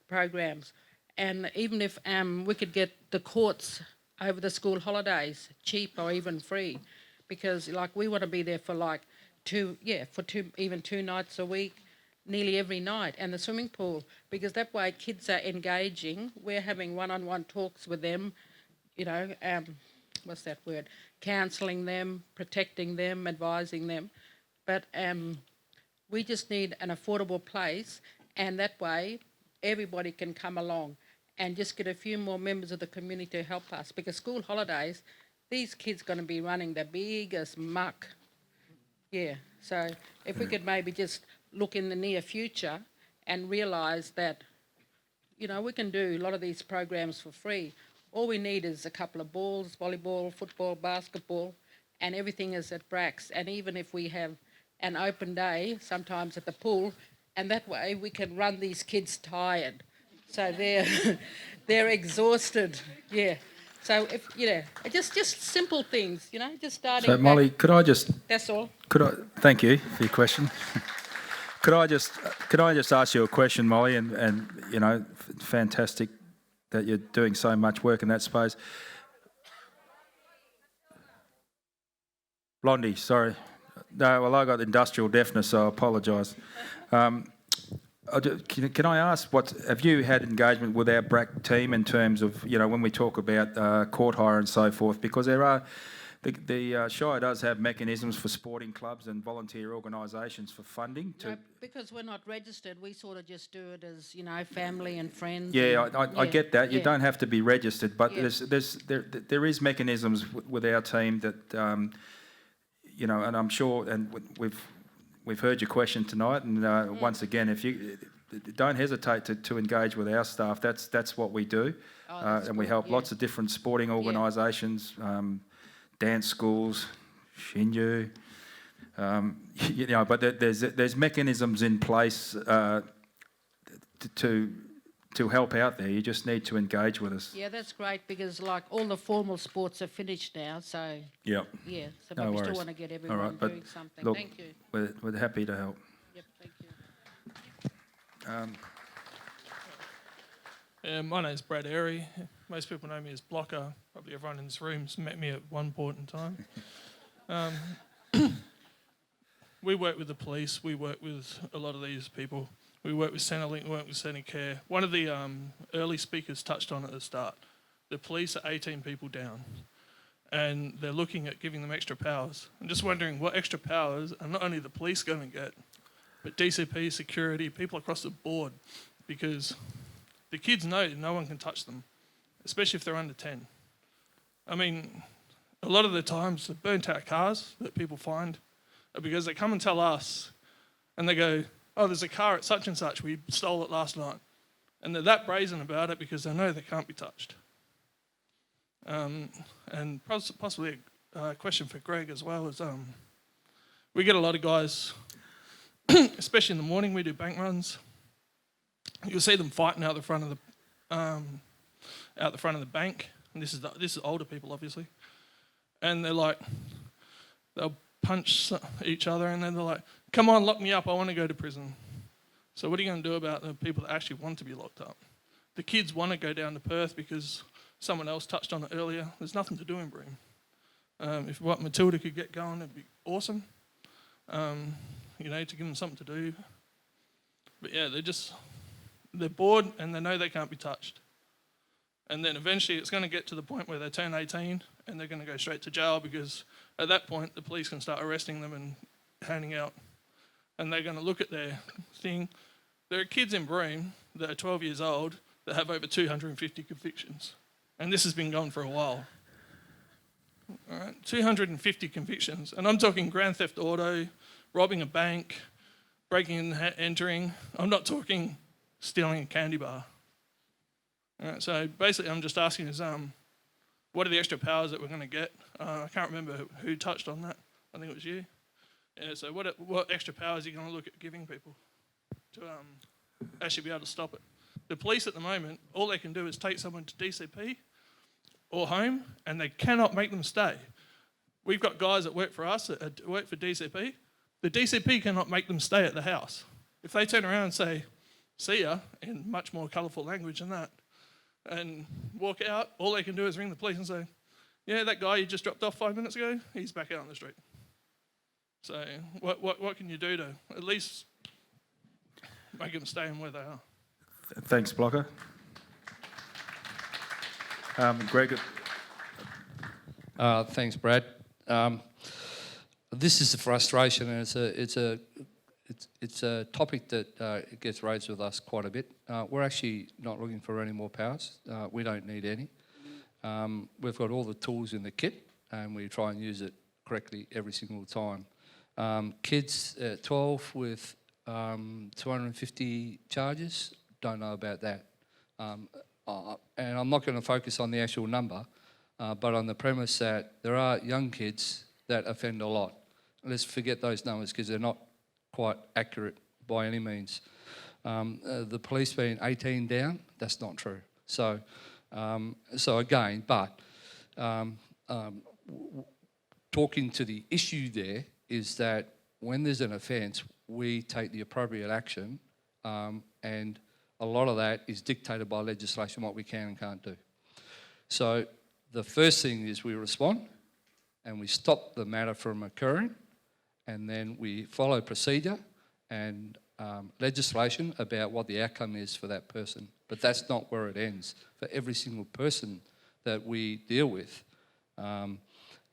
programs. And even if we could get the courts over the school holidays cheap or even free, because we want to be there for two nights a week, nearly every night, and the swimming pool, because that way kids are engaging. We're having one-on-one talks with them, what's that word? Counselling them, protecting them, advising them. But we just need an affordable place, and that way everybody can come along and just get a few more members of the community to help us, because school holidays, these kids are going to be running the biggest muck. Yeah, so if we could maybe just look in the near future and realise that, we can do a lot of these programs for free. All we need is a couple of balls, volleyball, football, basketball, and everything is at Brax. And even if we have an open day, sometimes at the pool, and that way we can run these kids tired. So they're exhausted, yeah. So just simple things, just starting. So Molly, could I just? That's all. Thank you for your question. Could I just ask you a question, Molly? And fantastic that you're doing so much work in that space. Blondie, sorry. No, well, I got industrial deafness, so I apologise. Can I ask, have you had engagement with our BRAC team in terms of, when we talk about court hire and so forth? Because the Shire does have mechanisms for sporting clubs and volunteer organisations for funding. Because we're not registered, we sort of just do it as, family and friends. Yeah, I get that. You don't have to be registered, but there is mechanisms with our team that, and I'm sure, and we've heard your question tonight, and once again, if you don't hesitate to engage with our staff, that's what we do, and we help lots of different sporting organisations. Dance schools, Shinju, but there's mechanisms in place to help out there. You just need to engage with us. Yeah, that's great, because all the formal sports are finished now, so yeah, so no we still want to get everyone doing something. Look, thank you. We're happy to help. Yep, thank you. My name's Brad Airy. Most people know me as Blocker. Probably everyone in this room's met me at one point in time. We work with the police. We work with a lot of these people. We work with Centrelink, we work with Centrecare. One of the early speakers touched on at the start. The police are 18 people down, and they're looking at giving them extra powers. I'm just wondering what extra powers are not only the police going to get, but DCP, security, people across the board, because the kids know no one can touch them, especially if they're under 10. I mean, a lot of the times the burnt out cars that people find are because they come and tell us, and they go, oh, there's a car at such and such, we stole it last night. And they're that brazen about it because they know they can't be touched. And possibly a question for Greg as well is, we get a lot of guys, especially in the morning, we do bank runs. You'll see them fighting out the front of the bank. And this is older people, obviously. And they'll punch each other, and then they're like, "Come on, lock me up, I want to go to prison." So what are you going to do about the people that actually want to be locked up? The kids want to go down to Perth because someone else touched on it earlier. There's nothing to do in Broome. If what Matilda could get going, it'd be awesome. To give them something to do. But yeah, they're bored and they know they can't be touched. And then eventually it's going to get to the point where they turn 18 and they're going to go straight to jail, because at that point the police can start arresting them and handing out. And they're going to look at their thing. There are kids in Broome that are 12 years old that have over 250 convictions. And this has been going for a while. All right, 250 convictions. And I'm talking grand theft auto, robbing a bank, breaking and entering. I'm not talking stealing a candy bar. All right, so basically I'm just asking is, what are the extra powers that we're going to get? I can't remember who touched on that. I think it was you. Yeah, so what extra powers are you going to look at giving people to actually be able to stop it? The police at the moment, all they can do is take someone to DCP or home, and they cannot make them stay. We've got guys that work for us, that work for DCP. The DCP cannot make them stay at the house. If they turn around and say, "See ya," in much more colourful language than that, and walk out, all they can do is ring the police and say, "Yeah, that guy you just dropped off 5 minutes ago, he's back out on the street." So what can you do to at least make them stay in where they are? Thanks, Blocker. Greg. Thanks, Brad. This is a frustration, and it's a topic that gets raised with us quite a bit. We're actually not looking for any more powers. We don't need any. We've got all the tools in the kit, and we try and use it correctly every single time. Kids at 12 with 250 charges, don't know about that. And I'm not going to focus on the actual number, but on the premise that there are young kids that offend a lot. Let's forget those numbers because they're not quite accurate by any means. The police being 18 down, that's not true. So again, but talking to the issue there is that when there's an offence, we take the appropriate action, and a lot of that is dictated by legislation, what we can and can't do. So the first thing is we respond and we stop the matter from occurring, and then we follow procedure and legislation about what the outcome is for that person. But that's not where it ends. For every single person that we deal with,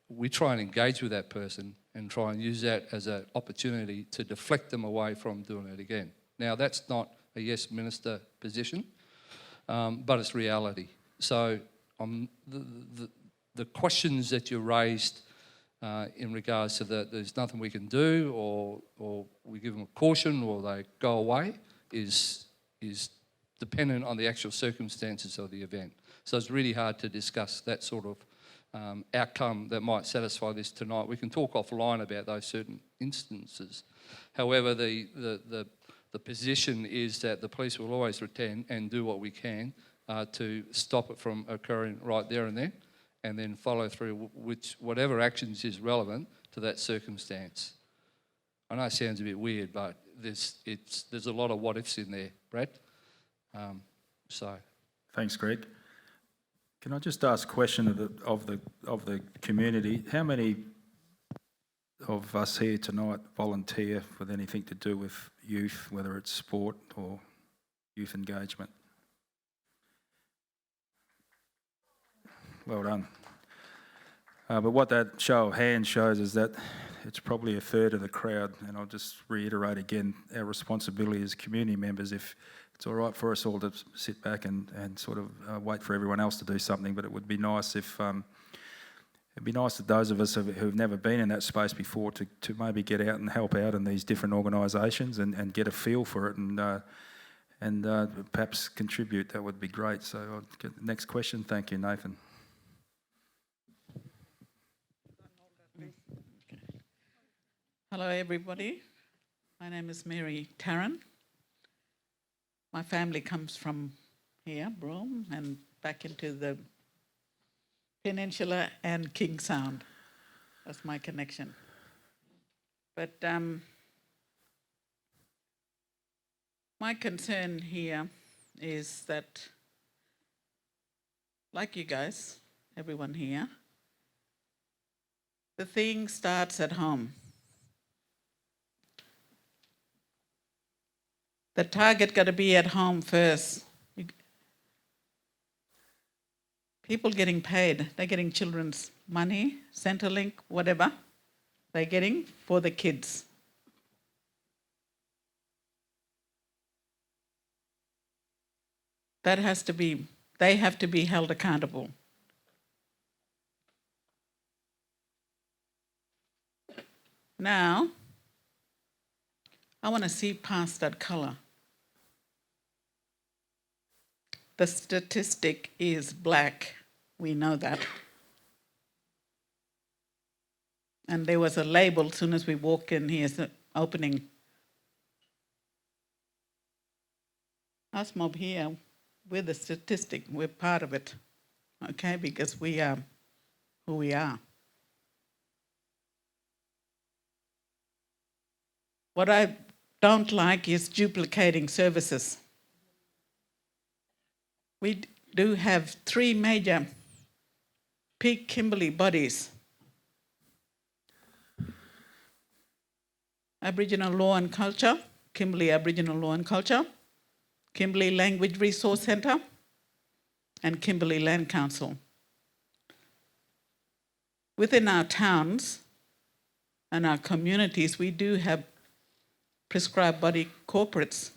we try and engage with that person and try and use that as an opportunity to deflect them away from doing it again. Now, that's not a yes minister position, but it's reality. So the questions that you raised in regards to there's nothing we can do, or we give them a caution, or they go away, is dependent on the actual circumstances of the event. So it's really hard to discuss that sort of outcome that might satisfy this tonight. We can talk offline about those certain instances. However, the position is that the police will always return and do what we can to stop it from occurring right there and then follow through whatever actions is relevant to that circumstance. I know it sounds a bit weird, but there's a lot of what ifs in there, Brad. Thanks, Greg. Can I just ask a question of the community? How many of us here tonight volunteer with anything to do with youth, whether it's sport or youth engagement? Well done. But what that show of hands shows is that it's probably a third of the crowd, and I'll just reiterate again, our responsibility as community members, if it's all right for us all to sit back and sort of wait for everyone else to do something, but it would be nice if it'd be nice that those of us who've never been in that space before to maybe get out and help out in these different organisations and get a feel for it and perhaps contribute, that would be great. So I'll get the next question. Thank you, Nathan. Hello, everybody. My name is Mary Tarrant. My family comes from here, Broome, and back into the Peninsula and King Sound. That's my connection. But my concern here is that, like you guys, everyone here, the thing starts at home. The target got to be at home first. People getting paid, they're getting children's money, Centrelink, whatever, they're getting for the kids. That has to be, they have to be held accountable. Now, I want to see past that colour. The statistic is black. We know that. And there was a label as soon as we walk in here, the opening. Us mob here, we're the statistic. We're part of it, okay? Because we are who we are. What I don't like is duplicating services. We do have 3 major peak Kimberley bodies. Aboriginal Law and Culture, Kimberley Aboriginal Law and Culture, Kimberley Language Resource Centre, and Kimberley Land Council. Within our towns and our communities, we do have prescribed body corporates.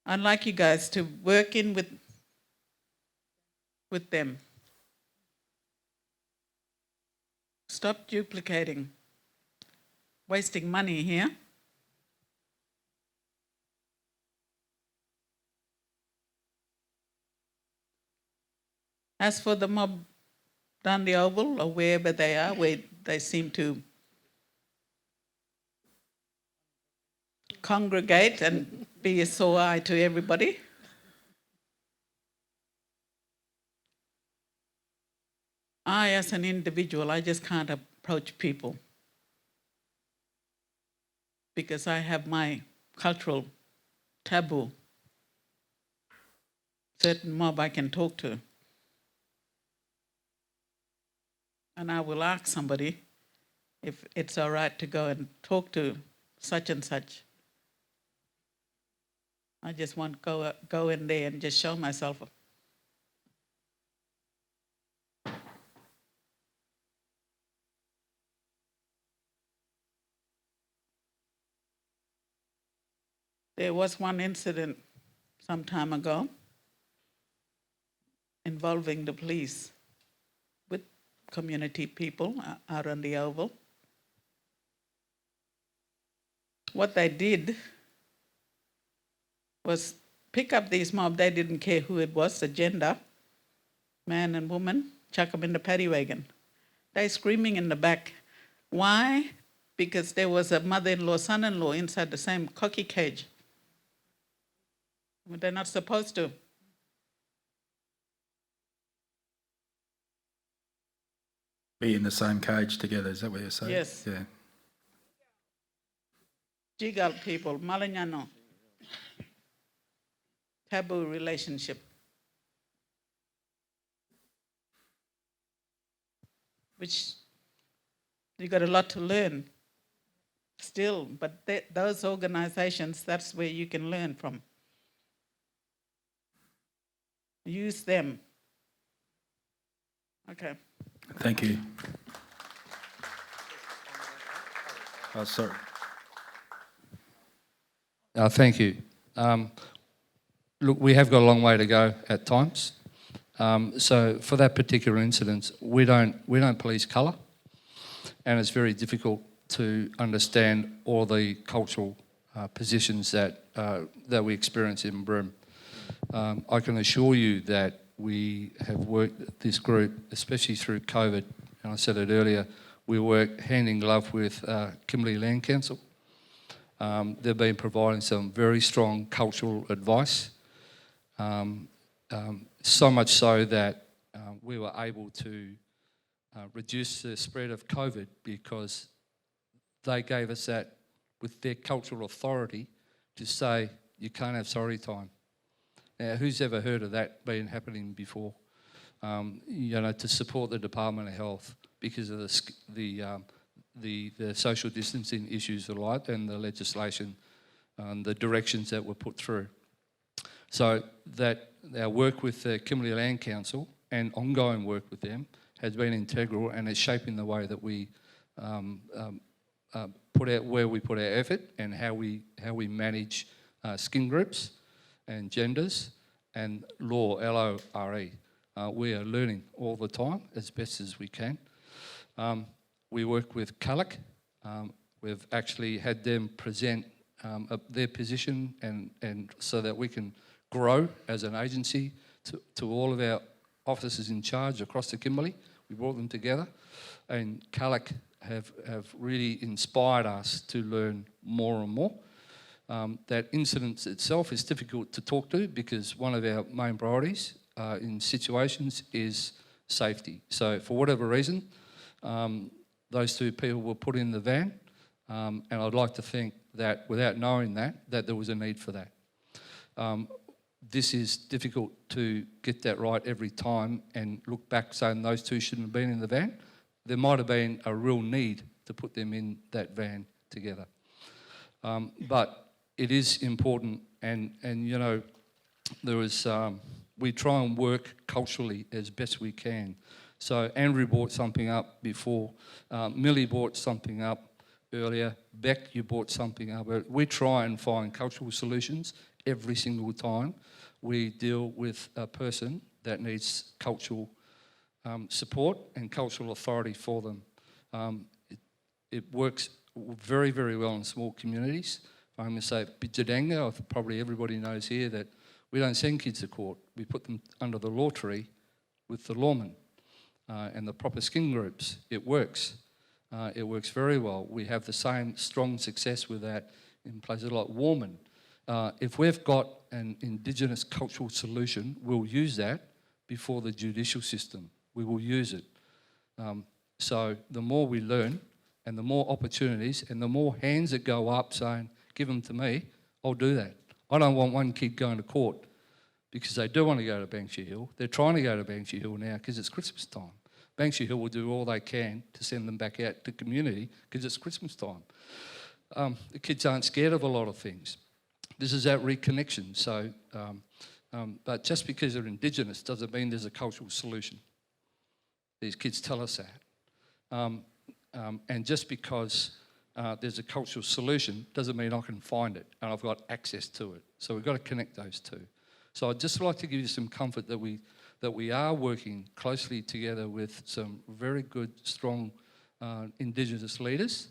I'd like you guys to work in with them. Stop duplicating, wasting money here. As for the mob down the Oval or wherever they are, where they seem to congregate and be a sore eye to everybody. I, as an individual, I just can't approach people because I have my cultural taboo. Certain mob I can talk to. And I will ask somebody if it's all right to go and talk to such and such. I just want to go in there and just show myself. There was one incident some time ago involving the police with community people out on the Oval. What they did was pick up these mob. They didn't care who it was, the gender, man and woman, chuck them in the paddy wagon. They screaming in the back. Why? Because there was a mother-in-law, son-in-law inside the same cocky cage. They're not supposed to. Be in the same cage together, is that what you're saying? Yes. Yeah. Jigal people, Malanyano. Taboo relationship. Which you got a lot to learn still, but those organizations, that's where you can learn from. Use them. Okay. Thank you. Sorry. Thank you. Look, we have got a long way to go at times. So for that particular incident, we don't police colour, and it's very difficult to understand all the cultural positions that we experience in Broome. I can assure you that we have worked this group, especially through COVID, and I said it earlier, we work hand in glove with Kimberley Land Council. They've been providing some very strong cultural advice, so much so that we were able to reduce the spread of COVID because they gave us that with their cultural authority to say you can't have sorry time. Now, who's ever heard of that being happening before? To support the Department of Health because of the social distancing issues and the legislation, the directions that were put through. So that our work with the Kimberley Land Council and ongoing work with them has been integral, and it's shaping the way that we put our effort and how we manage skin groups and genders and law, LORE. We are learning all the time as best as we can. We work with CALIC. We've actually had them present their position and so that we can grow as an agency to all of our officers in charge across the Kimberley. We brought them together, and CALIC have really inspired us to learn more and more. That incident itself is difficult to talk to because one of our main priorities in situations is safety. So for whatever reason, those two people were put in the van, and I'd like to think that without knowing that there was a need for that. This is difficult to get that right every time and look back saying those two shouldn't have been in the van. There might have been a real need to put them in that van together. But it is important, and there was, we try and work culturally as best we can. So Andrew brought something up before, Millie brought something up earlier, Beck, you brought something up. We try and find cultural solutions every single time we deal with a person that needs cultural support and cultural authority for them. It works very, very well in small communities. I'm going to say Bidjadanga, probably everybody knows here that we don't send kids to court. We put them under the law tree with the lawmen and the proper skin groups. It works. It works very well. We have the same strong success with that in places like Warman. If we've got an Indigenous cultural solution, we'll use that before the judicial system. We will use it. So the more we learn and the more opportunities and the more hands that go up saying, give them to me, I'll do that. I don't want one kid going to court because they do want to go to Banksia Hill. They're trying to go to Banksia Hill now because it's Christmas time. Banksia Hill will do all they can to send them back out to community because it's Christmas time. The kids aren't scared of a lot of things. This is that reconnection. So, but just because they're Indigenous doesn't mean there's a cultural solution. These kids tell us that. And just because there's a cultural solution doesn't mean I can find it and I've got access to it. So we've got to connect those two. So I'd just like to give you some comfort that we are working closely together with some very good, strong Indigenous leaders.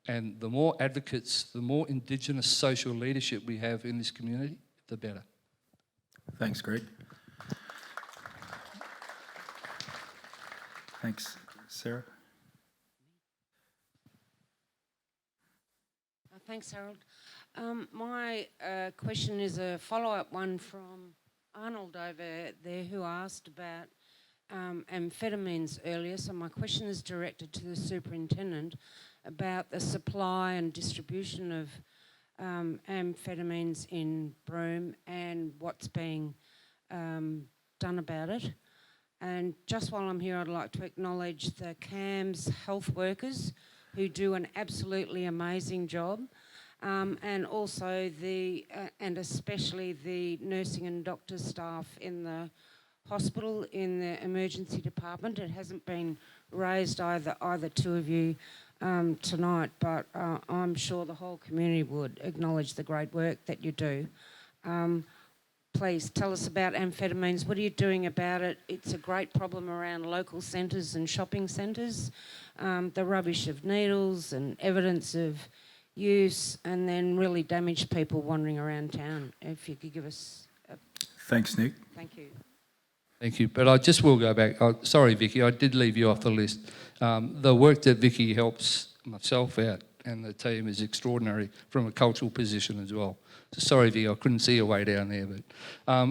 And the more advocates, the more Indigenous social leadership we have in this community, the better. Thanks, Greg. Thanks, Sarah. Thanks, Harold. My question is a follow-up one from Arnold over there who asked about amphetamines earlier. So my question is directed to the superintendent about the supply and distribution of amphetamines in Broome and what's being done about it. And just while I'm here, I'd like to acknowledge the CAMS health workers who do an absolutely amazing job, and also and especially the nursing and doctor staff in the hospital, in the emergency department. It hasn't been raised either two of you tonight, but I'm sure the whole community would acknowledge the great work that you do. please tell us about amphetamines. What are you doing about it? It's a great problem around local centres and shopping centres. The rubbish of needles and evidence of use, and then really damaged people wandering around town. If you could give us a... Thanks, Nick. Thank you. Thank you. But I just will go back. Sorry, Vicky, I did leave you off the list. The work that Vicky helps myself out and the team is extraordinary from a cultural position as well. So sorry, Vicky, I couldn't see your way down there, but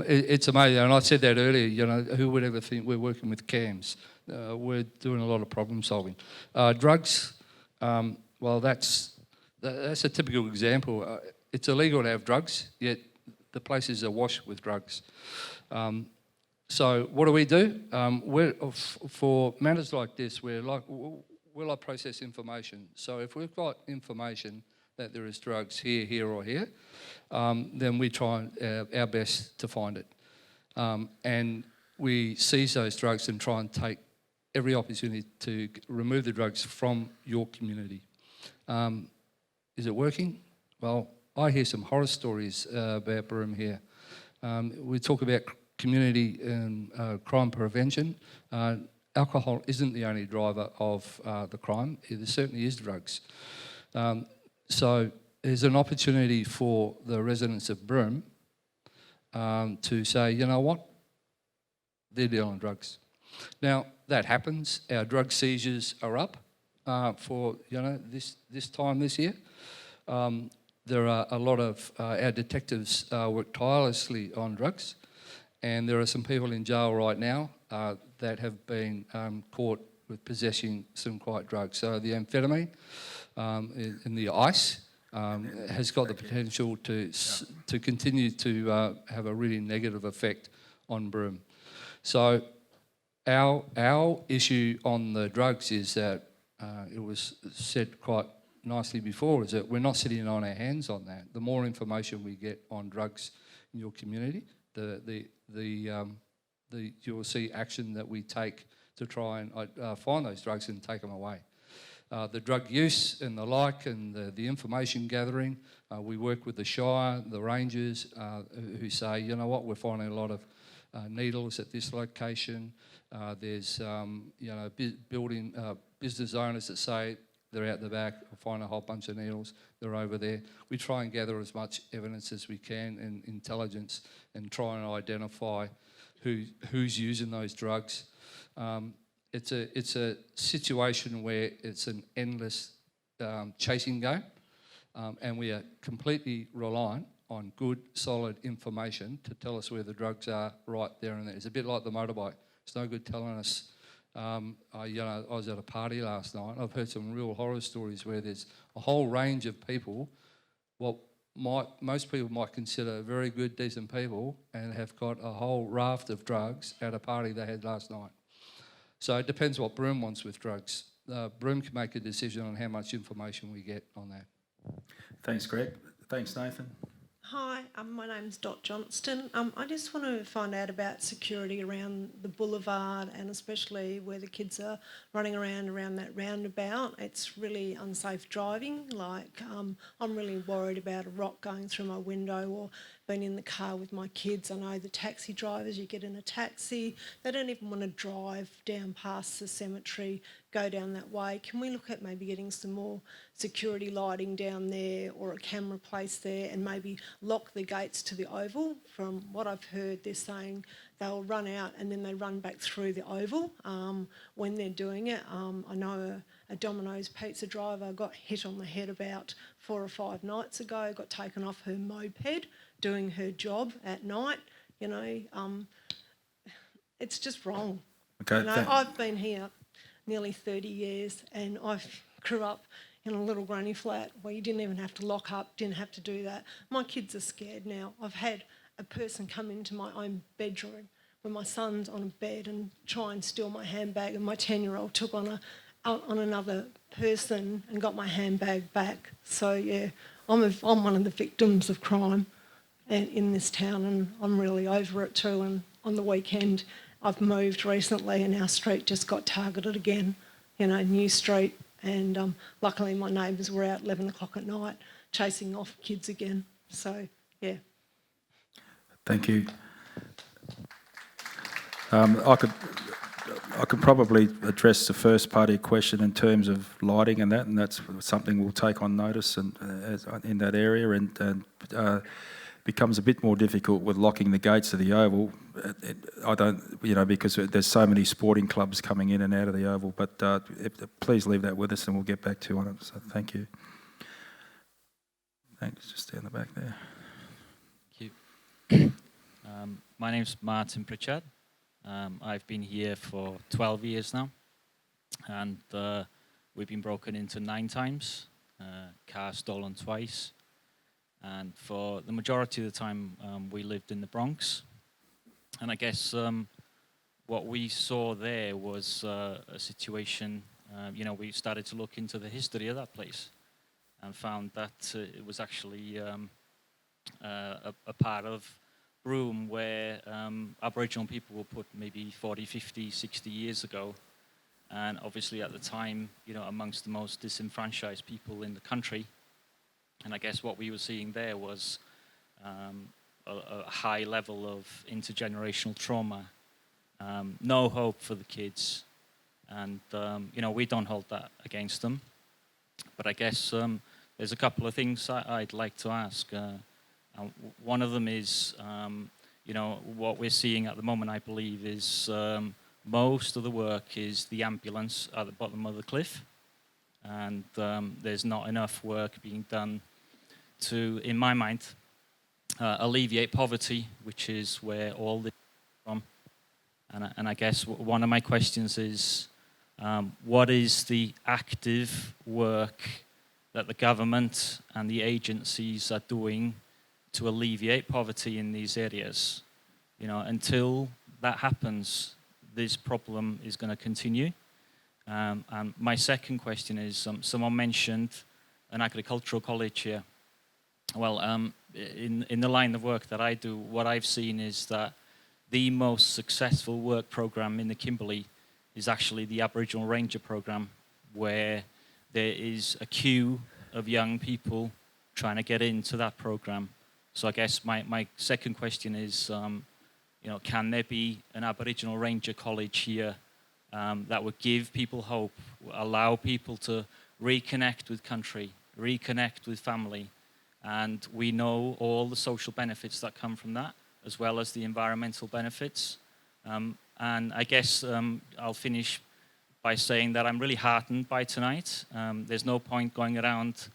it's amazing. And I said that earlier, you know, who would ever think we're working with CAMS? We're doing a lot of problem solving. Drugs, well, that's a typical example. It's illegal to have drugs, yet the place is awash with drugs. So what do? For matters like this, we're like process information. So if we've got information that there is drugs here, or here, then we try our best to find it. And we seize those drugs and try and take every opportunity to remove the drugs from your community. Is it working? Well, I hear some horror stories about Broome here. We talk about community and crime prevention. Alcohol isn't the only driver of the crime. There certainly is drugs. So there's an opportunity for the residents of Broome to say, you know what, they're dealing drugs. Now, that happens. Our drug seizures are up for, you know, this time this year. There are a lot of our detectives work tirelessly on drugs, and there are some people in jail right now that have been caught with possessing some quite drugs. So the amphetamine and the ice has got the potential to continue to have a really negative effect on Broome. So our issue on the drugs is that it was said quite nicely before, is that we're not sitting on our hands on that. The more information we get on drugs in your community, you will see action that we take to try and find those drugs and take them away. The drug use and the like, and the information gathering, we work with the Shire, the rangers, who say, you know what, we're finding a lot of needles at this location. There's you know, business owners that say they're out the back, we'll find a whole bunch of needles, they're over there. We try and gather as much evidence as we can and intelligence and try and identify who's using those drugs. It's a situation where it's an endless chasing game, and we are completely reliant on good, solid information to tell us where the drugs are right there and there. It's a bit like the motorbike. It's no good telling us. I was at a party last night. I've heard some real horror stories where there's a whole range of people, most people might consider very good, decent people, and have got a whole raft of drugs at a party they had last night. So it depends what Broome wants with drugs. Broome can make a decision on how much information we get on that. Thanks, Greg. Thanks, Nathan. Hi, my name's Dot Johnston. I just want to find out about security around the boulevard, and especially where the kids are running around that roundabout. It's really unsafe driving. Like, I'm really worried about a rock going through my window, or being in the car with my kids. I know the taxi drivers, you get in a taxi, they don't even want to drive down past the cemetery, go down that way. Can we look at maybe getting some more security lighting down there, or a camera placed there, and maybe lock the gates to the oval? From what I've heard, they're saying they'll run out and then they run back through the oval when they're doing it. I know a Domino's pizza driver got hit on the head about 4 or 5 nights ago, got taken off her moped doing her job at night. You know, it's just wrong. Okay. You know, I've been here nearly 30 years, and I grew up in a little granny flat where you didn't even have to lock up, didn't have to do that. My kids are scared now. I've had a person come into my own bedroom when my son's on a bed and try and steal my handbag, and my 10-year-old took on another person and got my handbag back. So yeah, I'm one of the victims of crime in this town, and I'm really over it too. And on the weekend, I've moved recently, and our street just got targeted again, you know, New Street. And luckily my neighbours were out 11 o'clock at night chasing off kids again. So, yeah. Thank you. I could probably address the first part of your question in terms of lighting and that's something we'll take on notice and in that area, and becomes a bit more difficult with locking the gates of the Oval. I don't, because there's so many sporting clubs coming in and out of the Oval. But please leave that with us, and we'll get back to you on it. So thank you. Thanks. Just down the back there. Thank you. My name's Martin Pritchard. I've been here for 12 years now, and we've been broken into 9 times, cars stolen twice, and for the majority of the time we lived in the Bronx. And I guess what we saw there was a situation, we started to look into the history of that place and found that it was actually a part of Broome where Aboriginal people were put maybe 40, 50, 60 years ago. And obviously at the time, amongst the most disenfranchised people in the country. And I guess what we were seeing there was a high level of intergenerational trauma, no hope for the kids. And, we don't hold that against them. But I guess there's a couple of things I'd like to ask. One of them is, what we're seeing at the moment, I believe, is most of the work is the ambulance at the bottom of the cliff. And there's not enough work being done to, in my mind, alleviate poverty, which is where all this is from. And I guess one of my questions is, what is the active work that the government and the agencies are doing to alleviate poverty in these areas? Until that happens, this problem is going to continue. And my second question is, someone mentioned an agricultural college here. Well, in the line of work that I do, what I've seen is that the most successful work program in the Kimberley is actually the Aboriginal Ranger program, where there is a queue of young people trying to get into that program. So I guess my second question is, can there be an Aboriginal Ranger College here that would give people hope, allow people to reconnect with country, reconnect with family? And we know all the social benefits that come from that, as well as the environmental benefits. And I guess I'll finish by saying that I'm really heartened by tonight. There's no point going around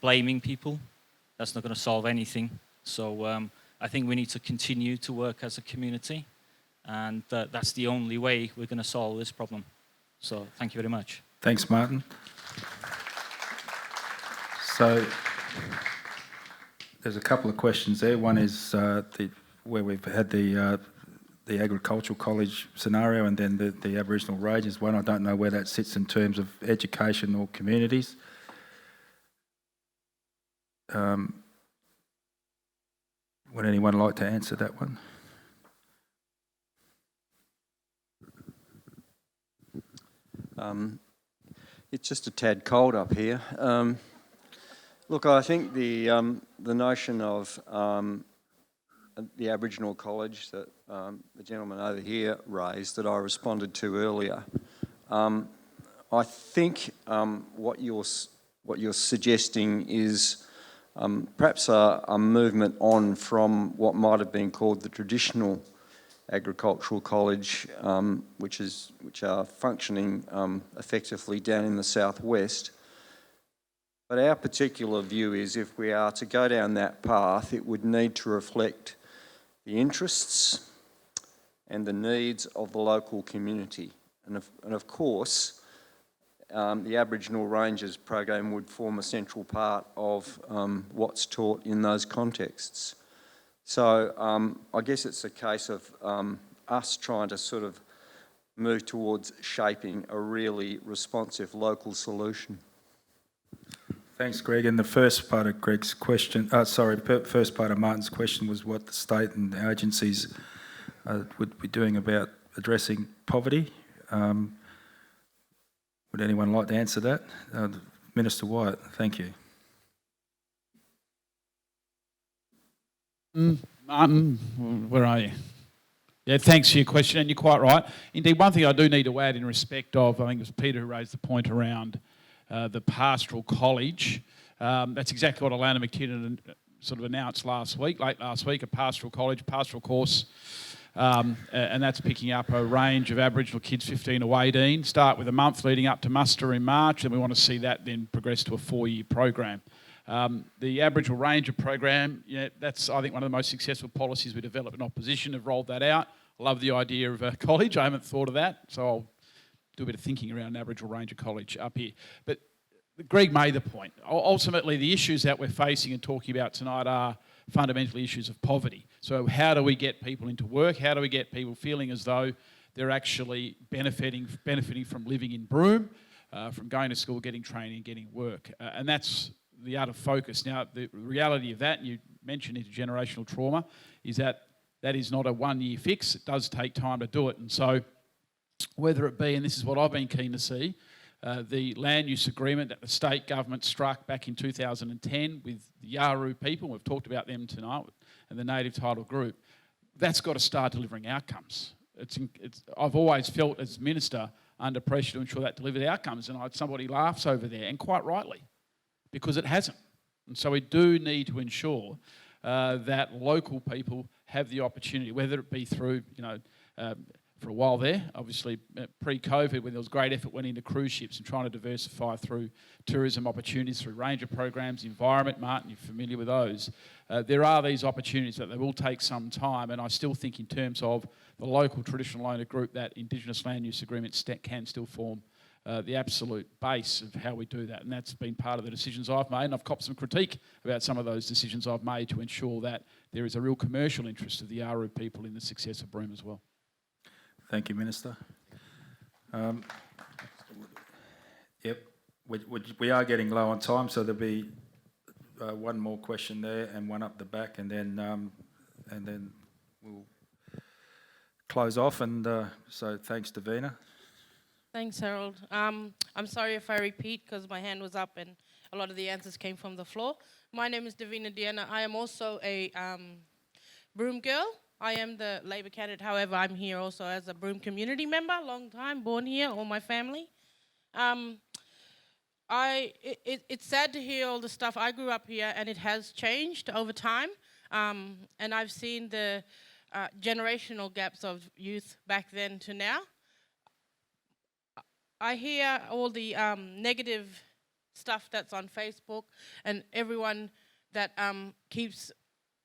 blaming people. That's not going to solve anything. So I think we need to continue to work as a community, and that's the only way we're going to solve this problem. So thank you very much. Thanks, Martin. So there's a couple of questions there. One is where we've had the agricultural college scenario, and then the Aboriginal Rangers one. I don't know where that sits in terms of education or communities. Would anyone like to answer that one? It's just a tad cold up here. Look, I think the notion of the Aboriginal College that the gentleman over here raised, that I responded to earlier, I think what you're suggesting is perhaps a movement on from what might have been called the traditional agricultural college, which are functioning effectively down in the southwest. But our particular view is, if we are to go down that path, it would need to reflect the interests and the needs of the local community. And of course, the Aboriginal Rangers program would form a central part of what's taught in those contexts. So I guess it's a case of us trying to sort of move towards shaping a really responsive local solution. Thanks, Greg. And the first part of Greg's question, first part of Martin's question was what the state and the agencies would be doing about addressing poverty. Would anyone like to answer that? Minister Wyatt, thank you. Martin, where are you? Yeah, thanks for your question, and you're quite right. Indeed, one thing I do need to add in respect of, I think it was Peter who raised the point around the pastoral college. That's exactly what Alana McTiernan sort of announced late last week, a pastoral college, pastoral course, and that's picking up a range of Aboriginal kids 15 to 18, start with a month leading up to muster in March, and we want to see that then progress to a 4-year program. The Aboriginal Ranger program, that's, I think, one of the most successful policies we developed in opposition, have rolled that out. I love the idea of a college. I haven't thought of that, so I'll do a bit of thinking around Aboriginal Ranger College up here. But Greg made the point. Ultimately, the issues that we're facing and talking about tonight are fundamentally issues of poverty. So how do we get people into work? How do we get people feeling as though they're actually benefiting from living in Broome, from going to school, getting training, getting work? And that's the art of focus. Now, the reality of that, and you mentioned intergenerational trauma, is that is not a 1-year fix. It does take time to do it. And so whether it be, and this is what I've been keen to see, the land use agreement that the state government struck back in 2010 with the Yaru people, we've talked about them tonight, and the native title group, that's got to start delivering outcomes. I've always felt as minister under pressure to ensure that delivered outcomes, and somebody laughs over there, and quite rightly, because it hasn't. And so we do need to ensure that local people have the opportunity, whether it be through, for a while there, obviously pre-COVID, when there was great effort went into cruise ships and trying to diversify through tourism opportunities, through ranger programs, environment, Martin, you're familiar with those. There are these opportunities, but they will take some time, and I still think in terms of the local traditional owner group, that Indigenous land use agreement can still form the absolute base of how we do that, and that's been part of the decisions I've made, and I've copped some critique about some of those decisions I've made to ensure that there is a real commercial interest of the Yaru people in the success of Broome as well. Thank you, Minister. Yep, we are getting low on time, so there'll be one more question there and one up the back, and then we'll close off. And so thanks, Davina. Thanks, Harold. I'm sorry if I repeat because my hand was up and a lot of the answers came from the floor. My name is Davina Diana. I am also a Broome girl. I am the Labor candidate. However, I'm here also as a Broome community member, long time, born here, all my family. It's sad to hear all the stuff. I grew up here and it has changed over time. And I've seen the generational gaps of youth back then to now. I hear all the negative stuff that's on Facebook and everyone that keeps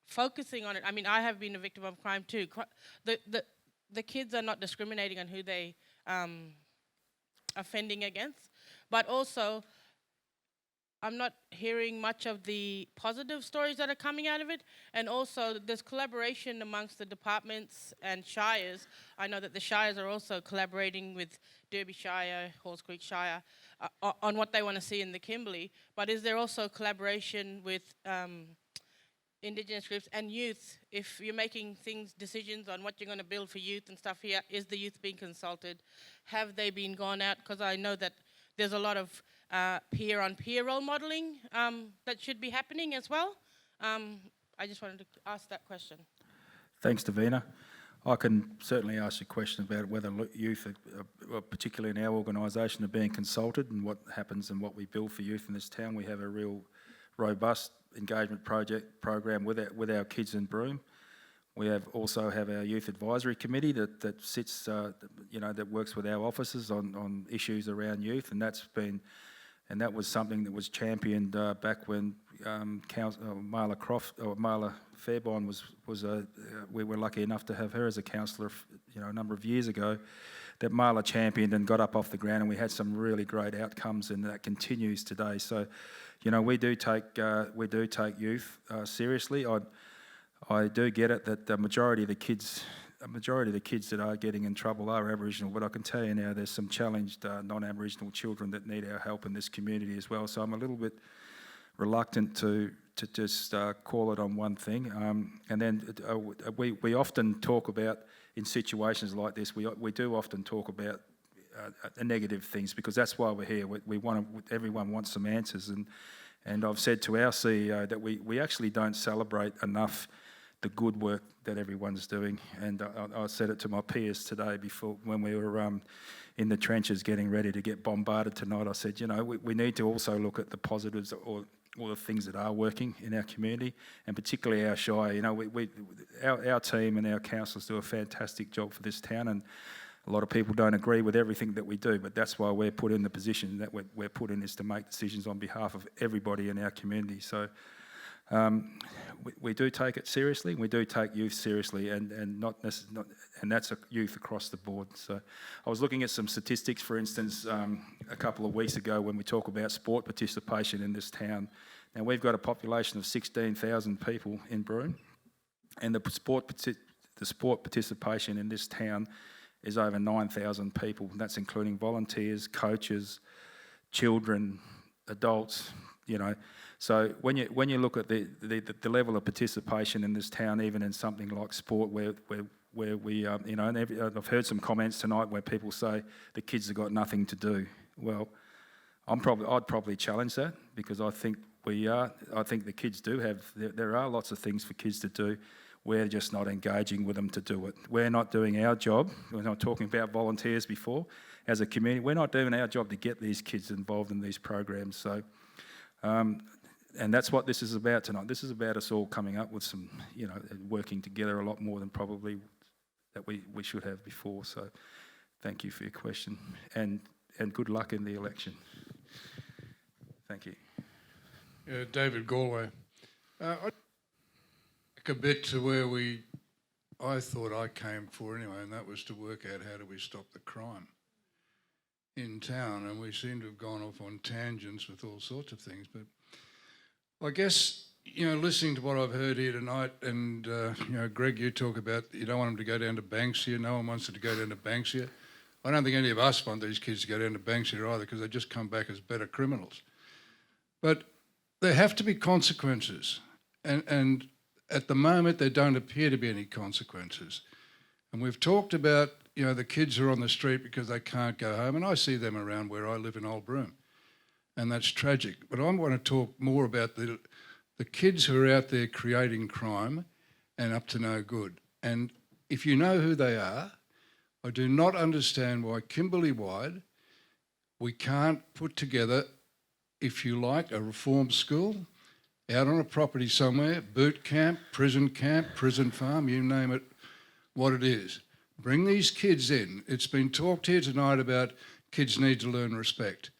focusing on it. I mean, I have been a victim of crime too. The kids are not discriminating on who they offending against, but also I'm not hearing much of the positive stories that are coming out of it. And also there's collaboration amongst the departments and shires. I know that the shires are also collaborating with Derby Shire, Halls Creek Shire, on what they want to see in the Kimberley. But is there also collaboration with Indigenous groups and youth? If you're making decisions on what you're going to build for youth and stuff here, is the youth being consulted? Have they been gone out? Because I know that there's a lot of peer-on-peer role modelling that should be happening as well. I just wanted to ask that question. Thanks, Davina. I can certainly ask you a question about whether youth, particularly in our organisation, are being consulted and what happens and what we build for youth in this town. We have a real robust engagement program with our kids in Broome. We also have our youth advisory committee that sits, that works with our officers on issues around youth, and that was something that was championed back when Marla Fairbairn was we were lucky enough to have her as a councillor, a number of years ago. That Marla championed and got up off the ground, and we had some really great outcomes, and that continues today. So, we do take youth seriously. I do get it that the majority of the kids that are getting in trouble are Aboriginal, but I can tell you now there's some challenged non-Aboriginal children that need our help in this community as well. So I'm a little bit reluctant to just call it on one thing. And then we often talk about, in situations like this, we do often talk about negative things, because that's why we're here. Everyone wants some answers, and I've said to our CEO that we actually don't celebrate enough the good work that everyone's doing. And I said it to my peers today before when we were in the trenches getting ready to get bombarded tonight. I said, you know, we need to also look at the positives or the things that are working in our community, and particularly our Shire. You know, our team and our councillors do a fantastic job for this town, and a lot of people don't agree with everything that we do, but that's why we're put in the position that we're put in, is to make decisions on behalf of everybody in our community. So we do take it seriously. We do take youth seriously, and that's youth across the board. So I was looking at some statistics, for instance, a couple of weeks ago when we talk about sport participation in this town. Now we've got a population of 16,000 people in Broome, and the sport participation in this town is over 9,000 people. That's including volunteers, coaches, children, adults, you know. So when you look at the level of participation in this town, even in something like sport, where we you know, and I've heard some comments tonight where people say the kids have got nothing to do. Well, I'd probably challenge that, because I think the kids do have. There are lots of things for kids to do. We're just not engaging with them to do it. We're not doing our job. We're not talking about volunteers before. As a community, we're not doing our job to get these kids involved in these programs. So. And that's what this is about tonight. This is about us all coming up with some, you know, working together a lot more than probably that we should have before. So thank you for your question, and good luck in the election. Thank you. David Galway. I a bit to where I thought I came for anyway, and that was to work out how do we stop the crime in town, and we seem to have gone off on tangents with all sorts of things. But I guess, you know, listening to what I've heard here tonight, and, you know, Greg, you talk about you don't want them to go down to Banksia. No one wants them to go down to Banksia. I don't think any of us want these kids to go down to Banksia either, because they just come back as better criminals. But there have to be consequences. And at the moment, there don't appear to be any consequences. And we've talked about, you know, the kids are on the street because they can't go home, and I see them around where I live in Old Broome. And that's tragic. But I want to talk more about the kids who are out there creating crime and up to no good. And if you know who they are, I do not understand why Kimberley-wide we can't put together, if you like, a reform school out on a property somewhere, boot camp, prison farm, you name it, what it is. Bring these kids in. It's been talked here tonight about kids need to learn respect.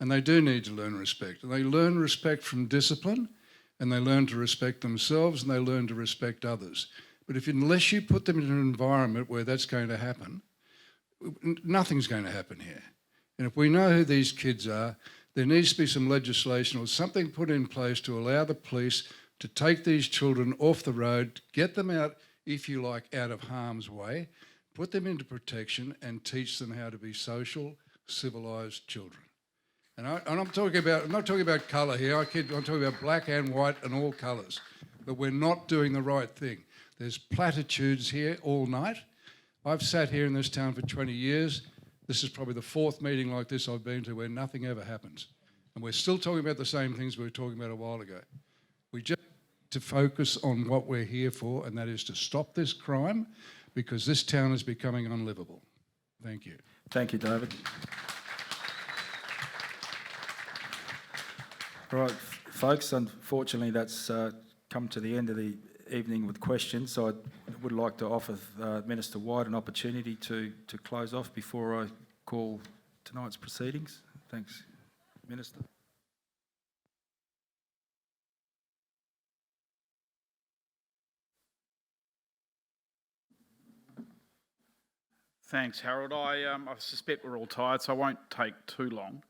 And they do need to learn respect. And they learn respect from discipline, and they learn to respect themselves, and they learn to respect others. But unless you put them in an environment where that's going to happen, nothing's going to happen here. And if we know who these kids are, there needs to be some legislation or something put in place to allow the police to take these children off the road, get them out, if you like, out of harm's way, put them into protection, and teach them how to be social, civilised children. And I'm not talking about colour here. I'm talking about black and white and all colours. But we're not doing the right thing. There's platitudes here all night. I've sat here in this town for 20 years. This is probably the fourth meeting like this I've been to where nothing ever happens. And we're still talking about the same things we were talking about a while ago. We just need to focus on what we're here for, and that is to stop this crime, because this town is becoming unlivable. Thank you. Thank you, David. Right, folks, unfortunately that's come to the end of the evening with questions, so I would like to offer Minister White an opportunity to close off before I call tonight's proceedings. Thanks, Minister. Thanks, Harold. I suspect we're all tired, so I won't take too long.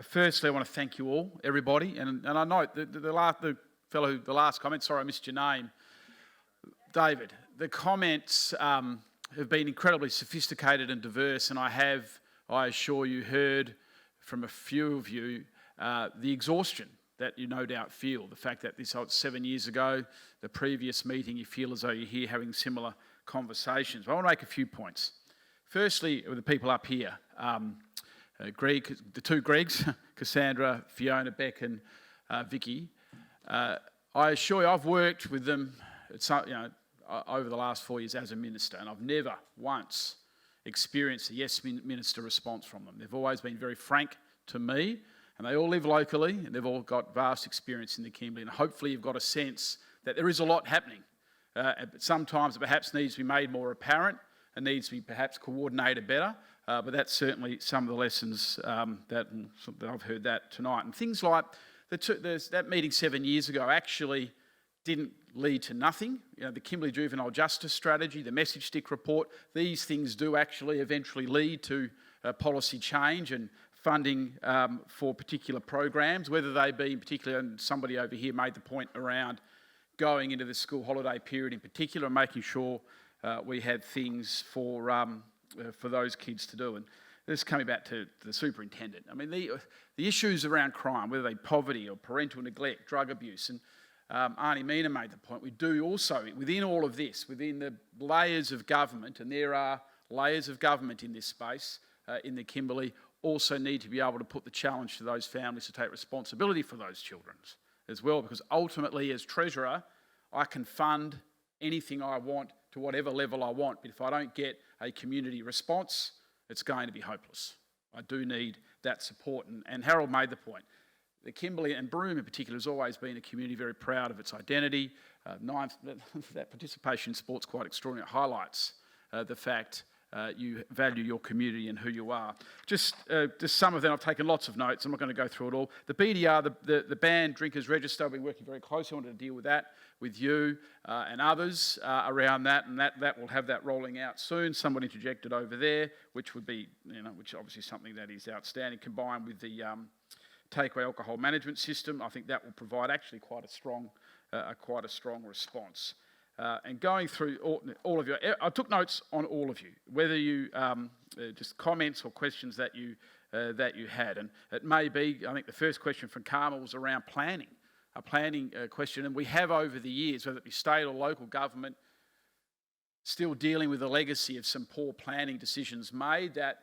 Firstly, I want to thank you all, everybody, and I note the last comment, sorry I missed your name, David. The comments have been incredibly sophisticated and diverse, and I assure you, heard from a few of you the exhaustion that you no doubt feel. The fact that this was 7 years ago, the previous meeting, you feel as though you're here having similar conversations. But I want to make a few points. Firstly, with the people up here, Greg, the two Gregs, Cassandra, Fiona, Beck and Vicky, I assure you, I've worked with them over the last 4 years as a minister, and I've never once experienced a yes minister response from them. They've always been very frank to me, and they all live locally, and they've all got vast experience in the Kimberley, and hopefully you've got a sense that there is a lot happening. But sometimes it perhaps needs to be made more apparent and needs to be perhaps coordinated better, but that's certainly some of the lessons that I've heard that tonight. And things like that meeting 7 years ago actually didn't lead to nothing. The Kimberley Juvenile Justice Strategy, the message stick report, these things do actually eventually lead to policy change and funding for particular programs, whether they be in particular, and somebody over here made the point around going into the school holiday period in particular and making sure we had things for those kids to do. And this is coming back to the superintendent. I mean, the issues around crime, whether they poverty or parental neglect, drug abuse, and Arnie Mina made the point, we do also, within all of this, within the layers of government, and there are layers of government in this space, in the Kimberley, also need to be able to put the challenge to those families to take responsibility for those children as well, because ultimately as Treasurer, I can fund anything I want to whatever level I want, but if I don't get a community response, it's going to be hopeless. I do need that support, and Harold made the point. The Kimberley and Broome in particular has always been a community very proud of its identity. That participation in sport's quite extraordinary. It highlights the fact you value your community and who you are. Just some of them, I've taken lots of notes. I'm not going to go through it all. The BDR, the Banned Drinkers Register, I've been working very closely. I wanted to deal with that with you and others around that, and that will have that rolling out soon. Someone interjected over there, which would be, which obviously is something that is outstanding, combined with the takeaway alcohol management system. I think that will provide actually quite a strong response. And going through all of you, I took notes on all of you, whether you just comments or questions that you had. And it may be, I think the first question from Carmel was around planning, a planning question. And we have over the years, whether it be state or local government, still dealing with the legacy of some poor planning decisions made that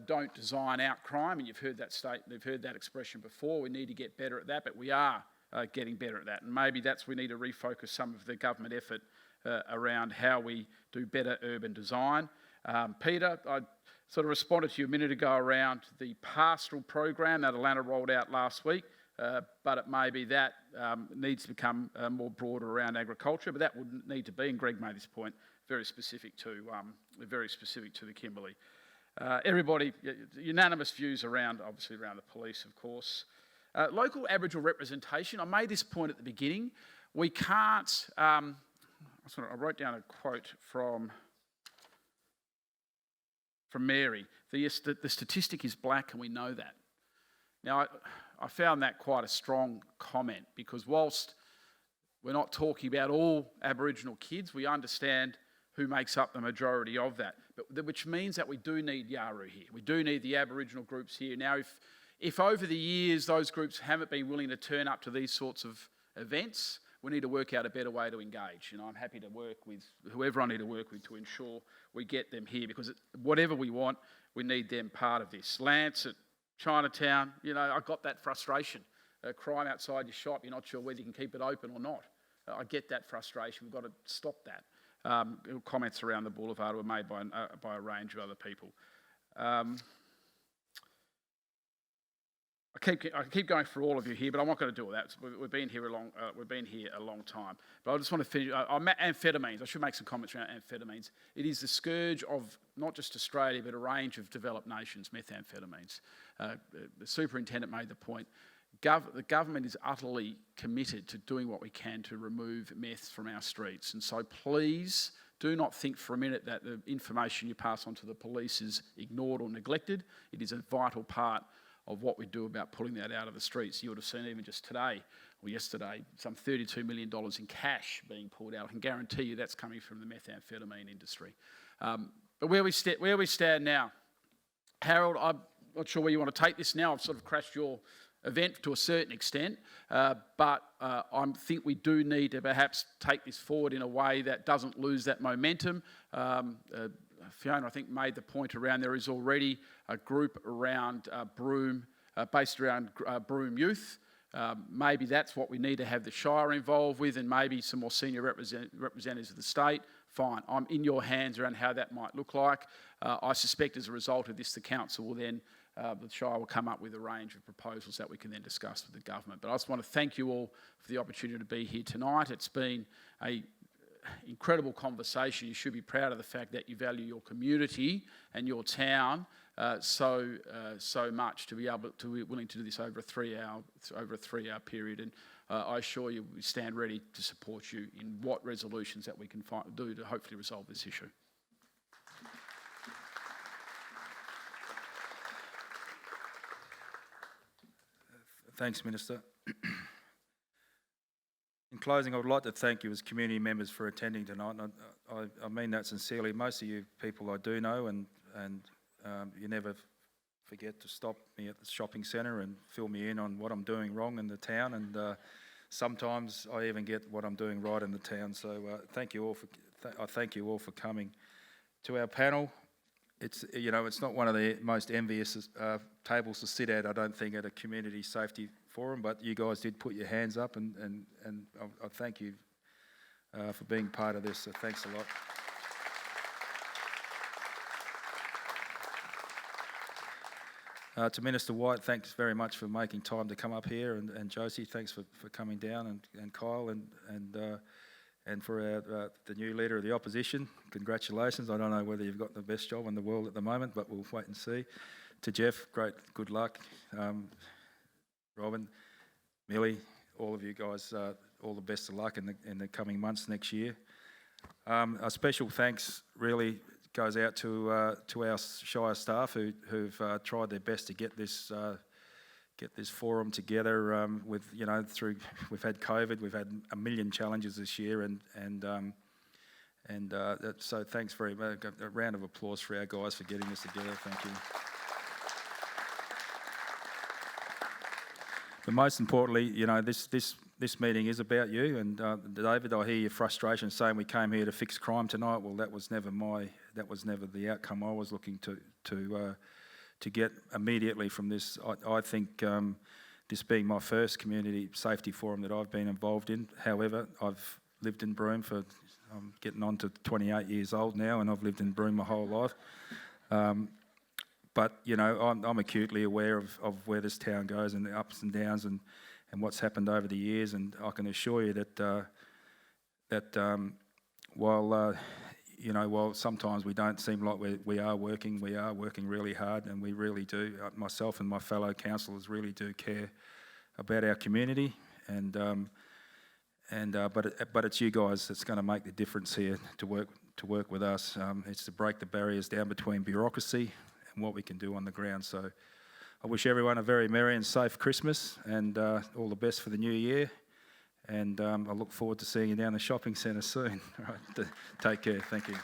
don't design out crime. And you've heard that expression before. We need to get better at that, but we are getting better at that. And maybe we need to refocus some of the government effort around how we do better urban design. Peter, I sort of responded to you a minute ago around the pastoral program that Atlanta rolled out last week, but it may be that needs to become more broader around agriculture, but that would need to be, and Greg made this point, very specific to the Kimberley. Everybody, unanimous views obviously around the police, of course. Local Aboriginal representation, I made this point at the beginning. We can't, I wrote down a quote from Mary. The statistic is black and we know that. Now, I found that quite a strong comment, because whilst we're not talking about all Aboriginal kids, we understand who makes up the majority of that, which means that we do need Yaru here. We do need the Aboriginal groups here. Now, if over the years those groups haven't been willing to turn up to these sorts of events, we need to work out a better way to engage. I'm happy to work with whoever I need to work with to ensure we get them here, because whatever we want, we need them part of this. Lance at Chinatown, I got that frustration. Crime outside your shop, you're not sure whether you can keep it open or not. I get that frustration. We've got to stop that. Comments around the boulevard were made by a range of other people. I keep going through all of you here, but I'm not going to do all that. We've been here a long time. But I just want to finish. Amphetamines. I should make some comments around amphetamines. It is the scourge of not just Australia, but a range of developed nations. Methamphetamines. The superintendent made the point. The government is utterly committed to doing what we can to remove meth from our streets. And so please do not think for a minute that the information you pass on to the police is ignored or neglected. It is a vital part of what we do about pulling that out of the streets. You would have seen even just today or yesterday some $32 million in cash being pulled out. I can guarantee you that's coming from the methamphetamine industry. But where we stand now, Harold, I'm not sure where you want to take this now. I've sort of crashed your event to a certain extent, but I think we do need to perhaps take this forward in a way that doesn't lose that momentum. Fiona, I think, made the point around there is already a group around Broome, based around Broome youth, maybe that's what we need to have the Shire involved with, and maybe some more senior representatives of the state. Fine, I'm in your hands around how that might look like. I suspect as a result of this, the council will then, the Shire will come up with a range of proposals that we can then discuss with the government. But I just want to thank you all for the opportunity to be here tonight. It's been an incredible conversation. You should be proud of the fact that you value your community and your town so much to be willing to do this over a 3-hour period. And I assure you, we stand ready to support you in what resolutions that we can do to hopefully resolve this issue. Thanks, Minister. In closing, I would like to thank you as community members for attending tonight. And I mean that sincerely. Most of you people I do know, and you never forget to stop me at the shopping centre and fill me in on what I'm doing wrong in the town. And sometimes I even get what I'm doing right in the town. So thank you all for. I thank you all for coming to our panel. It's not one of the most envious tables to sit at, I don't think, at a community safety forum, but you guys did put your hands up, and I thank you for being part of this, so thanks a lot. To Minister White, thanks very much for making time to come up here, and Josie, thanks for coming down, and Kyle, and for the new Leader of the Opposition, congratulations. I don't know whether you've got the best job in the world at the moment, but we'll wait and see. To Jeff, good luck. Robin, Millie, all of you guys, all the best of luck in the coming months next year. A special thanks really goes out to our Shire staff who've tried their best to get this forum together. We've had COVID, we've had a million challenges this year, so thanks very much. A round of applause for our guys for getting this together. Thank you. But most importantly, this meeting is about you. And David, I hear your frustration saying we came here to fix crime tonight. Well, that was never the outcome I was looking to get immediately from this. I think this being my first community safety forum that I've been involved in. However, I've lived in Broome I'm getting on to 28 years old now, and I've lived in Broome my whole life. But, I'm acutely aware of where this town goes and the ups and downs and what's happened over the years. And I can assure you that while sometimes we don't seem like we are working really hard, and we really do. Myself and my fellow councillors really do care about our community, but it's you guys that's going to make the difference here to work with us. It's to break the barriers down between bureaucracy and what we can do on the ground. So I wish everyone a very merry and safe Christmas, and all the best for the new year. And I look forward to seeing you down the shopping centre soon. All right, take care. Thank you.